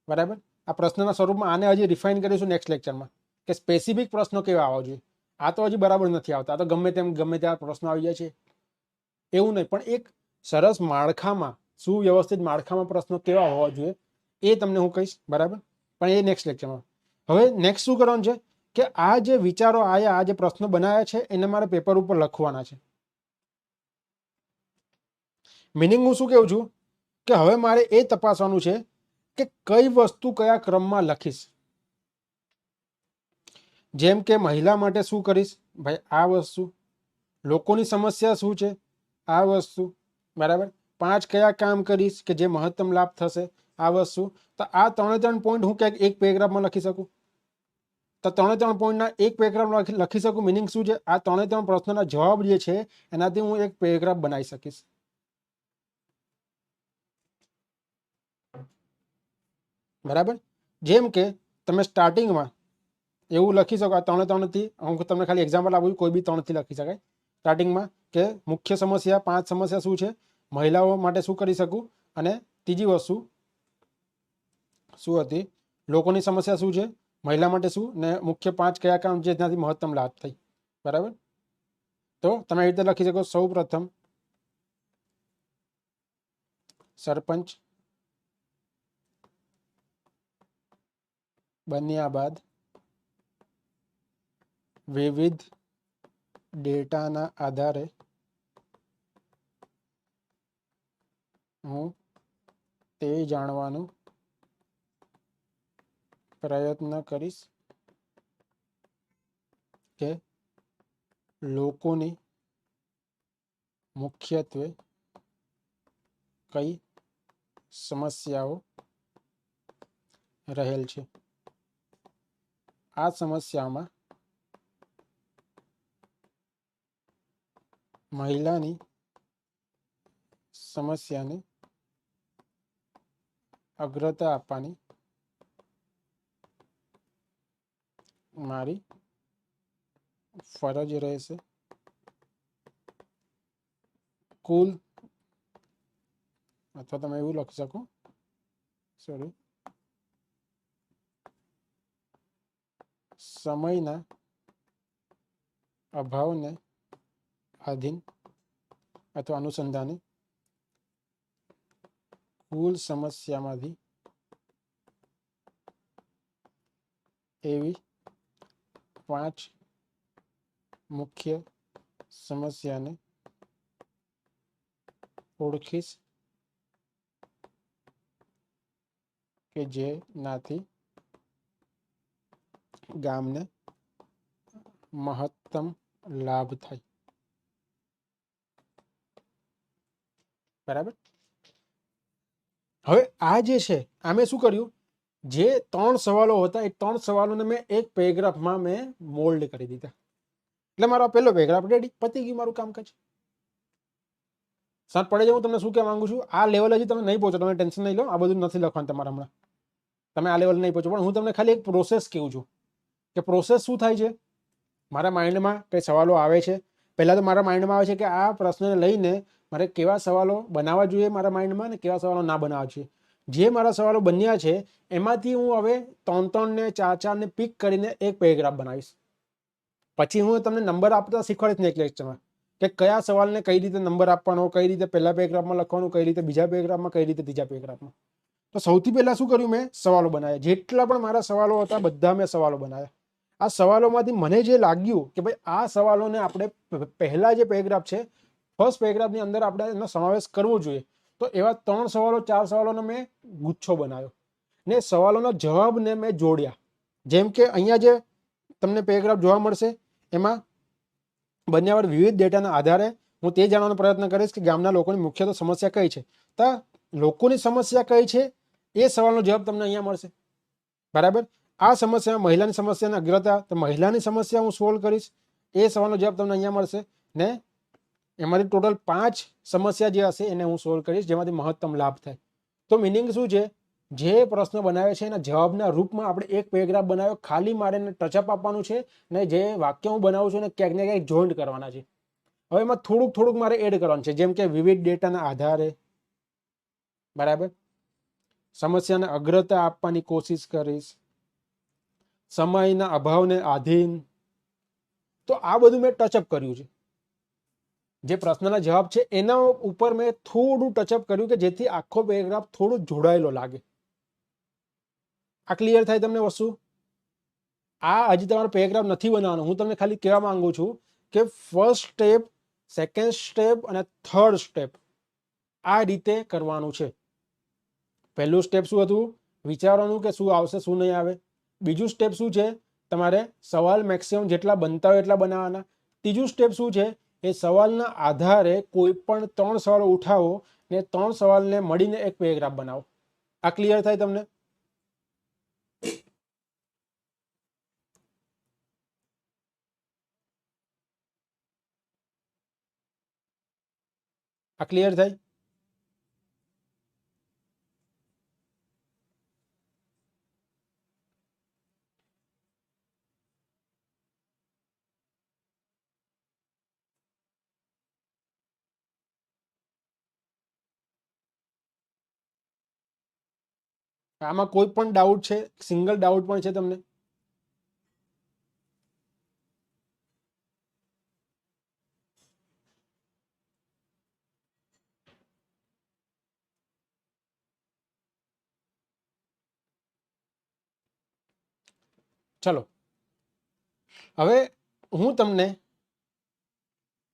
બરાબર. આ પ્રશ્નના સ્વરૂપમાં આને હજી રિફાઇન કરીશું નેક્સ્ટ લેક્ચરમાં કે સ્પેસિફિક પ્રશ્નો કેવા આવવા જોઈએ. આ તો હજી બરાબર નથી આવતા, આ તો ગમે ત્યાં પ્રશ્નો આવી જાય છે એવું નહીં, પણ એક સરસ માળખામાં, સુવ્યવસ્થિત માળખામાં પ્રશ્નો કેવા હોવા જોઈએ એ તમને હું કહીશ. બરાબર, પણ એ નેક્સ્ટ લેક્ચરમાં. હવે નેક્સ્ટ શું કરવાનું છે કે આ જે વિચારો આયા, આ જે પ્રશ્નો બનાવ્યા છે એને મારે પેપર ઉપર લખવાના છે. મિનિંગ હું શું કહું છું કે હવે મારે એ તપાસવાનું છે કે કઈ વસ્તુ કયા ક્રમમાં લખીશ. જેમ કે મહિલા માટે શું કરીશ ભાઈ, આ વસ્તુ. લોકોની સમસ્યા શું છે, આ વસ્તુ. બરાબર. 5 કયા કામ કરીશ કે જે મહત્તમ લાભ થશે, આ વસ્તુ. તો આ 3 પોઈન્ટ હું ક્યાંક એક પેરેગ્રાફમાં લખી શકું. તો 3 પોઈન્ટના એક પેરેગ્રાફ લખી શકું. મિનિંગ શું છે? આ 3 પ્રશ્નોના જવાબ જે છે એનાથી હું એક પેરેગ્રાફ બનાવી શકીશ. બરાબર. જેમ કે તમે સ્ટાર્ટિંગમાં એવું લખી શકો, આ 3 હું તમને ખાલી એક્ઝામ્પલ આપું છું, કોઈ બી 3 લખી શકાય. સ્ટાર્ટિંગમાં કે મુખ્ય સમસ્યા, 5 સમસ્યા શું છે, મહિલાઓ માટે શું કરી શકું, અને ત્રીજી વસ્તુ શું હતી, લોકોની સમસ્યા શું છે, મહિલા માટે શું, ને મુખ્ય 5 કયા કામ જેનાથી મહત્તમ લાભ થઈ. બરાબર. તો તમે એ રીતે લખી શકો. સૌ પ્રથમ સરપંચ બન્યા બાદ વિવિધ ડેટાના આધારે હું તે જાણવાનું પ્રયત્ન કરીશ કે લોકોની મુખ્યત્વે કઈ સમસ્યાઓ રહેલ છે. આ સમસ્યામાં મહિલાની સમસ્યાને અગ્રતા આપવાની મારી ફરજ રહેશે કુલ, અથવા તમે એવું લખી શકો, સોરી, સમયના અભાવને આધીન અથવા અનુસંધાને કુલ સમસ્યામાંથી એવી 5 મુખ્ય સમસ્યાને ઓળખીશ કે જેનાથી ગામને મહત્તમ લાભ થાય. બરાબર. હવે આ જે છે આમે શું કર્યું, જે 3 સવાલો હતા એ 3 સવાલોને મેં એક પેરેગ્રાફમાં મેં મોલ્ડ કરી દીધા. એટલે મારો પહેલો પેરેગ્રાફ રેડી, પતી ગયું મારું કામકાજ. સાત પડે છે. હું તમને શું કહેવા માંગુ છું, આ લેવલ હજી તમે નહીં પહોંચો, તમે ટેન્શન નહીં લો, આ બધું નથી લખવાનું તમારે હમણાં, તમે આ લેવલ નહીં પહોંચો, પણ હું તમને ખાલી એક પ્રોસેસ કહું છું કે પ્રોસેસ શું થાય છે. મારા માઇન્ડમાં કંઈ સવાલો આવે છે, પહેલાં તો મારા માઇન્ડમાં આવે છે કે આ પ્રશ્નને લઈને મારે કેવા સવાલો બનાવવા જોઈએ મારા માઇન્ડમાં ને કેવા સવાલો ના બનાવવા જોઈએ. જે મારા સવાલો બન્યા છે એમાંથી હું હવે 3 ને 4 ને પિક કરીને એક પેરેગ્રાફ બનાવીશ. પછી હું તમને નંબર આપતા શીખવાડીશ ને એક લેક્ચરમાં કે કયા સવાલને કઈ રીતે નંબર આપવાનો, કઈ રીતે પહેલા પેરેગ્રાફમાં લખવાનું, કઈ રીતે બીજા પેરેગ્રાફમાં, કઈ રીતે ત્રીજા પેરેગ્રાફમાં. તો સૌથી પહેલાં શું કર્યું, મેં સવાલો બનાવ્યા. જેટલા પણ મારા સવાલો હતા બધા મેં સવાલો બનાવ્યા. આ સવાલોમાંથી મને જે લાગ્યું કે ભાઈ આ સવાલોને આપણે પહેલા જે પેરેગ્રાફ છે, ફર્સ્ટ પેરેગ્રાફની અંદર આપણે એનો સમાવેશ કરવો જોઈએ, તો એવા 3 સવાલો 4 સવાલોનો મેં ગુચ્છો બનાવ્યો ને સવાલોના જવાબને મેં જોડ્યા. જેમ કે અહીંયા જે તમને પેરેગ્રાફ જોવા મળશે એમાં બન્યાવર વિવિધ ડેટાના આધારે હું તે જાણવાનો પ્રયત્ન કરીશ કે ગામના લોકોની મુખ્યત્વે સમસ્યા કઈ છે. તો લોકોની સમસ્યા કઈ છે એ સવાલનો જવાબ તમને અહીંયા મળશે. બરાબર. આ સમસ્યા મહિલાની સમસ્યાની અગ્રતા, તો મહિલાની સમસ્યા હું સોલ્વ કરીશ, એ સવાલનો જવાબ તમને અહીંયા મળશે ને એમાંથી ટોટલ 5 સમસ્યા જે હશે એને હું સોલ્વ કરીશ જેમાંથી મહત્તમ લાભ થાય. તો મિનિંગ શું છે, જે પ્રશ્ન બનાવે છે એના જવાબના રૂપમાં આપણે એક પેરેગ્રાફ બનાવ્યો, ખાલી મારે એને ટચઅપ આપવાનું છે ને જે વાક્ય હું બનાવું છું એને ક્યાંક ને ક્યાંક જોઈન્ટ કરવાના છે. હવે એમાં થોડુંક મારે એડ કરવાનું છે, જેમ કે વિવિધ ડેટાના આધારે, બરાબર, સમસ્યાને અગ્રતા આપવાની કોશિશ કરીશ, સમયના અભાવને આધીન. તો આ બધું મેં ટચઅપ કર્યું છે. જે પ્રશ્નના જવાબ છે એના ઉપર મેં થોડું ટચઅપ કર્યું કે જેથી આખો પેરેગ્રાફ થોડું જોડાયેલો લાગે. આ ક્લિયર થાય તમને વસ્તુ? આ હજી તમારો પેરેગ્રાફ નથી બનાવવાનો, હું તમને ખાલી કહેવા માંગુ છું કે ફર્સ્ટ સ્ટેપ, સેકન્ડ સ્ટેપ અને થર્ડ સ્ટેપ આ રીતે કરવાનું છે. પહેલું સ્ટેપ શું હતું, વિચારવાનું કે શું આવશે શું નહીં આવે. બીજું સ્ટેપ શું છે, તમારે સવાલ મેક્સિમમ જેટલા બનતા હોય એટલા બનાવવાના. ત્રીજું સ્ટેપ શું છે, એ સવાલના આધારે કોઈ પણ 3 સવાલો ઉઠાવો ને 3 સવાલને મળીને એક પેરેગ્રાફ બનાવો. આ ક્લિયર થાય તમને? આ ક્લિયર થાય? આમાં કોઈ પણ ડાઉટ છે? સિંગલ ડાઉટ પણ છે તમને? ચલો, હવે હું તમને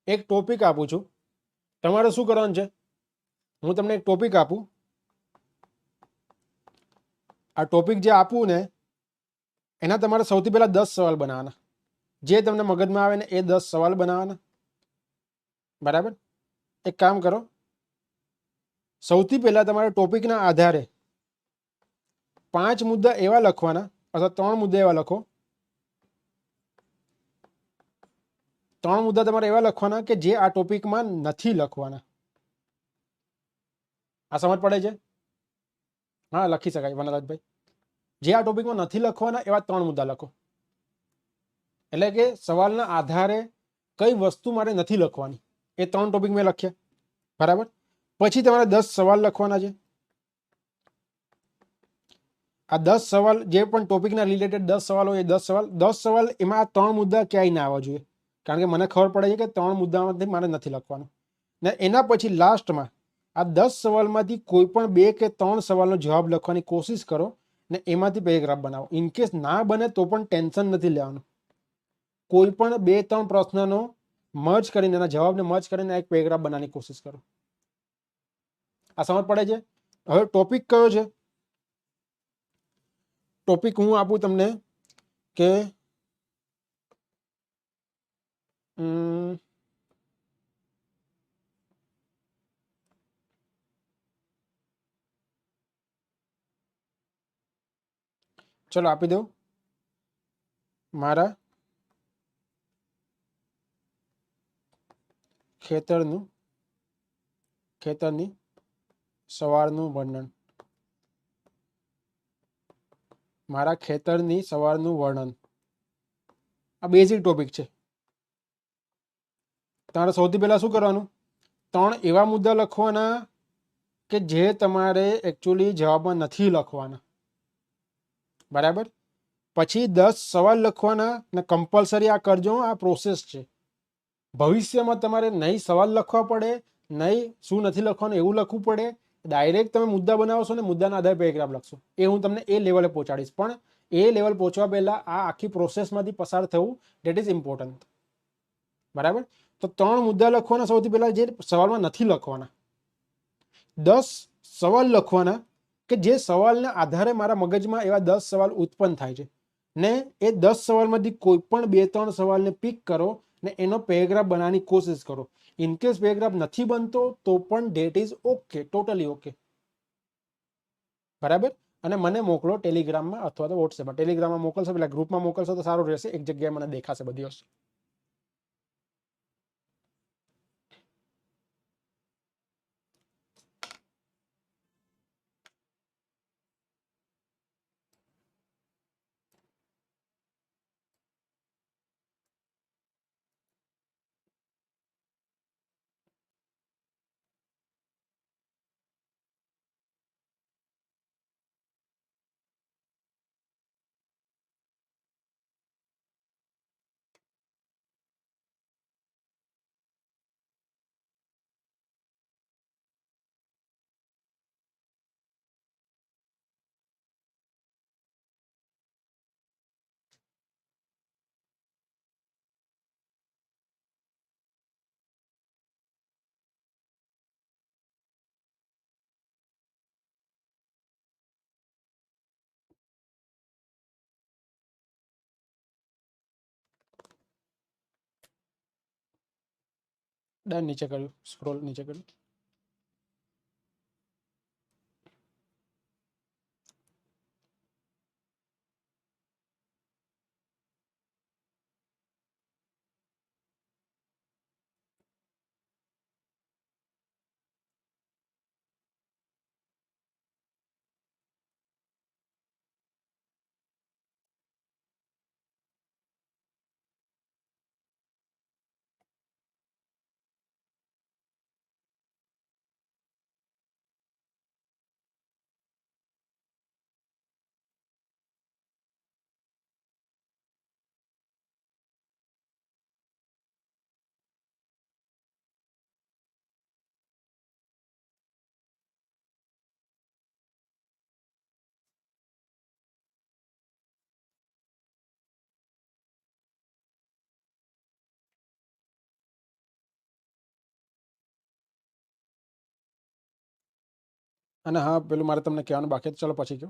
એક ટોપિક આપું છું. તમારે શું કરવાનું છે, હું તમને એક ટોપિક આપું. આ ટોપિક જે આપું ને એના તમારે સૌથી પહેલા 10 સવાલ બનાવવાના. જે તમને મગજમાં આવે ને એ 10 સવાલ બનાવવાના. બરાબર. એક કામ કરો, સૌથી પહેલા તમારે ટોપિકના આધારે 5 મુદ્દા એવા લખવાના, અથવા 3 મુદ્દા એવા લખો. 3 મુદ્દા તમારે એવા લખવાના કે જે આ ટોપિકમાં નથી લખવાના. આ સમજ પડે છે? હા, લખી શકાય વનરાજભાઈ. જે આ ટોપિકમાં નથી લખવાના એવા 3 મુદ્દા લખો. એટલે કે સવાલના આધારે કઈ વસ્તુ મારે નથી લખવાની, એ 3 ટોપિક મેં લખ્યા, બરાબર. પછી તમારે 10 સવાલ લખવાના છે. આ 10 સવાલ જે પણ ટોપિકના રિલેટેડ 10 સવાલ હોય એ 10 સવાલ એમાં આ 3 મુદ્દા ક્યાંય ના આવવા જોઈએ, કારણ કે મને ખબર પડે છે કે 3 મુદ્દામાંથી મારે નથી લખવાનું. ને એના પછી લાસ્ટમાં આ 10 સવાલમાંથી કોઈ પણ 2 કે 3 સવાલનો જવાબ લખવાની કોશિશ કરો ને એમાંથી પેરેગ્રાફ બનાવો. ઇનકેસ ના બને તો પણ ટેન્શન નથી લેવાનું. કોઈ પણ 2-3 પ્રશ્નનો મર્જ કરીને, એના જવાબને મર્જ કરીને એક પેરેગ્રાફ બનાવવાની કોશિશ કરો. આ સમજ પડે છે? હવે ટોપિક કયો છે? ટોપિક હું આપું તમને કે ચલો આપી દઉં. મારા ખેતરની સવારનું વર્ણન. મારા ખેતરની સવારનું વર્ણન. આ બેઝિક ટોપિક છે. તમારે સૌથી પહેલા શું કરવાનું? 3 એવા મુદ્દા લખવાના કે જે તમારે એકચ્યુઅલી જવાબમાં નથી લખવાના, બરાબર. પછી 10 સવાલ લખવાના ને કમ્પલસરી આ કરજો. આ પ્રોસેસ છે. ભવિષ્યમાં તમારે નહીં સવાલ લખવા પડે, નહીં શું નથી લખવાનું એવું લખવું પડે. ડાયરેક્ટ તમે મુદ્દા બનાવશો ને મુદ્દાના આધારે પેરેગ્રાફ લખશો. એ હું તમને એ લેવલે પહોંચાડીશ, પણ એ લેવલ પહોંચવા પહેલા આ આખી પ્રોસેસમાંથી પસાર થવું ડેટ ઇઝ ઇમ્પોર્ટન્ટ, બરાબર. તો 3 મુદ્દા લખવાના સૌથી પહેલા, જે સવાલમાં નથી લખવાના. 10 સવાલ લખવાના કે જે સવાલના આધારે મારા મગજમાં એવા 10 સવાલ ઉત્પન્ન થાય છે, ને એ 10 સવાલમાંથી કોઈ પણ 2-3 સવાલને પિક કરો ને એનો પેરેગ્રાફ બનાવવાની કોશિશ કરો. ઇનકેસ પેરેગ્રાફ નથી બનતો તો પણ that is okay, totally okay, બરાબર. અને મને મોકલો ટેલિગ્રામમાં અથવા તો વોટ્સએપમાં. ટેલિગ્રામમાં મોકલશો, પેલા ગ્રુપમાં મોકલશો તો સારું રહેશે, એક જગ્યાએ મને દેખાશે બધી વસ્તુ. ડન. નીચે કર્યું, સ્ક્રોલ નીચે કર્યું. અને હા, પેલું મારે તમને કહેવાનું બાકી હતું, ચલો પછી કહો.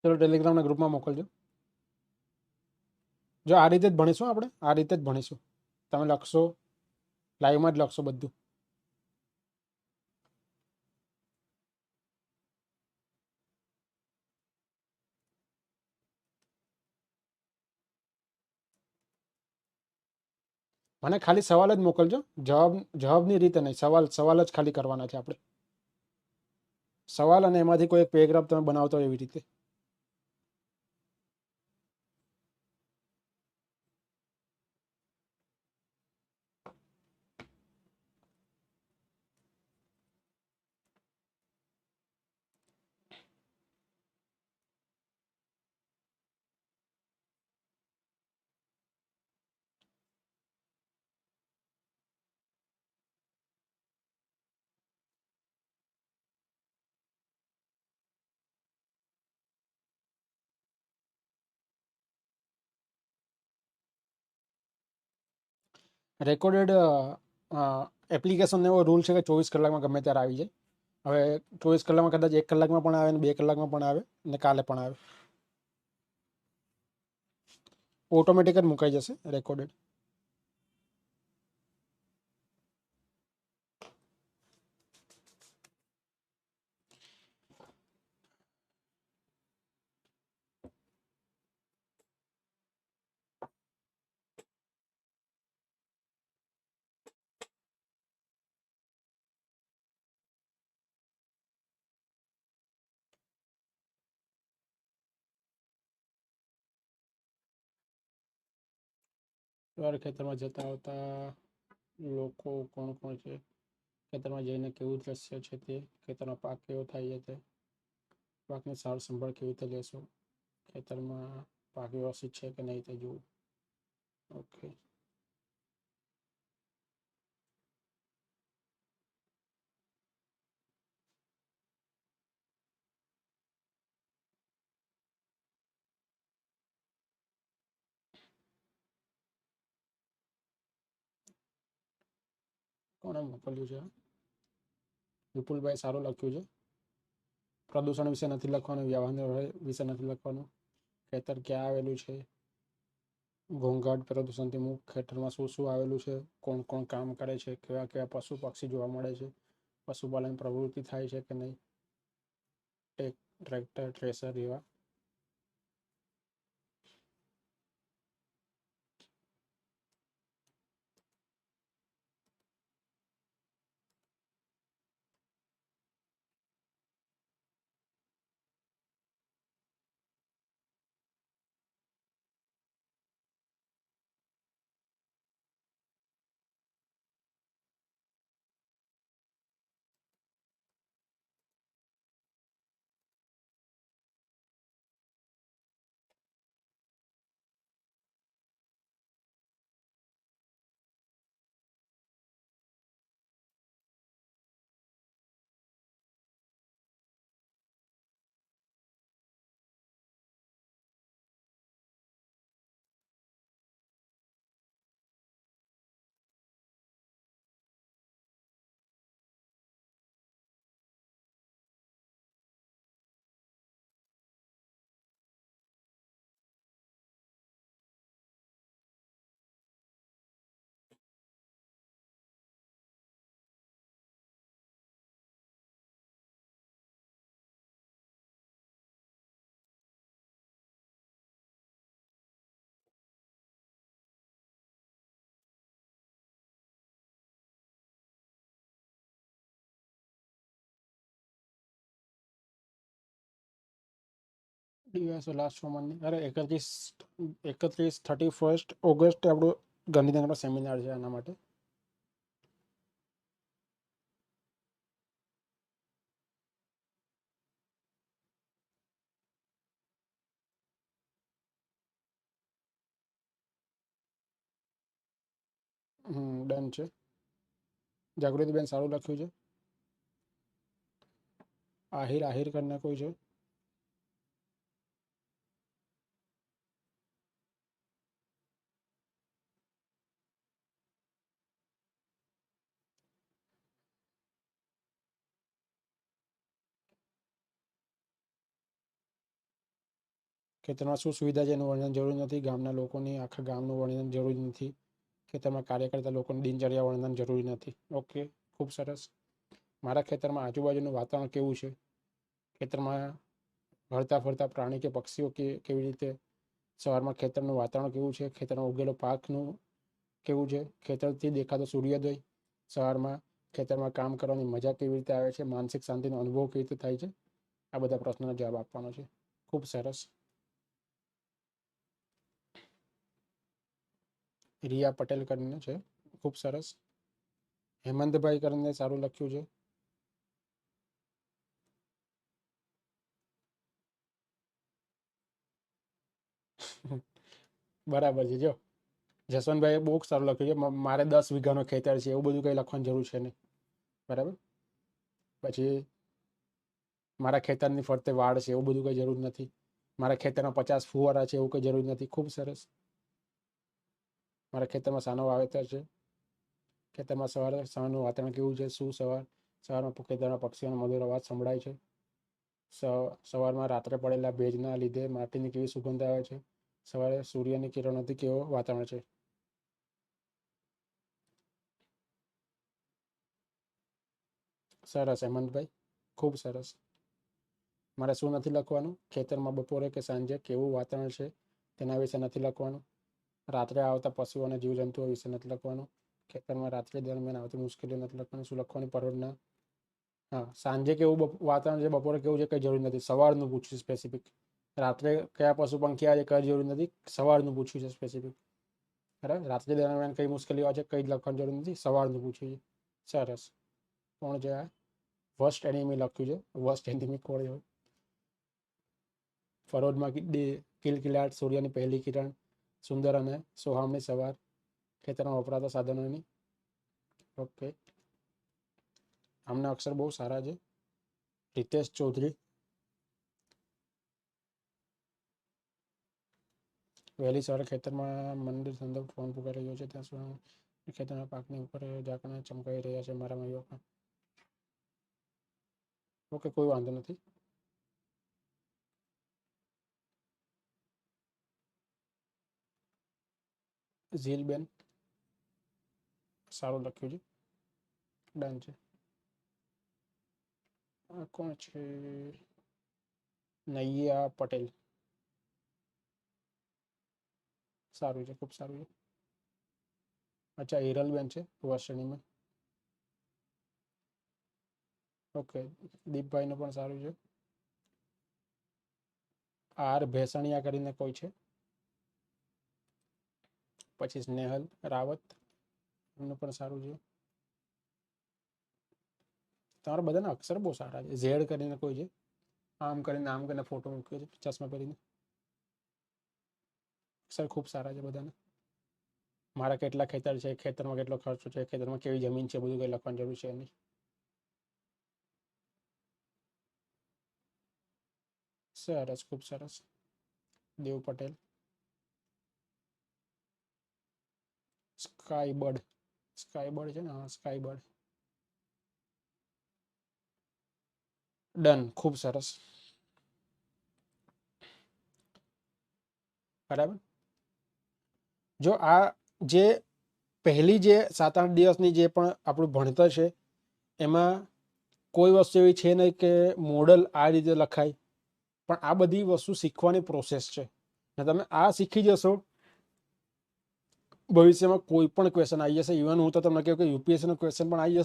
ચલો ટેલિગ્રામના ગ્રુપમાં મોકલજો. જો આ રીતે જ ભણીશું, આપણે આ રીતે જ ભણીશું. તમે લખશો, લાઈવમાં જ લખશો બધું. મને ખાલી સવાલ જ મોકલજો, જવાબની રીતે નહીં, સવાલ જ ખાલી કરવાના છે આપણે. સવાલ અને એમાંથી કોઈ એક પેરેગ્રાફ તમે બનાવતો હોય એવી રીતે. રેકોર્ડેડ એપ્લિકેશન એવો રૂલ છે કે 24 કલાકમાં ગમે ત્યારે આવી જાય. હવે 24 કલાકમાં કદાચ 1 કલાકમાં પણ આવે ને 2 કલાકમાં પણ આવે ને કાલે પણ આવે. ઓટોમેટિક જ મુકાઈ જશે રેકોર્ડેડ. ખેતરમાં જતા આવતા લોકો કોણ કોણ છે? ખેતરમાં જઈને કેવું દ્રશ્ય છે તે, ખેતરનો પાક કેવો થાય છે તે, પાકની સાર સંભાળ કેવી રીતે લેશો, ખેતરમાં પાક વ્યવસ્થિત છે કે નહીં તે જોવું. ઓકે. કોણે મોકલ્યું છે? વિપુલભાઈ સારું લખ્યું છે. પ્રદૂષણ વિશે નથી લખવાનું, વ્યવહાર વિશે નથી લખવાનું, ખેતર ક્યાં આવેલું છે, ઘોંઘાટ પ્રદૂષણથી મુક્ત ખેતરમાં શું શું આવેલું છે, કોણ કોણ કામ કરે છે, કેવા કેવા પશુ પક્ષી જોવા મળે છે, પશુપાલન પ્રવૃત્તિ થાય છે કે નહીં, ટ્રેક્ટર થ્રેસર એવા. દિવસો લાસ્ટ સોમવારની, અરે 31 ઓગસ્ટ આપણું ગાંધીનગરનો સેમિનાર છે એના માટે. ડન છે. જાગૃતિબેન સારું લખ્યું છે. આહિર કરીને કોઈ છે. ખેતરમાં શું સુવિધા છે એનું વર્ણન જરૂરી નથી. ગામના લોકોની આખા ગામનું વર્ણન જરૂરી નથી. ખેતરમાં કાર્ય કરતા લોકોની દિનચર્યા વર્ણન જરૂરી નથી. ઓકે, ખૂબ સરસ. મારા ખેતરમાં આજુબાજુનું વાતાવરણ કેવું છે, ખેતરમાં હરતા ફરતા પ્રાણી કે પક્ષીઓ કેવી રીતે, સવારમાં ખેતરનું વાતાવરણ કેવું છે, ખેતરમાં ઉગેલો પાકનું કેવું છે, ખેતરથી દેખાતો સૂર્યોદય, સવારમાં ખેતરમાં કામ કરવાની મજા કેવી રીતે આવે છે, માનસિક શાંતિનો અનુભવ કેવી રીતે થાય છે, આ બધા પ્રશ્નોનો જવાબ આપવાનો છે. ખૂબ સરસ. રિયા પટેલ કરીને છે, ખૂબ સરસ. હેમંતભાઈ કરીને સારું લખ્યું છે. બરાબર છે. જો જસવંતભાઈએ બહુ સારું લખ્યું છે. મારે 10 વીઘાનો ખેતર છે એવું બધું કંઈ લખવાની જરૂર છે નહીં. બરાબર. પછી મારા ખેતરની ફરતે વાડ છે એવું બધું કંઈ જરૂર નથી. મારા ખેતરમાં 50 ફુવારા છે એવું કંઈ જરૂર નથી. ખૂબ સરસ. મારા ખેતરમાં સાનો વાવેતર છે, ખેતરમાં સવારનું વાતાવરણ કેવું છે, શું સવારમાં ખેતરમાં પક્ષીઓનો મધુર અવાજ સંભળાય છે, સવારમાં રાત્રે પડેલા ભેજના લીધે માટીની કેવી સુગંધ આવે છે, સવારે સૂર્યની કિરણોથી કેવો વાતાવરણ છે. સરસ હેમંતભાઈ, ખૂબ સરસ. મારે શું નથી લખવાનું, ખેતરમાં બપોરે કે સાંજે કેવું વાતાવરણ છે તેના વિશે નથી લખવાનું, રાત્રે આવતા પશુઓ અને જીવજંતુઓ વિશે નથી લખવાનું, ખેતરમાં રાત્રિ દરમિયાન આવતી મુશ્કેલીઓ નથી લખવાની, શું લખવાની પરોઢના. હા, સાંજે કેવું વાતાવરણ છે, બપોરે કેવું છે કંઈ જરૂર નથી. સવારનું પૂછ્યું સ્પેસિફિક. રાત્રે કયા પશુ પંખી આવે કઈ જરૂર નથી, સવારનું પૂછ્યું છે સ્પેસિફિક. બરાબર. રાત્રિ દરમિયાન કઈ મુશ્કેલીઓ આવે છે કઈ લખવાની જરૂર નથી, સવારનું પૂછ્યું છે. સરસ. કોણ છે આ? વર્સ્ટ એનિમી લખ્યું છે. વર્સ્ટ એનિમી કોણ હોય? ફરોડમાં કિલકિલાટ, સૂર્યની પહેલી કિરણ, સુંદર અને સોહામણી સવાર, ખેતરમાં વપરાતા સાધનોની. ઓકે, આમના અક્ષર બહુ સારા છે. રિતેશ ચૌધરી. વહેલી સવારે ખેતરમાં મંદિર સંદર્ભ ફોન પુકારી રહ્યો છે, ત્યાં સુધી ખેતરના પાકની ઉપર ઝાકણા ચમકાઈ રહ્યા છે. મારા યુવક. ઓકે, કોઈ વાંધો નથી. ઝીલબેન સારું લખ્યું છે. ડન છે. આ કોણ છે? નૈયા પટેલ. સારું છે, ખૂબ સારું છે. અચ્છા, હિરલબેન છે વર્ષણીમાં. ઓકે, દીપભાઈનું પણ સારું છે. આર ભેસણિયા કરીને કોઈ છે. પછી સ્નેહલ રાવત, એમનું પણ સારું છે. તમારા બધાના અક્ષર બહુ સારા છે. ઝેડ કરીને કોઈ છે, આમ કરીને ફોટો મૂક્યો છે ચશ્મા પહેરીને. અક્ષર ખૂબ સારા છે બધાના. મારા કેટલા ખેતર છે, ખેતરમાં કેટલો ખર્ચો છે, ખેતરમાં કેવી જમીન છે, બધું કંઈ લખવાની જરૂર છે નહીં. સરસ, ખૂબ સરસ. દેવ પટેલ. સ્કાયબર્ડ. સ્કાયબર્ડ છે ને? હા, સ્કાયબર્ડ. ડન, ખૂબ સરસ. બરાબર. જો આ જે પહેલી જે 7-8 દિવસની જે પણ આપણું ભણતર છે એમાં કોઈ વસ્તુ એવી છે નહીં કે મોડલ આ રીતે લખાય, પણ આ બધી વસ્તુ શીખવાની પ્રોસેસ છે. ને તમે આ શીખી જશો, ભવિષ્યમાં કોઈ પણ ક્વેશ્ચન આવી જશે. ઇવન હું તો તમને કહું કે યુપીએસસીનો ક્વેશ્ચન પણ આવી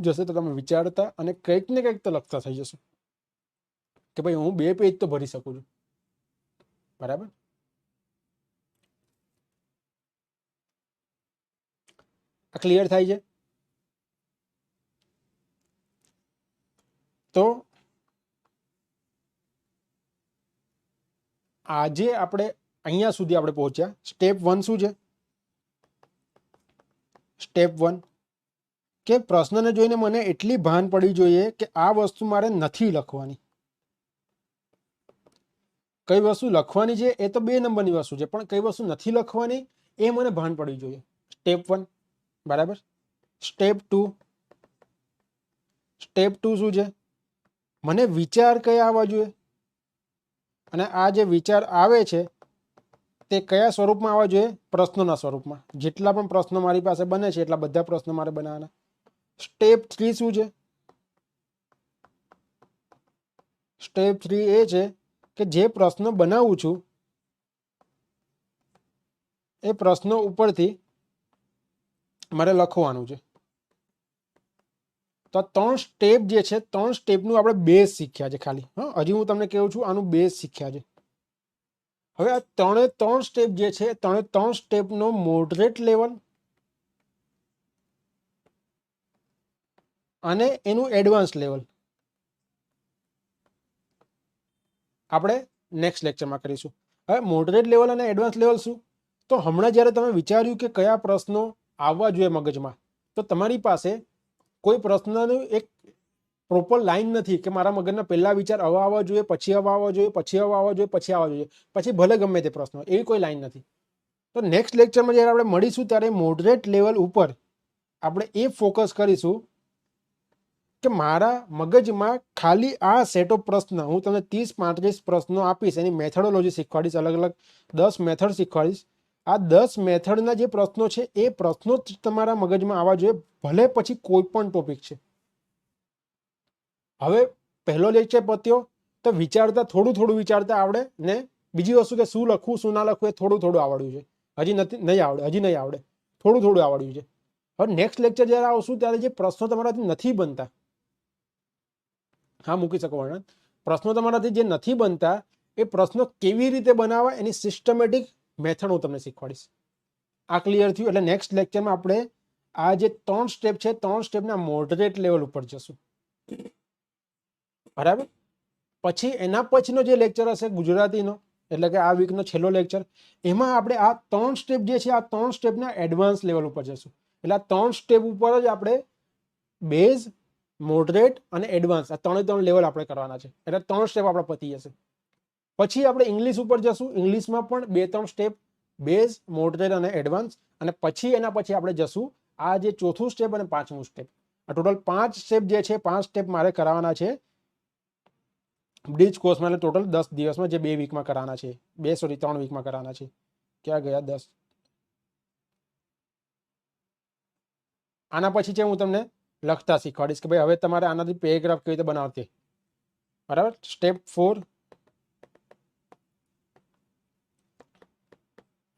જશે તો તમે વિચારતા અને કંઈક ને કંઈક તો લખતા થઈ જશો કે ભાઈ હું 2 પેજ તો ભરી શકું છું. બરાબર. આ ક્લિયર થાય છે? તો આજે આપણે અહીંયા સુધી આપણે પહોંચ્યા. સ્ટેપ 1 શું છે? સ્ટેપ 1 કે પ્રશ્નને જોઈને મને એટલી ભાન પડી જોઈએ કે આ વસ્તુ મારે નથી લખવાની. કઈ વસ્તુ લખવાની છે એ તો 2 નંબરની વસ્તુ છે, પણ કઈ વસ્તુ નથી લખવાની એ મને ભાન પડી જોઈએ. સ્ટેપ 1. બરાબર. સ્ટેપ 2. સ્ટેપ 2 શું છે? મને વિચાર કયા આવવા જોઈએ? અને આ જે વિચાર આવે છે તે કયા સ્વરૂપમાં આવવા જોઈએ? પ્રશ્નોના સ્વરૂપમાં. જેટલા પણ પ્રશ્નો મારી પાસે બને છે એટલા બધા પ્રશ્નો મારે બનાવવાના. સ્ટેપ 3 શું છે? સ્ટેપ 3 એ છે કે જે પ્રશ્ન બનાવું છું એ પ્રશ્નો ઉપરથી મારે લખવાનું છે. તો 3 સ્ટેપ જે છે, 3 સ્ટેપનું આપણે બેઝ શીખ્યા છે ખાલી. હજી હું તમને કહું છું આનું બેઝ શીખ્યા છે. હવે આ 3 સ્ટેપ જે છે, 3 સ્ટેપનો મોડરેટ લેવલ અને એનું એડવાન્સ લેવલ આપણે નેક્સ્ટ લેક્ચરમાં કરીશું. હવે મોડરેટ લેવલ અને એડવાન્સ લેવલ શું? તો હમણાં જ્યારે તમે વિચાર્યું કે કયા પ્રશ્નો આવવા જોઈએ મગજમાં, તો તમારી પાસે કોઈ પ્રશ્નનું એક પ્રોપર લાઈન નથી કે મારા મગજના પહેલા વિચાર આવા આવવા જોઈએ, પછી આવા આવવા જોઈએ, પછી આવા આવવા જોઈએ, પછી આવવા જોઈએ, પછી ભલે ગમે તે પ્રશ્નો, એવી કોઈ લાઈન નથી. તો નેક્સ્ટ લેક્ચરમાં જ્યારે આપણે મળીશું ત્યારે મોડરેટ લેવલ ઉપર આપણે એ ફોકસ કરીશું કે મારા મગજમાં ખાલી આ સેટ ઓફ પ્રશ્ન, હું તમને 30-35 પ્રશ્નો આપીશ, એની મેથડોલોજી શીખવાડીશ, અલગ અલગ 10 મેથડ શીખવાડીશ. આ 10 મેથડના જે પ્રશ્નો છે એ પ્રશ્નો જ તમારા મગજમાં આવવા જોઈએ, ભલે પછી કોઈ પણ ટોપિક છે. હવે પહેલો લેક્ચર પત્યો તો વિચારતા થોડું વિચારતા આવડે, ને બીજી વસ્તુ કે શું લખવું શું ના લખવું એ થોડું આવડ્યું છે. હજી નહીં આવડે, થોડું આવડ્યું છે. હવે નેક્સ્ટ લેક્ચર જ્યારે આવશું ત્યારે જે પ્રશ્નો તમારાથી નથી બનતા, હા મૂકી શકો વર્ણન, પ્રશ્નો તમારાથી જે નથી બનતા એ પ્રશ્નો કેવી રીતે બનાવવા એની સિસ્ટમેટિક મેથડ હું તમને શીખવાડીશ. આ ક્લિયર થયું? એટલે નેક્સ્ટ લેક્ચરમાં આપણે આ જે 3 સ્ટેપ છે, 3 સ્ટેપના મોડરેટ લેવલ ઉપર જશું. બરાબર? પછી એના પછીનો જે લેક્ચર હશે ગુજરાતીનો, એટલે કે આ વીકનો છેલ્લો લેક્ચર, એમાં આપણે આ 3 સ્ટેપ જે છે, આ 3 સ્ટેપના એડવાન્સ લેવલ ઉપર જશું. એટલે આ 3 સ્ટેપ ઉપર જ આપણે બેઝ, મોડરેટ અને એડવાન્સ, આ 3 લેવલ આપણે કરવાના છે. એટલે 3 સ્ટેપ આપણે પતી જશે. પછી આપણે ઇંગ્લિશ ઉપર જશું. ઇંગ્લિશમાં પણ 2-3 સ્ટેપ, બેઝ, મોડરેટ અને એડવાન્સ. અને પછી એના પછી આપણે જશું આ જે ચોથું સ્ટેપ અને 5મું સ્ટેપ. આ ટોટલ 5 સ્ટેપ જે છે, 5 સ્ટેપ મારે કરાવવાના છે બ્રિજ કોર્સમાં. એટલે ટોટલ 10 દિવસમાં, જે 2 વીકમાં કરાવવાના છે, 3 વીકમાં કરાવવાના છે. ક્યાં ગયા 10? આના પછી છે હું તમને લખતા શીખવાડીશ કે ભાઈ હવે તમારે આનાથી પેરેગ્રાફ કેવી રીતે બનાવતી. બરાબર? સ્ટેપ 4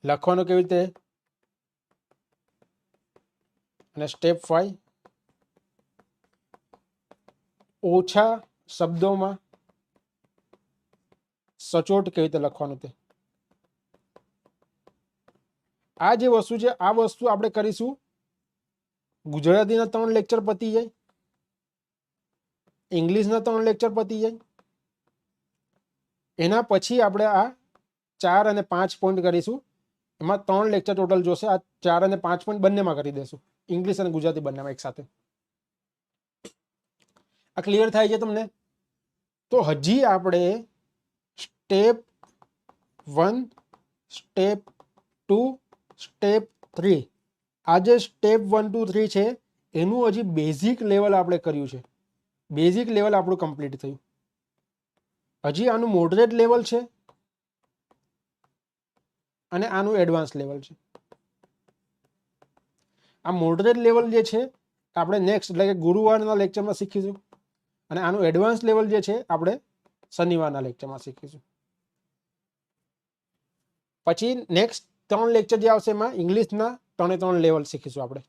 લખવાનું કેવી રીતે, અને સ્ટેપ 5 ઓછા શબ્દોમાં સચોટ કેવી રીતે લખવાનું તે. આ જે વસ્તુ છે, આ વસ્તુ આપણે કરીશું. ગુજરાતીના 3 લેક્ચર પતી જાય, ઇંગ્લિશના 3 લેક્ચર પતી જાય, એના પછી આપણે આ 4 અને 5 પોઈન્ટ કરીશું. એમાં 3 લેક્ચર ટોટલ જોશે. આ 4 અને 5 પોઈન્ટ બંનેમાં કરી દેશું, ઇંગ્લિશ અને ગુજરાતી બંનેમાં એક સાથે. આ ક્લિયર થાય છે તમને? તો હજી આપણે સ્ટેપ 1, સ્ટેપ 2, સ્ટેપ 3, આ જે સ્ટેપ 1, 2, 3 છે એનું હજી બેઝિક લેવલ આપણે કર્યું છે. બેઝિક લેવલ આપણું કમ્પ્લીટ થયું. હજી આનું મોડરેટ લેવલ છે અને આનું એડવાન્સ લેવલ છે. આ મોડરેટ લેવલ જે છે આપણે નેક્સ્ટ, એટલે કે ગુરુવારના લેક્ચરમાં શીખીશું, અને આનું એડવાન્સ લેવલ જે છે આપણે શનિવારના લેક્ચરમાં શીખીશું. પછી નેક્સ્ટ 3 લેક્ચર જે આવશે એમાં ઇંગ્લિશના 3 લેવલ શીખીશું આપણે,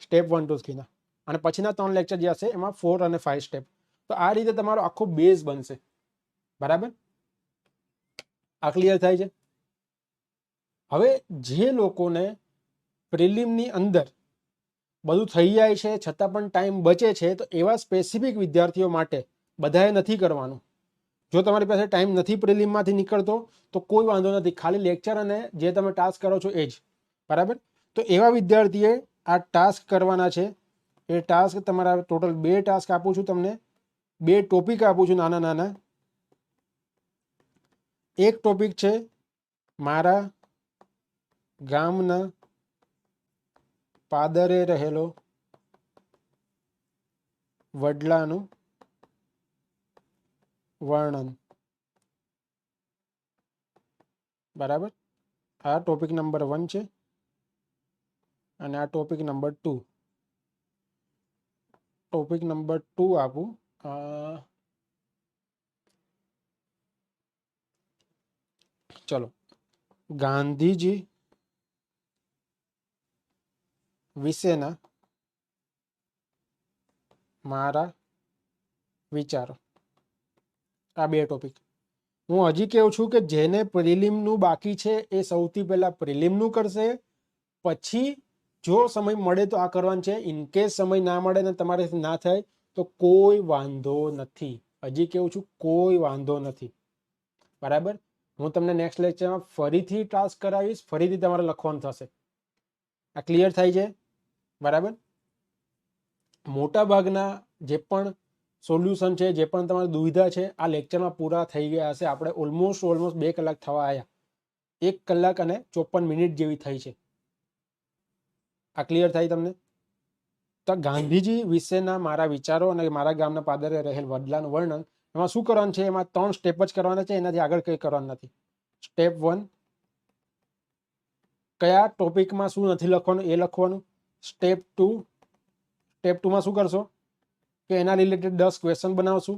સ્ટેપ 1, 2, 3 ના. અને પછીના 3 લેક્ચર જે હશે એમાં 4 અને 5 સ્ટેપ. તો આ રીતે તમારો આખો બેઝ બનશે. બરાબર? આ ક્લિયર થાય છે? હવે જે લોકોને પ્રિલિમની અંદર બધું થઈ જાય છે છતાં પણ ટાઈમ બચે છે, તો એવા સ્પેસિફિક વિદ્યાર્થીઓ માટે બધાએ નથી કરવાનું. જો તમારી પાસે ટાઈમ નથી પ્રિલિમમાંથી નીકળતો તો કોઈ વાંધો નથી, ખાલી લેક્ચર અને જે તમે ટાસ્ક કરો છો એ જ. બરાબર? તો એવા વિદ્યાર્થીએ આ ટાસ્ક કરવાના છે. એ ટાસ્ક તમારા ટોટલ 2 ટાસ્ક આપું છું તમને, 2 ટોપિક આપું છું નાના નાના. એક ટોપિક છે મારા ગામના પાદરે રહેલો વડલાનું વર્ણન. બરાબર. આ ટોપિક નંબર 1 છે અને આ ટોપિક નંબર 2. ટોપિક નંબર 2 આપું. ચલો, ગાંધીજી વિશેના મારા વિચારો. આ બે ટોપિક હું હજી કહું છું કે જેને પ્રિલિમનું બાકી છે એ સૌથી પહેલા પ્રિલિમનું કરશે, પછી જો સમય મળે તો આ કરવાનું છે. ઇનકેસ સમય ના મળે ને તમારે ના થાય તો કોઈ વાંધો નથી. હજી કેવું છું, કોઈ વાંધો નથી. બરાબર. હું તમને નેક્સ્ટ લેક્ચરમાં ફરીથી ટાસ્ક કરાવીશ, ફરીથી તમારે લખવાનું થશે. આ ક્લિયર થાય છે? બરાબર. મોટા ભાગના જે પણ સોલ્યુશન છે, જે પણ તમારી દુવિધા છે, આ લેક્ચરમાં પૂરા થઈ ગયા હશે. આપણે ઓલમોસ્ટ 2 કલાક થવા આવ્યા. 1 કલાક અને 54 મિનિટ જેવી થઈ છે. આ ક્લિયર થાય તમને? તો ગાંધીજી વિશેના મારા વિચારો અને મારા ગામના પાદરે રહેલ વડલાનું વર્ણન, એમાં શું કરવાનું છે? એમાં 3 સ્ટેપ જ કરવાના છે, એનાથી આગળ કંઈ કરવાનું નથી. સ્ટેપ 1, કયા ટોપિકમાં શું નથી લખવાનું એ લખવાનું. સ્ટેપ 2, સ્ટેપ 2માં શું કરશો કે એના રિલેટેડ 10 ક્વેશ્ચન બનાવશું.